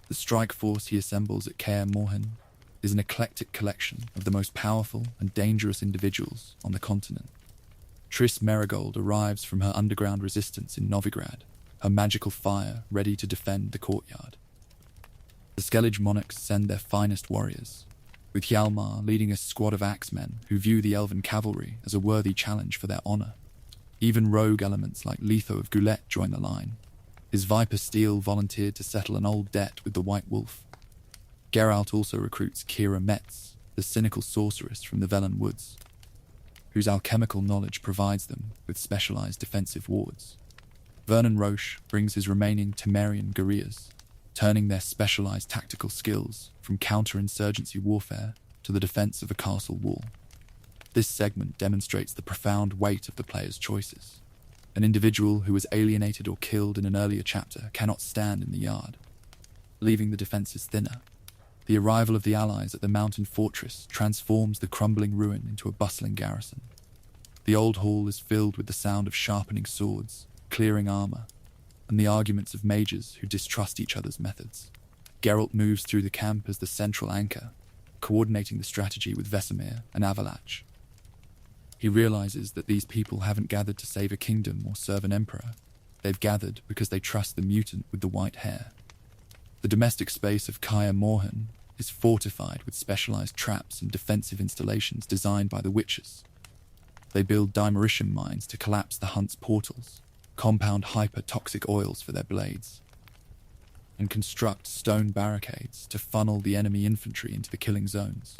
The strike force he assembles at Kaer Morhen is an eclectic collection of the most powerful and dangerous individuals on the continent. Triss Merigold arrives from her underground resistance in Novigrad, her magical fire ready to defend the courtyard. The Skellige monarchs send their finest warriors, with Hjalmar leading a squad of axemen who view the elven cavalry as a worthy challenge for their honor. Even rogue elements like Letho of Goulet join the line. His Viper Steel volunteered to settle an old debt with the White Wolf. Geralt also recruits Kira Metz, the cynical sorceress from the Velen woods, whose alchemical knowledge provides them with specialized defensive wards. Vernon Roche brings his remaining Temerian guerrillas, turning their specialized tactical skills from counter-insurgency warfare to the defense of a castle wall. This segment demonstrates the profound weight of the player's choices. An individual who was alienated or killed in an earlier chapter cannot stand in the yard, leaving the defenses thinner. The arrival of the allies at the mountain fortress transforms the crumbling ruin into a bustling garrison. The old hall is filled with the sound of sharpening swords, clearing armor, and the arguments of mages who distrust each other's methods. Geralt moves through the camp as the central anchor, coordinating the strategy with Vesemir and Avalanche. He realizes that these people haven't gathered to save a kingdom or serve an emperor. They've gathered because they trust the mutant with the white hair. The domestic space of Kaer Morhen is fortified with specialized traps and defensive installations designed by the witches. They build dimeritium mines to collapse the hunt's portals, compound hyper-toxic oils for their blades, and construct stone barricades to funnel the enemy infantry into the killing zones.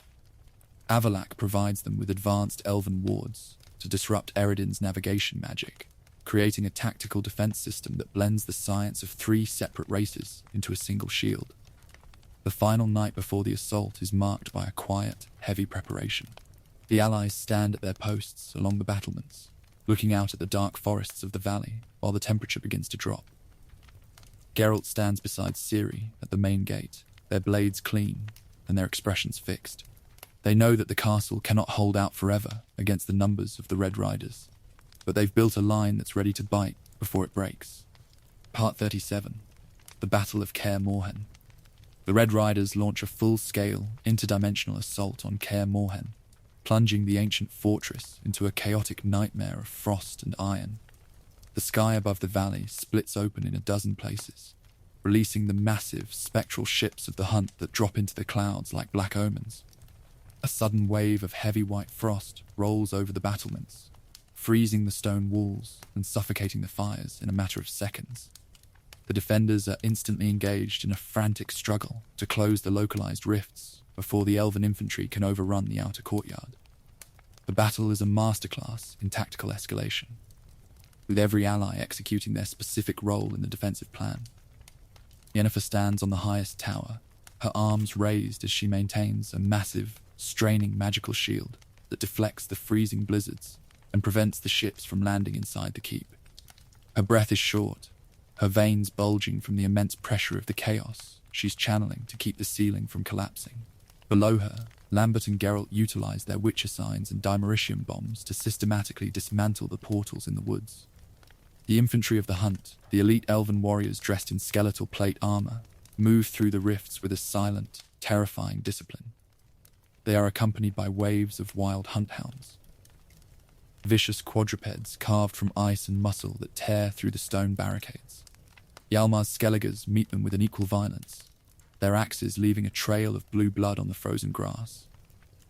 Avalak provides them with advanced elven wards to disrupt Eredin's navigation magic, creating a tactical defense system that blends the science of 3 separate races into a single shield. The final night before the assault is marked by a quiet, heavy preparation. The allies stand at their posts along the battlements, looking out at the dark forests of the valley while the temperature begins to drop. Geralt stands beside Ciri at the main gate, their blades clean and their expressions fixed. They know that the castle cannot hold out forever against the numbers of the Red Riders, but they've built a line that's ready to bite before it breaks. Part 37. The Battle of Kaer Morhen. The Red Riders launch a full-scale, interdimensional assault on Kaer Morhen, plunging the ancient fortress into a chaotic nightmare of frost and iron. The sky above the valley splits open in a dozen places, releasing the massive, spectral ships of the hunt that drop into the clouds like black omens. A sudden wave of heavy white frost rolls over the battlements, freezing the stone walls and suffocating the fires in a matter of seconds. The defenders are instantly engaged in a frantic struggle to close the localized rifts before the elven infantry can overrun the outer courtyard. The battle is a masterclass in tactical escalation, with every ally executing their specific role in the defensive plan. Yennefer stands on the highest tower, her arms raised as she maintains a massive, straining magical shield that deflects the freezing blizzards and prevents the ships from landing inside the keep. Her breath is short, her veins bulging from the immense pressure of the chaos she's channeling to keep the ceiling from collapsing. Below her, Lambert and Geralt utilize their Witcher signs and Dimeritium bombs to systematically dismantle the portals in the woods. The infantry of the hunt, the elite elven warriors dressed in skeletal plate armor, move through the rifts with a silent, terrifying discipline. They are accompanied by waves of wild hunt hounds, vicious quadrupeds carved from ice and muscle that tear through the stone barricades. Hjalmar's Skelliges meet them with an equal violence, their axes leaving a trail of blue blood on the frozen grass.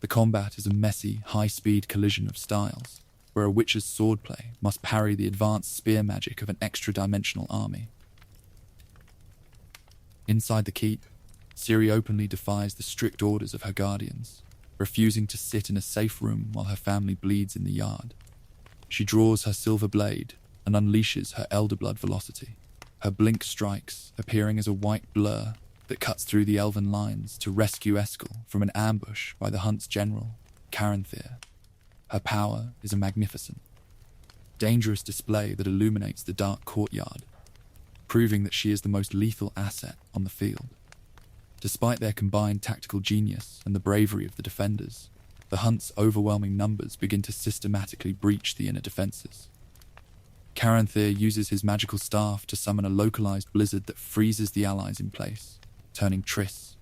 The combat is a messy, high-speed collision of styles, where a witcher's swordplay must parry the advanced spear magic of an extra-dimensional army. Inside the keep, Ciri openly defies the strict orders of her guardians, refusing to sit in a safe room while her family bleeds in the yard. She draws her silver blade and unleashes her elder-blood velocity, her blink strikes appearing as a white blur that cuts through the elven lines to rescue Eskel from an ambush by the hunt's general, Kaer. Her power is a magnificent, dangerous display that illuminates the dark courtyard, proving that she is the most lethal asset on the field. Despite their combined tactical genius and the bravery of the defenders, the hunt's overwhelming numbers begin to systematically breach the inner defenses. Kaer uses his magical staff to summon a localized blizzard that freezes the allies in place, turning Triss,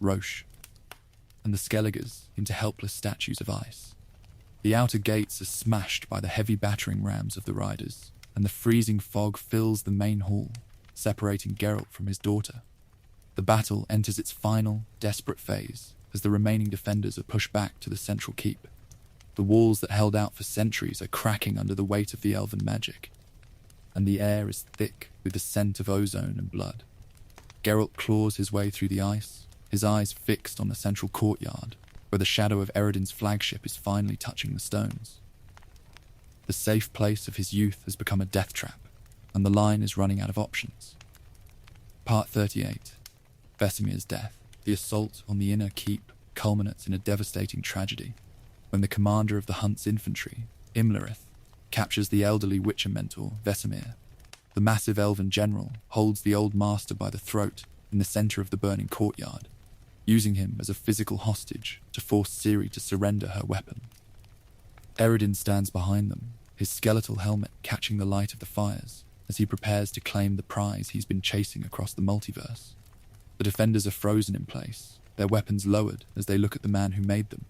Roche, and the Skelliges into helpless statues of ice. The outer gates are smashed by the heavy battering rams of the riders, and the freezing fog fills the main hall, separating Geralt from his daughter. The battle enters its final, desperate phase as the remaining defenders are pushed back to the central keep. The walls that held out for centuries are cracking under the weight of the elven magic, and the air is thick with the scent of ozone and blood. Geralt claws his way through the ice, his eyes fixed on the central courtyard, where the shadow of Eredin's flagship is finally touching the stones. The safe place of his youth has become a death trap, and the line is running out of options. Part 38. Vesemir's death. The assault on the inner keep culminates in a devastating tragedy, when the commander of the hunt's infantry, Imlerith, captures the elderly Witcher mentor, Vesemir. The massive elven general holds the old master by the throat in the center of the burning courtyard, using him as a physical hostage to force Ciri to surrender her weapon. Eredin stands behind them, his skeletal helmet catching the light of the fires as he prepares to claim the prize he's been chasing across the multiverse. The defenders are frozen in place, their weapons lowered as they look at the man who made them.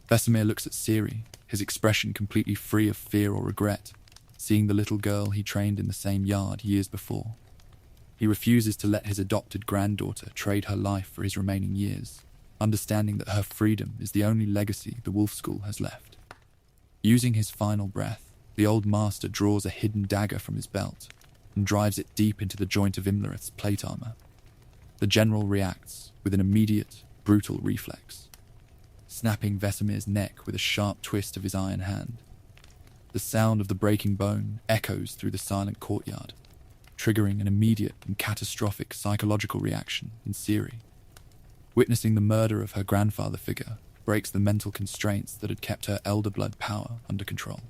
Vesemir looks at Ciri, his expression completely free of fear or regret, seeing the little girl he trained in the same yard years before. He refuses to let his adopted granddaughter trade her life for his remaining years, understanding that her freedom is the only legacy the Wolf School has left. Using his final breath, the old master draws a hidden dagger from his belt and drives it deep into the joint of Imlerith's plate armor. The general reacts with an immediate, brutal reflex, snapping Vesemir's neck with a sharp twist of his iron hand. The sound of the breaking bone echoes through the silent courtyard, triggering an immediate and catastrophic psychological reaction in Ciri. Witnessing the murder of her grandfather figure breaks the mental constraints that had kept her elder blood power under control.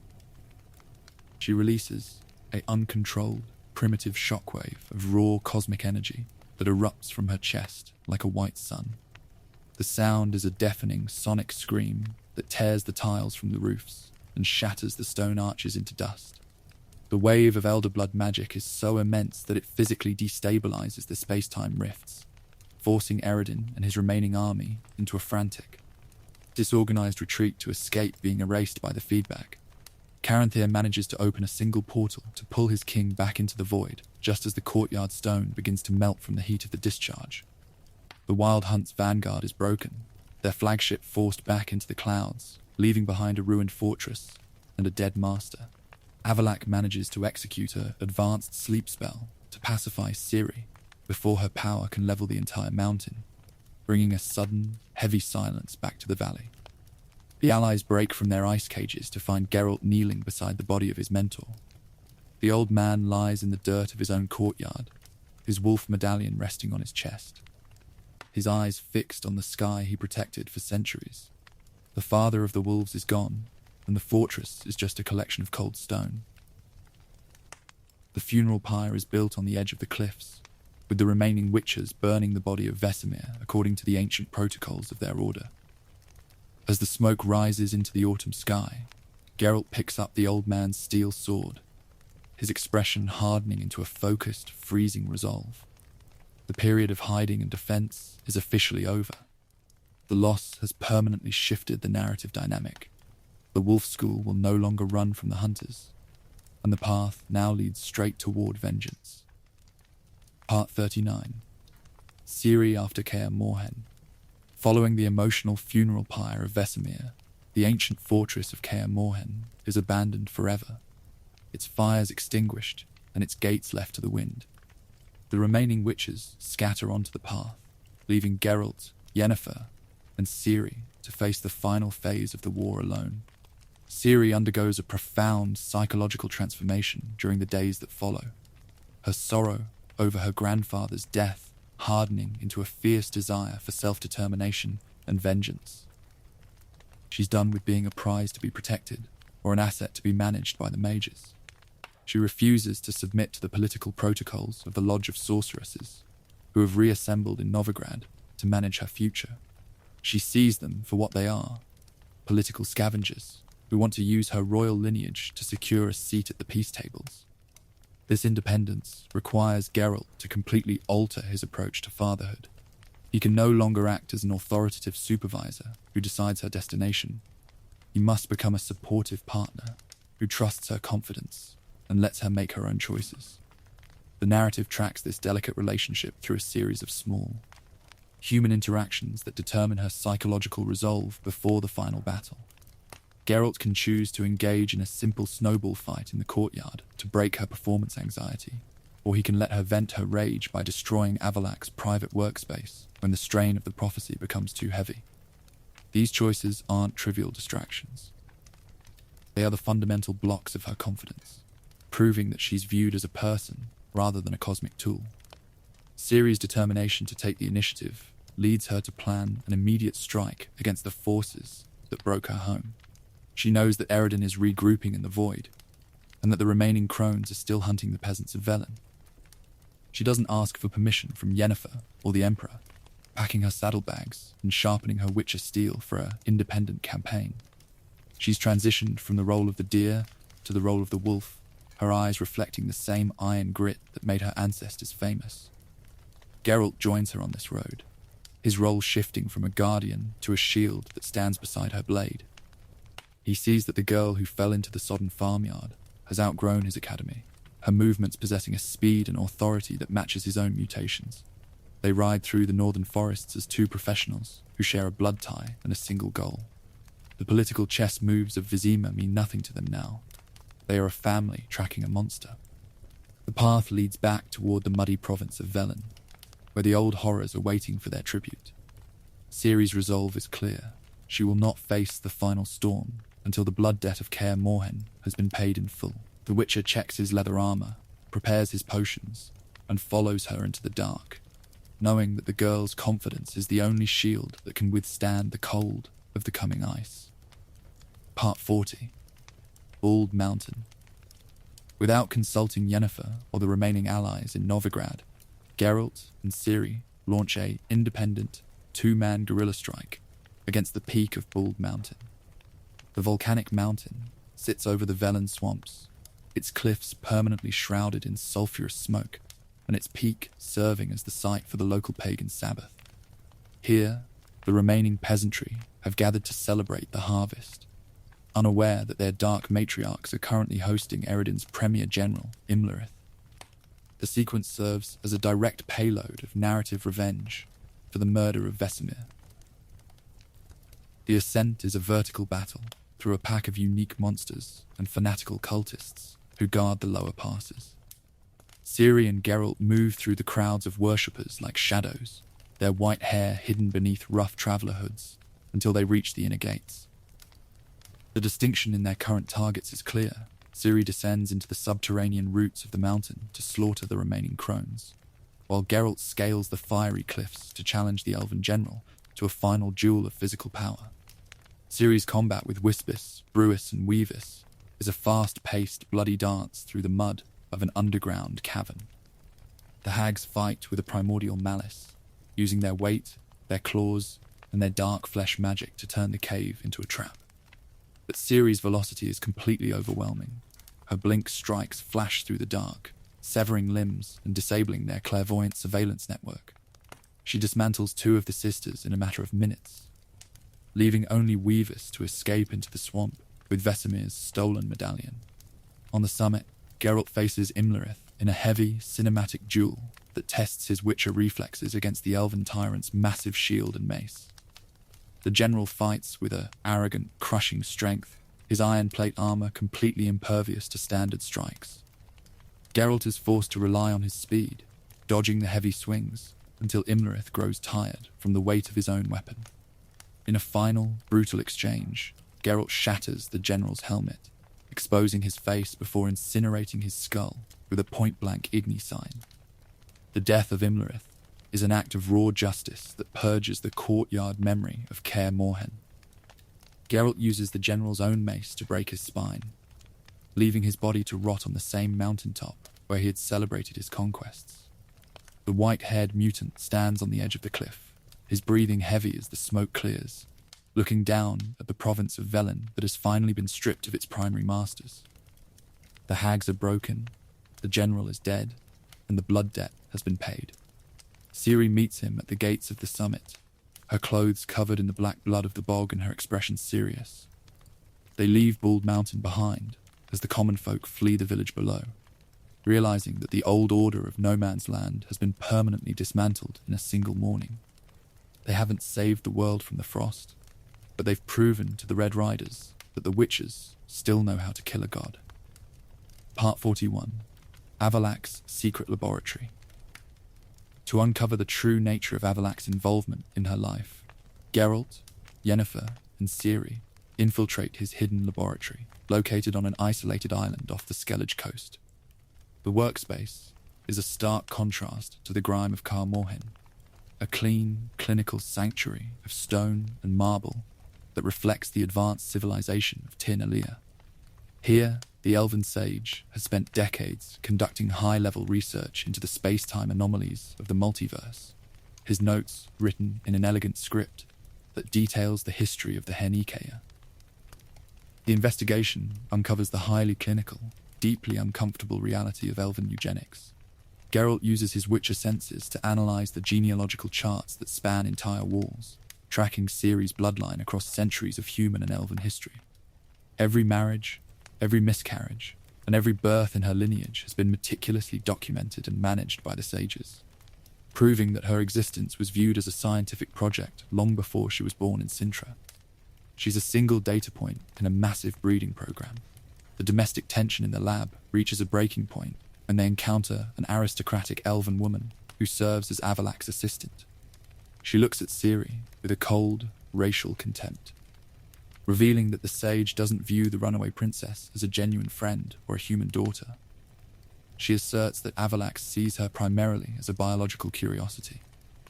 She releases an uncontrolled, primitive shockwave of raw cosmic energy that erupts from her chest like a white sun. The sound is a deafening sonic scream that tears the tiles from the roofs and shatters the stone arches into dust. The wave of elder blood magic is so immense that it physically destabilizes the space-time rifts, forcing Eredin and his remaining army into a frantic, disorganized retreat to escape being erased by the feedback. Kaer manages to open a single portal to pull his king back into the void, just as the courtyard stone begins to melt from the heat of the discharge. The Wild Hunt's vanguard is broken, their flagship forced back into the clouds, leaving behind a ruined fortress and a dead master. Avalak manages to execute her advanced sleep spell to pacify Ciri before her power can level the entire mountain, bringing a sudden, heavy silence back to the valley. The allies break from their ice cages to find Geralt kneeling beside the body of his mentor. The old man lies in the dirt of his own courtyard, his wolf medallion resting on his chest, his eyes fixed on the sky he protected for centuries. The father of the wolves is gone, and the fortress is just a collection of cold stone. The funeral pyre is built on the edge of the cliffs, with the remaining witchers burning the body of Vesemir according to the ancient protocols of their order. As the smoke rises into the autumn sky, Geralt picks up the old man's steel sword, his expression hardening into a focused, freezing resolve. The period of hiding and defense is officially over. The loss has permanently shifted the narrative dynamic. The wolf school will no longer run from the hunters, and the path now leads straight toward vengeance. Part 39. Ciri after Kaer Morhen. Following the emotional funeral pyre of Vesemir, the ancient fortress of Kaer Morhen is abandoned forever, its fires extinguished and its gates left to the wind. The remaining witches scatter onto the path, leaving Geralt, Yennefer, and Ciri to face the final phase of the war alone. Ciri undergoes a profound psychological transformation during the days that follow, her sorrow over her grandfather's death hardening into a fierce desire for self-determination and vengeance. She's done with being a prize to be protected or an asset to be managed by the mages. She refuses to submit to the political protocols of the Lodge of Sorceresses, who have reassembled in Novigrad to manage her future. She sees them for what they are, political scavengers who want to use her royal lineage to secure a seat at the peace tables. This independence requires Geralt to completely alter his approach to fatherhood. He can no longer act as an authoritative supervisor who decides her destination. He must become a supportive partner who trusts her confidence and lets her make her own choices. The narrative tracks this delicate relationship through a series of small, human interactions that determine her psychological resolve before the final battle. Geralt can choose to engage in a simple snowball fight in the courtyard to break her performance anxiety, or he can let her vent her rage by destroying Avalak's private workspace when the strain of the prophecy becomes too heavy. These choices aren't trivial distractions. They are the fundamental blocks of her confidence, proving that she's viewed as a person rather than a cosmic tool. Ciri's determination to take the initiative leads her to plan an immediate strike against the forces that broke her home. She knows that Eredin is regrouping in the void, and that the remaining crones are still hunting the peasants of Velen. She doesn't ask for permission from Yennefer or the Emperor, packing her saddlebags and sharpening her witcher steel for an independent campaign. She's transitioned from the role of the deer to the role of the wolf, her eyes reflecting the same iron grit that made her ancestors famous. Geralt joins her on this road, his role shifting from a guardian to a shield that stands beside her blade. He sees that the girl who fell into the sodden farmyard has outgrown his academy, her movements possessing a speed and authority that matches his own mutations. They ride through the northern forests as two professionals who share a blood tie and a single goal. The political chess moves of Vizima mean nothing to them now. They are a family tracking a monster. The path leads back toward the muddy province of Velen, where the old horrors are waiting for their tribute. Ciri's resolve is clear. She will not face the final storm until the blood debt of Kaer Morhen has been paid in full. The Witcher checks his leather armor, prepares his potions, and follows her into the dark, knowing that the girl's confidence is the only shield that can withstand the cold of the coming ice. Part 40. Bald Mountain. Without consulting Yennefer or the remaining allies in Novigrad, Geralt and Ciri launch a independent, two-man guerrilla strike against the peak of Bald Mountain. The volcanic mountain sits over the Velen swamps, its cliffs permanently shrouded in sulphurous smoke, and its peak serving as the site for the local pagan Sabbath. Here, the remaining peasantry have gathered to celebrate the harvest, unaware that their dark matriarchs are currently hosting Eredin's premier general, Imlerith. The sequence serves as a direct payload of narrative revenge for the murder of Vesemir. The ascent is a vertical battle through a pack of unique monsters and fanatical cultists who guard the lower passes. Ciri and Geralt move through the crowds of worshippers like shadows, their white hair hidden beneath rough traveller hoods, until they reach the inner gates. The distinction in their current targets is clear. Ciri descends into the subterranean roots of the mountain to slaughter the remaining crones, while Geralt scales the fiery cliffs to challenge the elven general to a final duel of physical power. Ciri's combat with Wispis, Bruis and Weavis is a fast-paced, bloody dance through the mud of an underground cavern. The hags fight with a primordial malice, using their weight, their claws, and their dark flesh magic to turn the cave into a trap. But Ciri's velocity is completely overwhelming. Her blink strikes flash through the dark, severing limbs and disabling their clairvoyant surveillance network. She dismantles two of the sisters in a matter of minutes, leaving only Weavis to escape into the swamp with Vesemir's stolen medallion. On the summit, Geralt faces Imlerith in a heavy, cinematic duel that tests his Witcher reflexes against the elven tyrant's massive shield and mace. The general fights with an arrogant, crushing strength, his iron plate armor completely impervious to standard strikes. Geralt is forced to rely on his speed, dodging the heavy swings until Imlerith grows tired from the weight of his own weapon. In a final, brutal exchange, Geralt shatters the general's helmet, exposing his face before incinerating his skull with a point-blank Igni sign. The death of Imlerith is an act of raw justice that purges the courtyard memory of Kaer Morhen. Geralt uses the general's own mace to break his spine, leaving his body to rot on the same mountaintop where he had celebrated his conquests. The white-haired mutant stands on the edge of the cliff, his breathing heavy as the smoke clears, looking down at the province of Velen that has finally been stripped of its primary masters. The hags are broken, the general is dead, and the blood debt has been paid. Ciri meets him at the gates of the summit, her clothes covered in the black blood of the bog and her expression serious. They leave Bald Mountain behind as the common folk flee the village below, realizing that the old order of no man's land has been permanently dismantled in a single morning. They haven't saved the world from the frost, but they've proven to the Red Riders that the witches still know how to kill a god. Part 41. Avalak's Secret Laboratory. To uncover the true nature of Avalak's involvement in her life, Geralt, Yennefer, and Ciri infiltrate his hidden laboratory, located on an isolated island off the Skellige coast. The workspace is a stark contrast to the grime of Kaer Morhen, a clean, clinical sanctuary of stone and marble that reflects the advanced civilization of Tir Nalia. Here, the elven sage has spent decades conducting high-level research into the space-time anomalies of the multiverse, his notes written in an elegant script that details the history of the Henikeia. The investigation uncovers the highly clinical, deeply uncomfortable reality of elven eugenics. Geralt uses his Witcher senses to analyze the genealogical charts that span entire walls, tracking Ciri's bloodline across centuries of human and elven history. Every marriage, every miscarriage, and every birth in her lineage has been meticulously documented and managed by the sages, proving that her existence was viewed as a scientific project long before she was born in Sintra. She's a single data point in a massive breeding program. The domestic tension in the lab reaches a breaking point when they encounter an aristocratic elven woman who serves as Avalak's assistant. She looks at Ciri with a cold, racial contempt, revealing that the sage doesn't view the runaway princess as a genuine friend or a human daughter. She asserts that Avalak sees her primarily as a biological curiosity,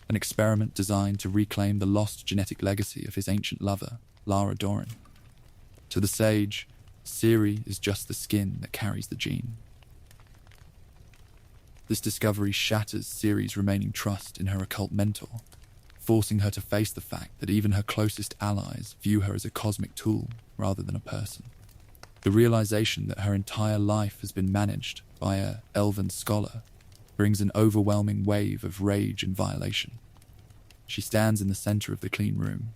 an experiment designed to reclaim the lost genetic legacy of his ancient lover, Lara Dorren. To the sage, Ciri is just the skin that carries the gene. This discovery shatters Ciri's remaining trust in her occult mentor, forcing her to face the fact that even her closest allies view her as a cosmic tool rather than a person. The realization that her entire life has been managed by an elven scholar brings an overwhelming wave of rage and violation. She stands in the center of the clean room,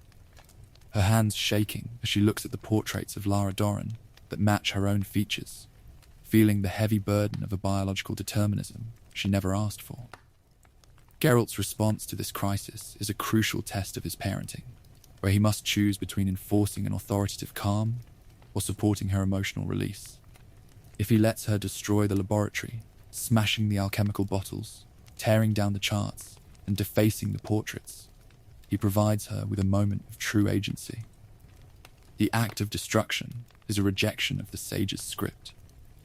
her hands shaking as she looks at the portraits of Lara Dorren that match her own features, feeling the heavy burden of a biological determinism she never asked for. Geralt's response to this crisis is a crucial test of his parenting, where he must choose between enforcing an authoritative calm or supporting her emotional release. If he lets her destroy the laboratory, smashing the alchemical bottles, tearing down the charts, and defacing the portraits. He provides her with a moment of true agency. The act of destruction is a rejection of the sage's script,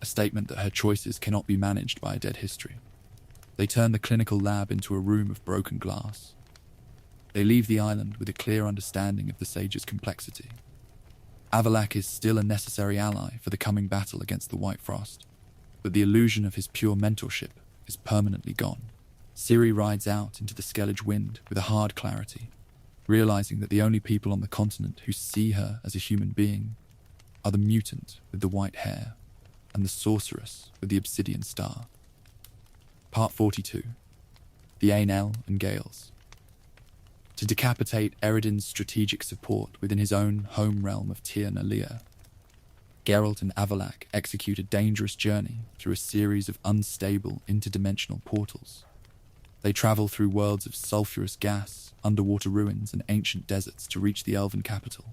a statement that her choices cannot be managed by a dead history. They turn the clinical lab into a room of broken glass. They leave the island with a clear understanding of the sage's complexity. Avalak is still a necessary ally for the coming battle against the White Frost, but the illusion of his pure mentorship is permanently gone. Ciri rides out into the Skellige wind with a hard clarity, realizing that the only people on the continent who see her as a human being are the mutant with the white hair and the sorceress with the obsidian star. Part 42. The Ainel and Gales. To decapitate Eredin's strategic support within his own home realm of Tir na Lia, Geralt and Avalak execute a dangerous journey through a series of unstable interdimensional portals. They travel through worlds of sulphurous gas, underwater ruins, and ancient deserts to reach the elven capital,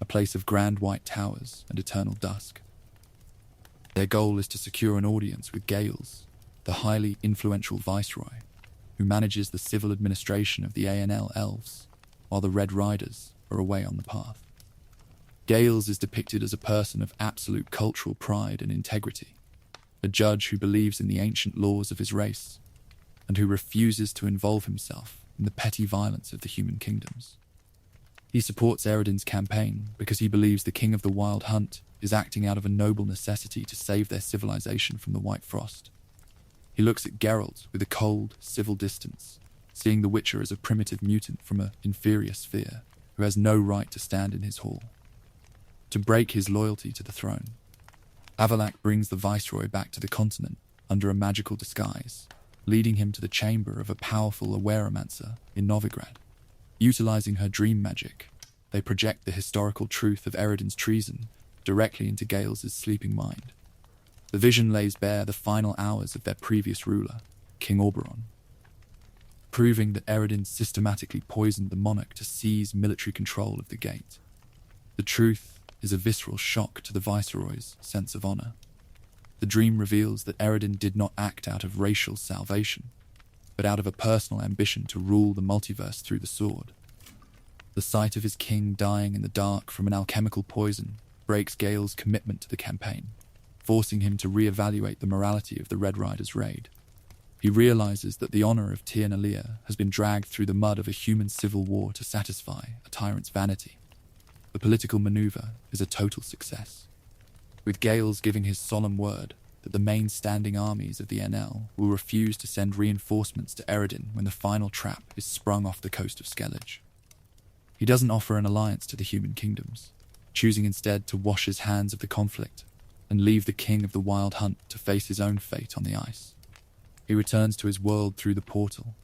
a place of grand white towers and eternal dusk. Their goal is to secure an audience with Gales, the highly influential viceroy, who manages the civil administration of the ANL elves, while the Red Riders are away on the path. Gales is depicted as a person of absolute cultural pride and integrity, a judge who believes in the ancient laws of his race, and who refuses to involve himself in the petty violence of the human kingdoms. He supports Eredin's campaign because he believes the King of the Wild Hunt is acting out of a noble necessity to save their civilization from the White Frost. He looks at Geralt with a cold, civil distance, seeing the Witcher as a primitive mutant from an inferior sphere who has no right to stand in his hall. To break his loyalty to the throne, Avalak brings the Viceroy back to the continent under a magical disguise, leading him to the chamber of a powerful awaremancer in Novigrad. Utilizing her dream magic, they project the historical truth of Eredin's treason directly into Gales' sleeping mind. The vision lays bare the final hours of their previous ruler, King Oberon, proving that Eredin systematically poisoned the monarch to seize military control of the gate. The truth is a visceral shock to the Viceroy's sense of honor. The dream reveals that Eredin did not act out of racial salvation, but out of a personal ambition to rule the multiverse through the sword. The sight of his king dying in the dark from an alchemical poison breaks Gale's commitment to the campaign, forcing him to re-evaluate the morality of the Red Riders' raid. He realizes that the honor of Tir na Lia has been dragged through the mud of a human civil war to satisfy a tyrant's vanity. The political maneuver is a total success, with Gales giving his solemn word that the main standing armies of the NL will refuse to send reinforcements to Eredin when the final trap is sprung off the coast of Skellige. He doesn't offer an alliance to the human kingdoms, choosing instead to wash his hands of the conflict and leave the King of the Wild Hunt to face his own fate on the ice. He returns to his world through the portal,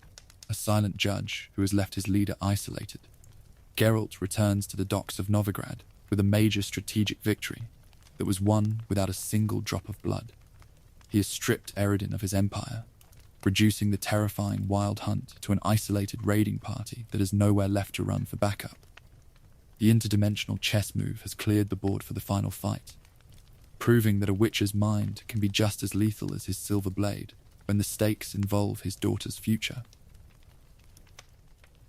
a silent judge who has left his leader isolated. Geralt returns to the docks of Novigrad with a major strategic victory that was won without a single drop of blood. He has stripped Eredin of his empire, reducing the terrifying Wild Hunt to an isolated raiding party that has nowhere left to run for backup. The interdimensional chess move has cleared the board for the final fight, proving that a Witcher's mind can be just as lethal as his silver blade when the stakes involve his daughter's future.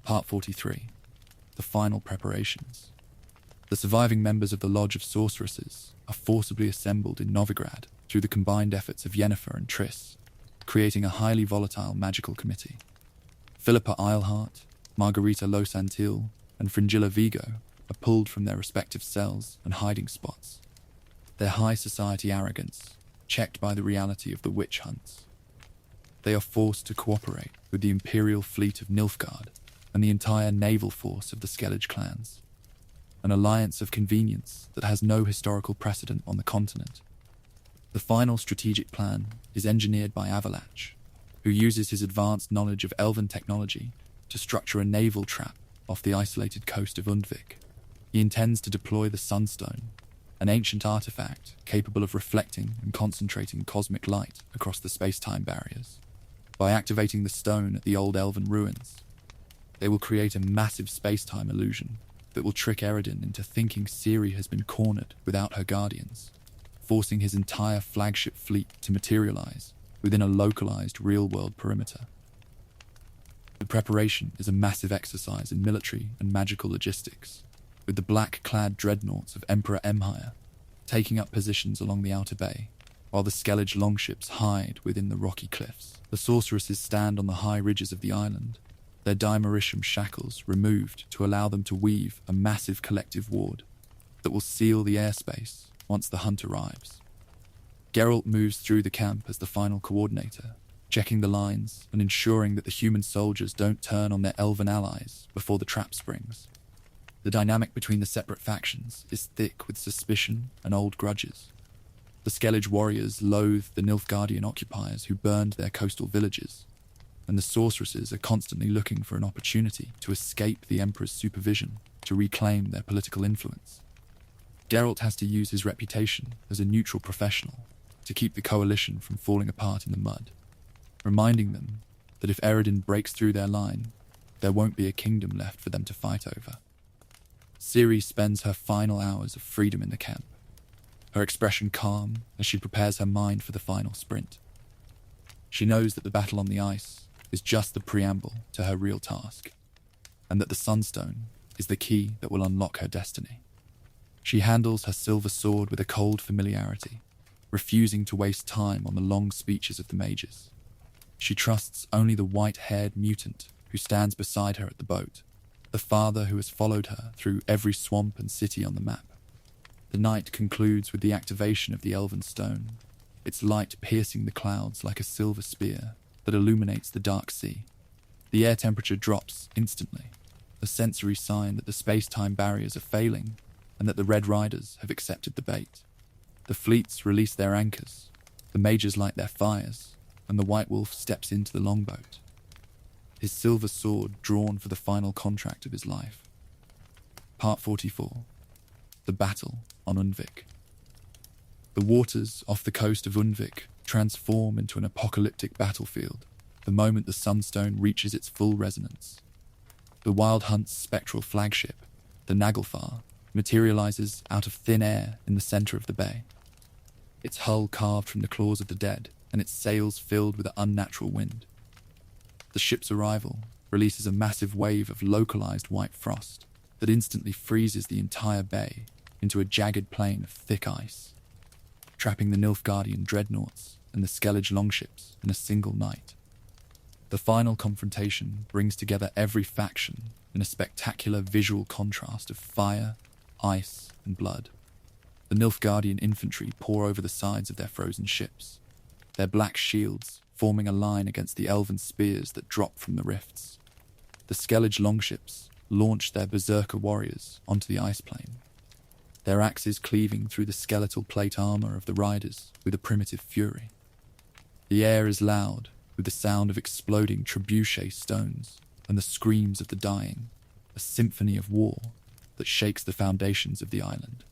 Part 43. The final preparations. The surviving members of the Lodge of Sorceresses are forcibly assembled in Novigrad through the combined efforts of Yennefer and Triss, creating a highly volatile magical committee. Philippa Eilhart, Margarita Losantil, and Fringilla Vigo are pulled from their respective cells and hiding spots, their high society arrogance checked by the reality of the witch hunts. They are forced to cooperate with the imperial fleet of Nilfgaard and the entire naval force of the Skellige clans, an alliance of convenience that has no historical precedent on the continent. The final strategic plan is engineered by Avalach, who uses his advanced knowledge of elven technology to structure a naval trap off the isolated coast of Undvik. He intends to deploy the Sunstone, an ancient artifact capable of reflecting and concentrating cosmic light across the space-time barriers. By activating the stone at the old elven ruins, they will create a massive space-time illusion that will trick Eredin into thinking Ciri has been cornered without her guardians, forcing his entire flagship fleet to materialize within a localized real-world perimeter. The preparation is a massive exercise in military and magical logistics, with the black-clad dreadnoughts of Emperor Empire taking up positions along the outer bay, while the Skellige longships hide within the rocky cliffs. The sorceresses stand on the high ridges of the island, their dimeritium shackles removed to allow them to weave a massive collective ward that will seal the airspace once the hunt arrives. Geralt moves through the camp as the final coordinator, checking the lines and ensuring that the human soldiers don't turn on their elven allies before the trap springs. The dynamic between the separate factions is thick with suspicion and old grudges. The Skellige warriors loathe the Nilfgaardian occupiers who burned their coastal villages, and the sorceresses are constantly looking for an opportunity to escape the Emperor's supervision to reclaim their political influence. Geralt has to use his reputation as a neutral professional to keep the coalition from falling apart in the mud, reminding them that if Eredin breaks through their line, there won't be a kingdom left for them to fight over. Ciri spends her final hours of freedom in the camp, her expression calm as she prepares her mind for the final sprint. She knows that the battle on the ice is just the preamble to her real task, and that the Sunstone is the key that will unlock her destiny. She handles her silver sword with a cold familiarity, refusing to waste time on the long speeches of the mages. She trusts only the white-haired mutant who stands beside her at the boat, the father who has followed her through every swamp and city on the map. The night concludes with the activation of the Elven Stone, its light piercing the clouds like a silver spear that illuminates the dark sea. The air temperature drops instantly, a sensory sign that the space-time barriers are failing and that the Red Riders have accepted the bait. The fleets release their anchors, the mages light their fires, and the White Wolf steps into the longboat, his silver sword drawn for the final contract of his life. Part 44. The Battle on Undvik. The waters off the coast of Undvik transform into an apocalyptic battlefield the moment the Sunstone reaches its full resonance. The Wild Hunt's spectral flagship, the Naglfar, materializes out of thin air in the center of the bay, its hull carved from the claws of the dead and its sails filled with an unnatural wind. The ship's arrival releases a massive wave of localized white frost that instantly freezes the entire bay into a jagged plain of thick ice, trapping the Nilfgaardian dreadnoughts and the Skellige longships in a single night. The final confrontation brings together every faction in a spectacular visual contrast of fire, ice, and blood. The Nilfgaardian infantry pour over the sides of their frozen ships, their black shields forming a line against the elven spears that drop from the rifts. The Skellige longships launch their berserker warriors onto the ice plain, their axes cleaving through the skeletal plate armor of the riders with a primitive fury. The air is loud with the sound of exploding trebuchet stones and the screams of the dying, a symphony of war that shakes the foundations of the island.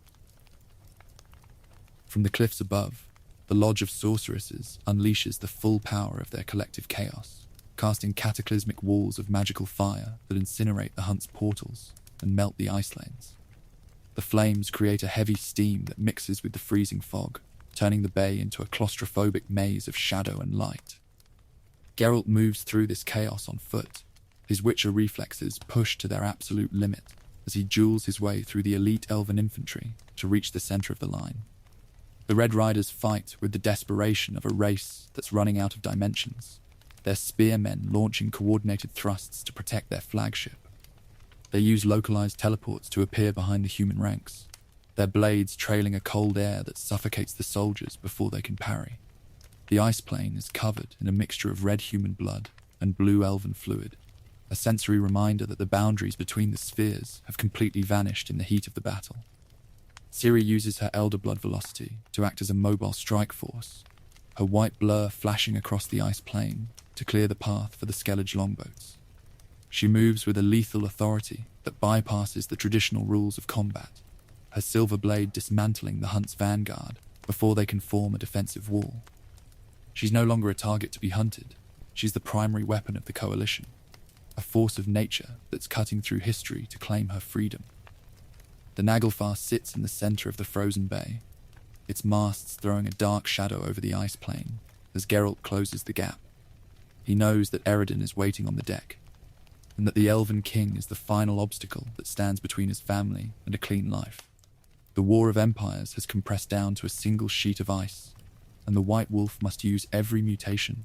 From the cliffs above, the Lodge of Sorceresses unleashes the full power of their collective chaos, casting cataclysmic walls of magical fire that incinerate the hunt's portals and melt the ice lanes. The flames create a heavy steam that mixes with the freezing fog, turning the bay into a claustrophobic maze of shadow and light. Geralt moves through this chaos on foot, his Witcher reflexes pushed to their absolute limit as he duels his way through the elite elven infantry to reach the center of the line. The Red Riders fight with the desperation of a race that's running out of dimensions, their spearmen launching coordinated thrusts to protect their flagship. They use localized teleports to appear behind the human ranks, their blades trailing a cold air that suffocates the soldiers before they can parry. The ice plain is covered in a mixture of red human blood and blue elven fluid, a sensory reminder that the boundaries between the spheres have completely vanished in the heat of the battle. Ciri uses her Elder Blood velocity to act as a mobile strike force, her white blur flashing across the ice plain to clear the path for the Skellige longboats. She moves with a lethal authority that bypasses the traditional rules of combat, her silver blade dismantling the hunt's vanguard before they can form a defensive wall. She's no longer a target to be hunted, she's the primary weapon of the coalition, a force of nature that's cutting through history to claim her freedom. The Naglfar sits in the center of the frozen bay, its masts throwing a dark shadow over the ice plain as Geralt closes the gap. He knows that Eredin is waiting on the deck, and that the Elven King is the final obstacle that stands between his family and a clean life. The War of Empires has compressed down to a single sheet of ice, and the White Wolf must use every mutation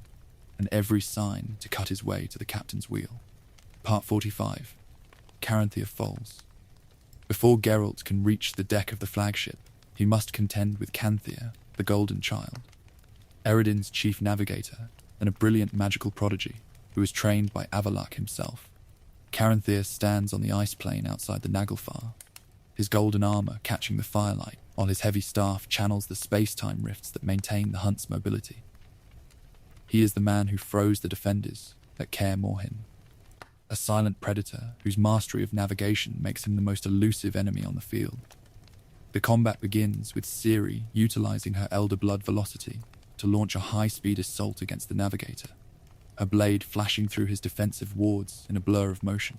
and every sign to cut his way to the captain's wheel. Part 45. Caranthir falls. Before Geralt can reach the deck of the flagship, he must contend with Canthir, the Golden Child, Eredin's chief navigator and a brilliant magical prodigy who was trained by Avalak himself. Caranthir stands on the ice plain outside the Naglfar, his golden armor catching the firelight, while his heavy staff channels the space-time rifts that maintain the hunt's mobility. He is the man who froze the defenders at Kaer Morhen, a silent predator whose mastery of navigation makes him the most elusive enemy on the field. The combat begins with Ciri utilizing her Elder Blood velocity to launch a high-speed assault against the navigator, her blade flashing through his defensive wards in a blur of motion.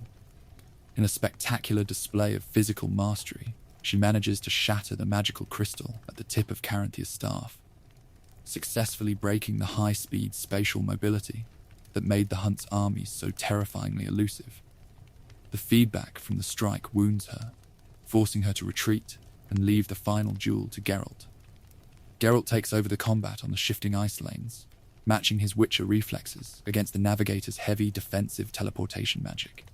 In a spectacular display of physical mastery, she manages to shatter the magical crystal at the tip of Caranthir's staff, successfully breaking the high-speed spatial mobility that made the hunt's armies so terrifyingly elusive. The feedback from the strike wounds her, forcing her to retreat and leave the final duel to Geralt. Geralt takes over the combat on the shifting ice lanes, matching his Witcher reflexes against the navigator's heavy defensive teleportation magic.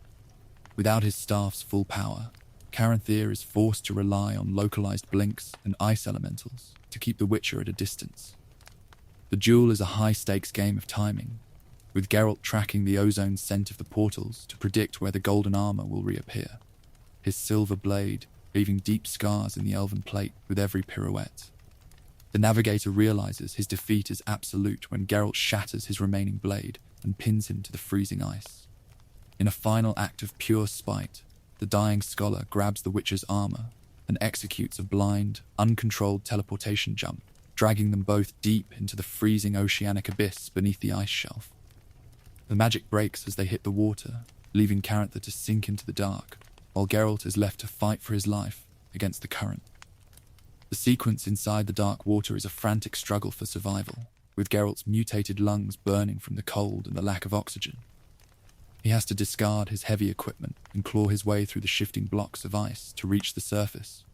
Without his staff's full power, Caranthir is forced to rely on localized blinks and ice elementals to keep the Witcher at a distance. The duel is a high-stakes game of timing, with Geralt tracking the ozone scent of the portals to predict where the golden armor will reappear, his silver blade leaving deep scars in the elven plate with every pirouette. The navigator realizes his defeat is absolute when Geralt shatters his remaining blade and pins him to the freezing ice. In a final act of pure spite, the dying scholar grabs the Witcher's armor and executes a blind, uncontrolled teleportation jump, dragging them both deep into the freezing oceanic abyss beneath the ice shelf. The magic breaks as they hit the water, leaving Caranthir to sink into the dark, while Geralt is left to fight for his life against the current. The sequence inside the dark water is a frantic struggle for survival, with Geralt's mutated lungs burning from the cold and the lack of oxygen. He has to discard his heavy equipment and claw his way through the shifting blocks of ice to reach the surface.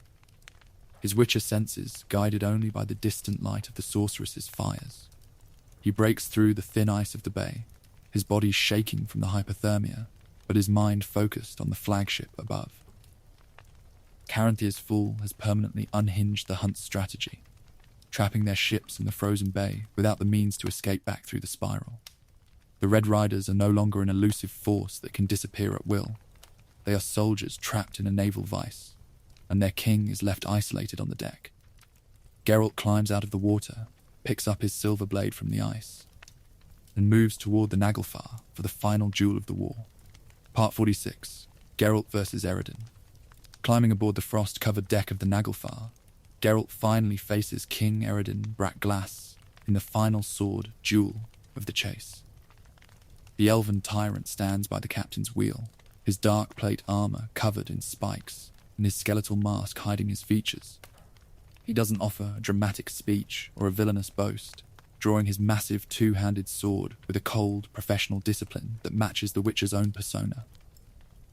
His Witcher senses guided only by the distant light of the sorceress's fires. He breaks through the thin ice of the bay, his body shaking from the hypothermia, but his mind focused on the flagship above. Caranthir's fall has permanently unhinged the hunt's strategy, trapping their ships in the frozen bay without the means to escape back through the spiral. The Red Riders are no longer an elusive force that can disappear at will. They are soldiers trapped in a naval vice, and their king is left isolated on the deck. Geralt climbs out of the water, picks up his silver blade from the ice, and moves toward the Naglfar for the final duel of the war. Part 46. Geralt versus Eredin. Climbing aboard the frost-covered deck of the Naglfar, Geralt finally faces King Eredin Brack-Glass in the final sword duel of the chase. The elven tyrant stands by the captain's wheel, his dark plate armor covered in spikes and his skeletal mask hiding his features. He doesn't offer a dramatic speech or a villainous boast, drawing his massive two-handed sword with a cold, professional discipline that matches the Witcher's own persona.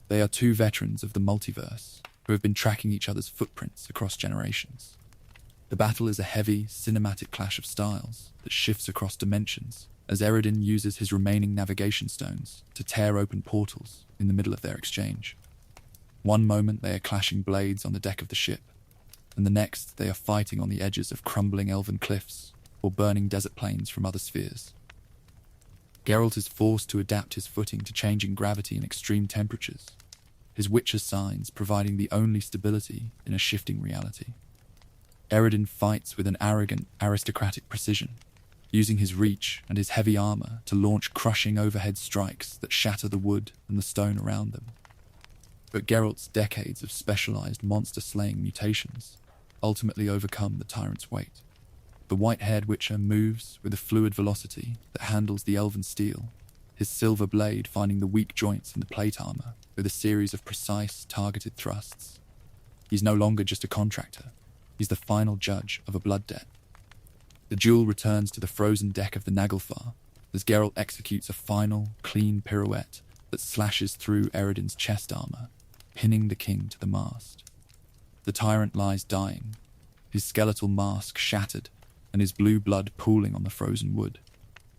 They are two veterans of the multiverse who have been tracking each other's footprints across generations. The battle is a heavy, cinematic clash of styles that shifts across dimensions as Eredin uses his remaining navigation stones to tear open portals in the middle of their exchange. One moment they are clashing blades on the deck of the ship, and the next they are fighting on the edges of crumbling elven cliffs or burning desert plains from other spheres. Geralt is forced to adapt his footing to changing gravity and extreme temperatures, his Witcher signs providing the only stability in a shifting reality. Eredin fights with an arrogant, aristocratic precision, using his reach and his heavy armor to launch crushing overhead strikes that shatter the wood and the stone around them. But Geralt's decades of specialized monster-slaying mutations ultimately overcome the tyrant's weight. The white-haired Witcher moves with a fluid velocity that handles the elven steel, his silver blade finding the weak joints in the plate armor with a series of precise, targeted thrusts. He's no longer just a contractor. He's the final judge of a blood debt. The duel returns to the frozen deck of the Naglfar as Geralt executes a final, clean pirouette that slashes through Eredin's chest armor, pinning the king to the mast. The tyrant lies dying, his skeletal mask shattered and his blue blood pooling on the frozen wood,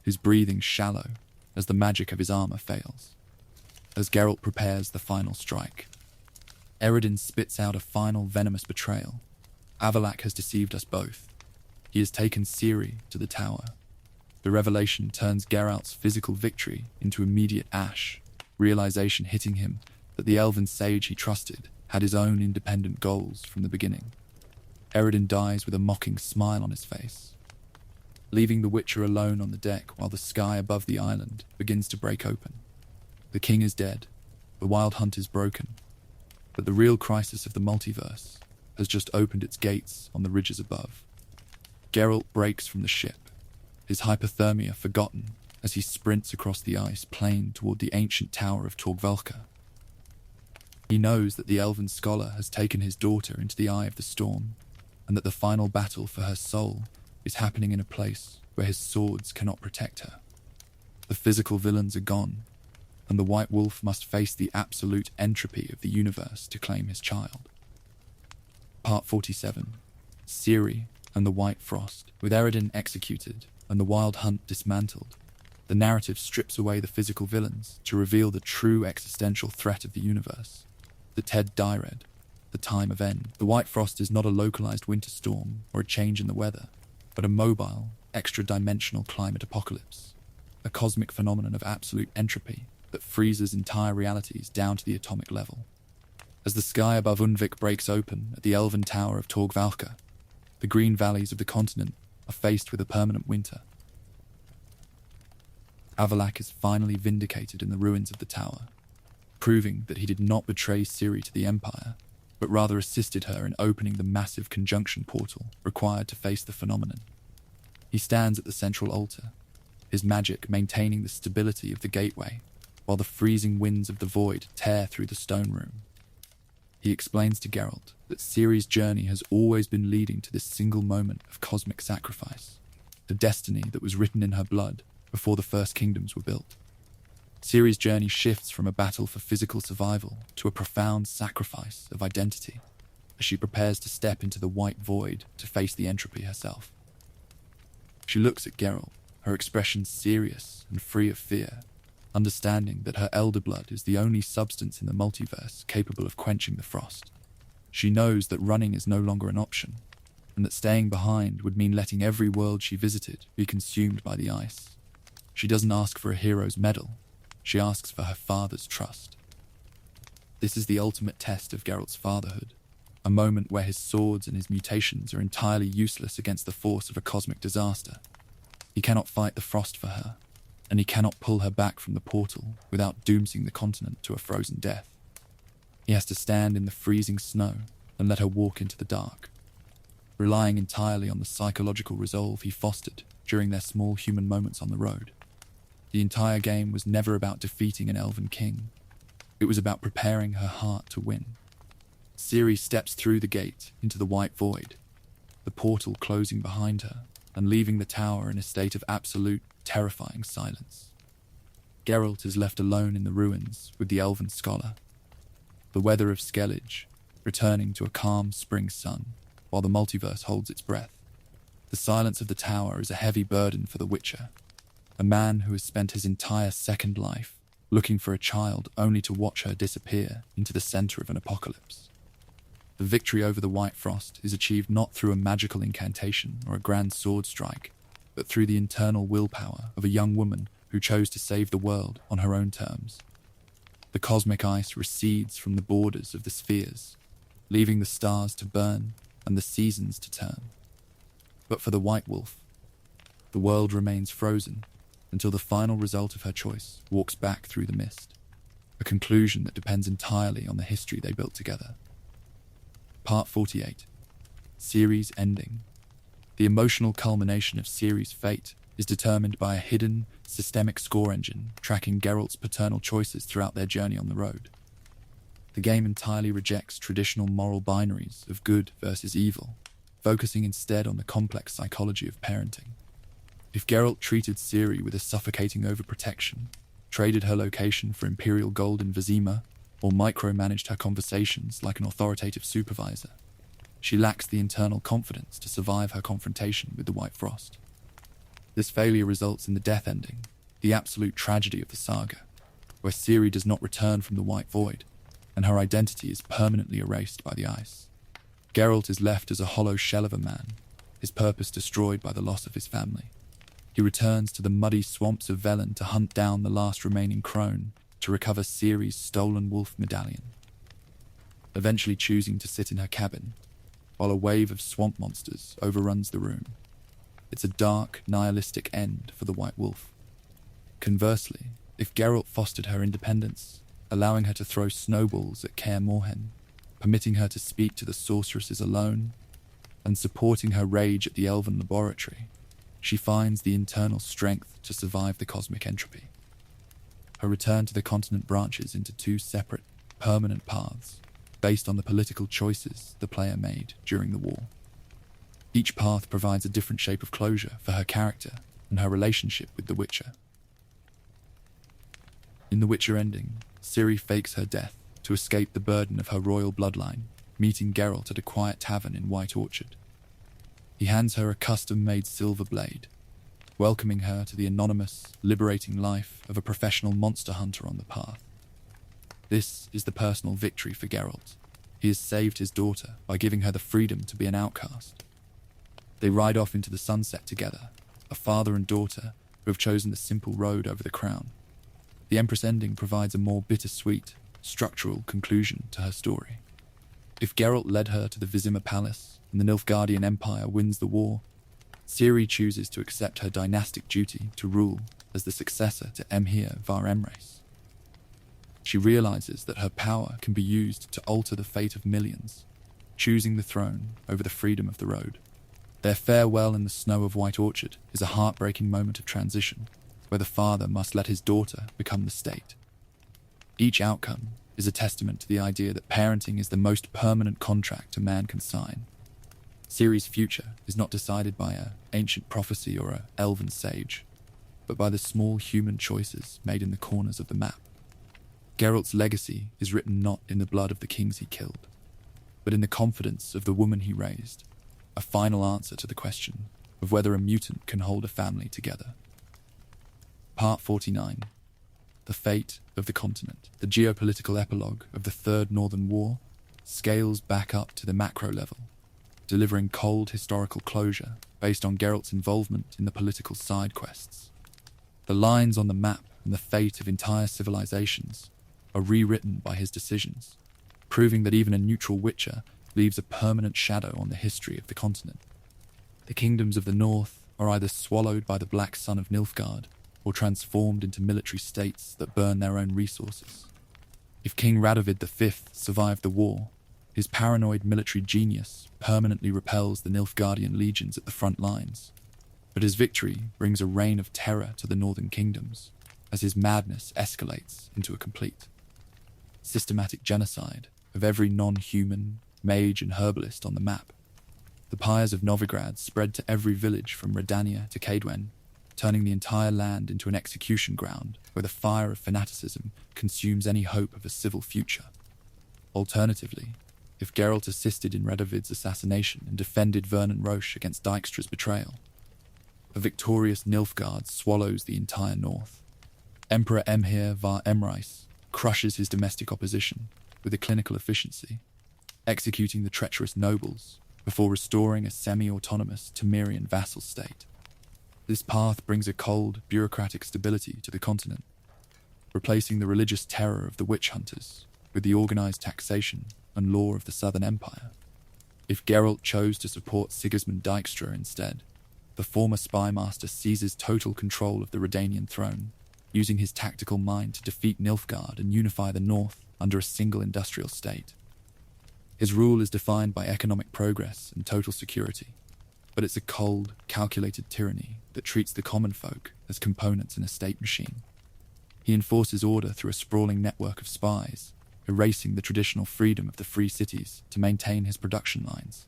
his breathing shallow as the magic of his armor fails. As Geralt prepares the final strike, Eredin spits out a final venomous betrayal. Avalak has deceived us both. He has taken Ciri to the tower. The revelation turns Geralt's physical victory into immediate ash, realization hitting him that the elven sage he trusted had his own independent goals from the beginning. Eredin dies with a mocking smile on his face, leaving the Witcher alone on the deck while the sky above the island begins to break open. The king is dead, the wild hunt is broken, but the real crisis of the multiverse has just opened its gates on the ridges above. Geralt breaks from the ship, his hypothermia forgotten as he sprints across the ice plain toward the ancient tower of Torgvelka. He knows that the elven scholar has taken his daughter into the eye of the storm, and that the final battle for her soul is happening in a place where his swords cannot protect her. The physical villains are gone, and the White Wolf must face the absolute entropy of the universe to claim his child. Part 47. Ciri and the White Frost. With Eredin executed and the wild hunt dismantled, the narrative strips away the physical villains to reveal the true existential threat of the universe, the Ted Dyred, the time of end. The White Frost is not a localized winter storm or a change in the weather, but a mobile, extra-dimensional climate apocalypse, a cosmic phenomenon of absolute entropy that freezes entire realities down to the atomic level. As the sky above Undvik breaks open at the elven tower of Torgvalka, the green valleys of the continent are faced with a permanent winter. Avalak is finally vindicated in the ruins of the tower, proving that he did not betray Ciri to the Empire, but rather assisted her in opening the massive conjunction portal required to face the phenomenon. He stands at the central altar, his magic maintaining the stability of the gateway, while the freezing winds of the void tear through the stone room. He explains to Geralt that Ciri's journey has always been leading to this single moment of cosmic sacrifice, the destiny that was written in her blood before the First Kingdoms were built. Ciri's journey shifts from a battle for physical survival to a profound sacrifice of identity as she prepares to step into the white void to face the entropy herself. She looks at Geralt, her expression serious and free of fear, understanding that her elder blood is the only substance in the multiverse capable of quenching the frost. She knows that running is no longer an option, and that staying behind would mean letting every world she visited be consumed by the ice. She doesn't ask for a hero's medal, she asks for her father's trust. This is the ultimate test of Geralt's fatherhood, a moment where his swords and his mutations are entirely useless against the force of a cosmic disaster. He cannot fight the frost for her, and he cannot pull her back from the portal without doomsing the continent to a frozen death. He has to stand in the freezing snow and let her walk into the dark, relying entirely on the psychological resolve he fostered during their small human moments on the road. The entire game was never about defeating an elven king. It was about preparing her heart to win. Ciri steps through the gate into the white void, the portal closing behind her and leaving the tower in a state of absolute, terrifying silence. Geralt is left alone in the ruins with the elven scholar, the weather of Skellige returning to a calm spring sun while the multiverse holds its breath. The silence of the tower is a heavy burden for the Witcher, a man who has spent his entire second life looking for a child only to watch her disappear into the center of an apocalypse. The victory over the White Frost is achieved not through a magical incantation or a grand sword strike, but through the internal willpower of a young woman who chose to save the world on her own terms. The cosmic ice recedes from the borders of the spheres, leaving the stars to burn and the seasons to turn. But for the White Wolf, the world remains frozen until the final result of her choice walks back through the mist, a conclusion that depends entirely on the history they built together. Part 48. Ciri's ending. The emotional culmination of Ciri's fate is determined by a hidden, systemic score engine tracking Geralt's paternal choices throughout their journey on the road. The game entirely rejects traditional moral binaries of good versus evil, focusing instead on the complex psychology of parenting. If Geralt treated Ciri with a suffocating overprotection, traded her location for imperial gold in Vizima, or micromanaged her conversations like an authoritative supervisor, she lacks the internal confidence to survive her confrontation with the White Frost. This failure results in the death ending, the absolute tragedy of the saga, where Ciri does not return from the White Void, and her identity is permanently erased by the ice. Geralt is left as a hollow shell of a man, his purpose destroyed by the loss of his family. He returns to the muddy swamps of Velen to hunt down the last remaining crone to recover Ciri's stolen wolf medallion, eventually choosing to sit in her cabin, while a wave of swamp monsters overruns the room. It's a dark, nihilistic end for the White Wolf. Conversely, if Geralt fostered her independence, allowing her to throw snowballs at Kaer Morhen, permitting her to speak to the sorceresses alone, and supporting her rage at the elven laboratory, she finds the internal strength to survive the cosmic entropy. Her return to the continent branches into two separate, permanent paths, based on the political choices the player made during the war. Each path provides a different shape of closure for her character and her relationship with the Witcher. In the Witcher ending, Ciri fakes her death to escape the burden of her royal bloodline, meeting Geralt at a quiet tavern in White Orchard. He hands her a custom-made silver blade, welcoming her to the anonymous, liberating life of a professional monster hunter on the path. This is the personal victory for Geralt. He has saved his daughter by giving her the freedom to be an outcast. They ride off into the sunset together, a father and daughter who have chosen the simple road over the crown. The Empress ending provides a more bittersweet, structural conclusion to her story. If Geralt led her to the Vizima Palace and the Nilfgaardian Empire wins the war, Ciri chooses to accept her dynastic duty to rule as the successor to Emhyr var Emreis. She realizes that her power can be used to alter the fate of millions, choosing the throne over the freedom of the road. Their farewell in the snow of White Orchard is a heartbreaking moment of transition, where the father must let his daughter become the state. Each outcome is a testament to the idea that parenting is the most permanent contract a man can sign. Ciri's future is not decided by an ancient prophecy or an elven sage, but by the small human choices made in the corners of the map. Geralt's legacy is written not in the blood of the kings he killed, but in the confidence of the woman he raised, a final answer to the question of whether a mutant can hold a family together. Part 49. The Fate of the Continent. The geopolitical epilogue of the Third Northern War scales back up to the macro level, delivering cold historical closure based on Geralt's involvement in the political side quests. The lines on the map and the fate of entire civilizations are rewritten by his decisions, proving that even a neutral Witcher leaves a permanent shadow on the history of the continent. The kingdoms of the north are either swallowed by the black sun of Nilfgaard or transformed into military states that burn their own resources. If King Radovid V survived the war, his paranoid military genius permanently repels the Nilfgaardian legions at the front lines. But his victory brings a reign of terror to the northern kingdoms, as his madness escalates into a complete, systematic genocide of every non-human, mage and herbalist on the map. The pyres of Novigrad spread to every village from Redania to Cadwen, turning the entire land into an execution ground where the fire of fanaticism consumes any hope of a civil future. Alternatively, if Geralt assisted in Radovid's assassination and defended Vernon Roche against Dijkstra's betrayal, a victorious Nilfgaard swallows the entire north. Emperor Emhyr var Emreis crushes his domestic opposition with a clinical efficiency, executing the treacherous nobles before restoring a semi-autonomous Temerian vassal state. This path brings a cold, bureaucratic stability to the continent, replacing the religious terror of the witch hunters with the organized taxation and law of the Southern Empire. If Geralt chose to support Sigismund Dijkstra instead, the former spy master seizes total control of the Redanian throne, using his tactical mind to defeat Nilfgaard and unify the north under a single industrial state. His rule is defined by economic progress and total security, but it's a cold, calculated tyranny that treats the common folk as components in a state machine. He enforces order through a sprawling network of spies, erasing the traditional freedom of the free cities to maintain his production lines.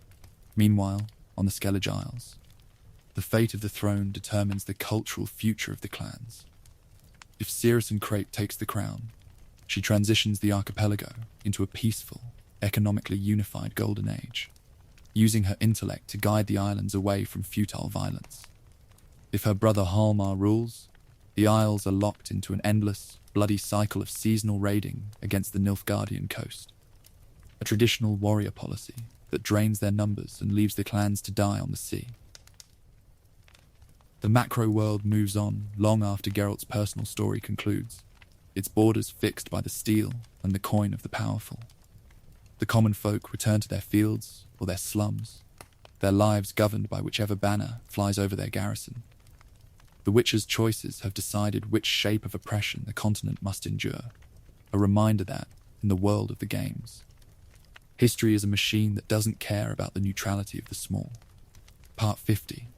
Meanwhile, on the Skellige Isles. The fate of the throne determines the cultural future of the clans. If Ciri Crepe takes the crown, she transitions the archipelago into a peaceful, economically unified golden age, using her intellect to guide the islands away from futile violence. If her brother Halmar rules, the Isles are locked into an endless, bloody cycle of seasonal raiding against the Nilfgaardian coast, a traditional warrior policy that drains their numbers and leaves the clans to die on the sea. The macro world moves on long after Geralt's personal story concludes, its borders fixed by the steel and the coin of the powerful. The common folk return to their fields or their slums, their lives governed by whichever banner flies over their garrison. The Witcher's choices have decided which shape of oppression the continent must endure, a reminder that, in the world of the games, history is a machine that doesn't care about the neutrality of the small. Part 50.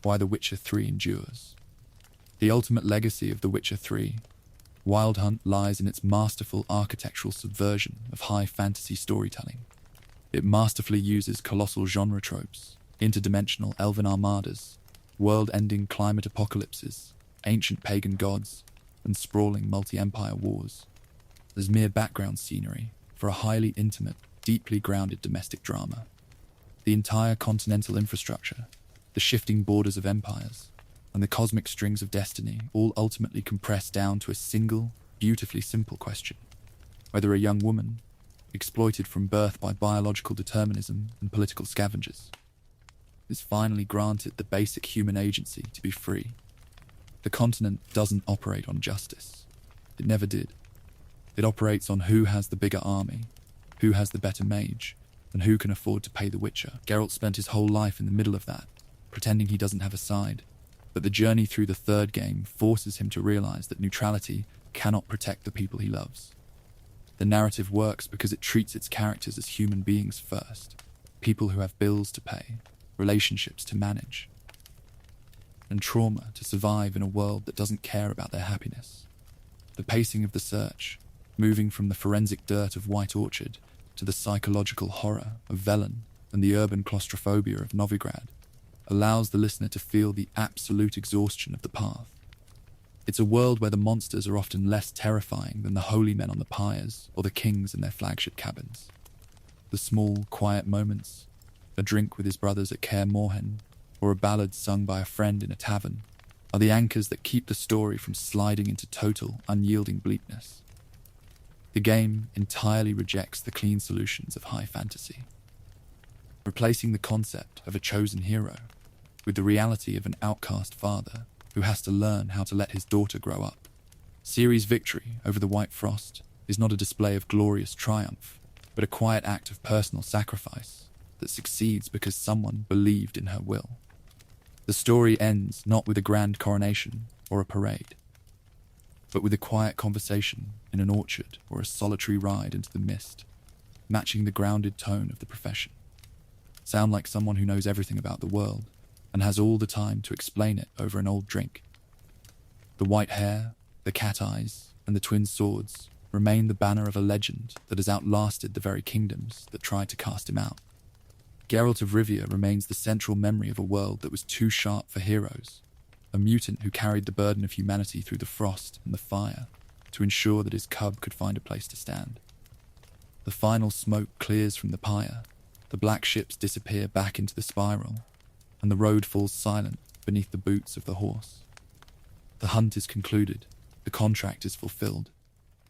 Why The Witcher 3 Endures. The ultimate legacy of The Witcher 3, Wild Hunt, lies in its masterful architectural subversion of high fantasy storytelling. It masterfully uses colossal genre tropes, interdimensional elven armadas, world-ending climate apocalypses, ancient pagan gods, and sprawling multi-empire wars as mere background scenery for a highly intimate, deeply grounded domestic drama. The entire continental infrastructure, the shifting borders of empires, and the cosmic strings of destiny all ultimately compress down to a single, beautifully simple question: whether a young woman, exploited from birth by biological determinism and political scavengers, is finally granted the basic human agency to be free. The continent doesn't operate on justice. It never did. It operates on who has the bigger army, who has the better mage, and who can afford to pay the Witcher. Geralt spent his whole life in the middle of that, pretending he doesn't have a side. But the journey through the third game forces him to realize that neutrality cannot protect the people he loves. The narrative works because it treats its characters as human beings first, people who have bills to pay, relationships to manage, and trauma to survive in a world that doesn't care about their happiness. The pacing of the search, moving from the forensic dirt of White Orchard to the psychological horror of Velen and the urban claustrophobia of Novigrad, allows the listener to feel the absolute exhaustion of the path. It's a world where the monsters are often less terrifying than the holy men on the pyres or the kings in their flagship cabins. The small, quiet moments, a drink with his brothers at Kaer Morhen, or a ballad sung by a friend in a tavern, are the anchors that keep the story from sliding into total, unyielding bleakness. The game entirely rejects the clean solutions of high fantasy, replacing the concept of a chosen hero with the reality of an outcast father who has to learn how to let his daughter grow up. Ciri's victory over the White Frost is not a display of glorious triumph, but a quiet act of personal sacrifice that succeeds because someone believed in her will. The story ends not with a grand coronation or a parade, but with a quiet conversation in an orchard or a solitary ride into the mist, matching the grounded tone of the profession. Sound like someone who knows everything about the world and has all the time to explain it over an old drink. The white hair, the cat eyes, and the twin swords remain the banner of a legend that has outlasted the very kingdoms that tried to cast him out. Geralt of Rivia remains the central memory of a world that was too sharp for heroes, a mutant who carried the burden of humanity through the frost and the fire to ensure that his cub could find a place to stand. The final smoke clears from the pyre, the black ships disappear back into the spiral, and the road falls silent beneath the boots of the horse. The hunt is concluded, the contract is fulfilled,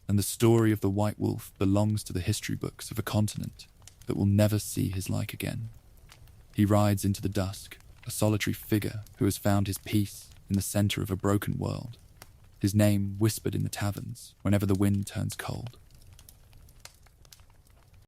and the story of the White Wolf belongs to the history books of a continent that will never see his like again. He rides into the dusk, a solitary figure who has found his peace in the center of a broken world, his name whispered in the taverns whenever the wind turns cold.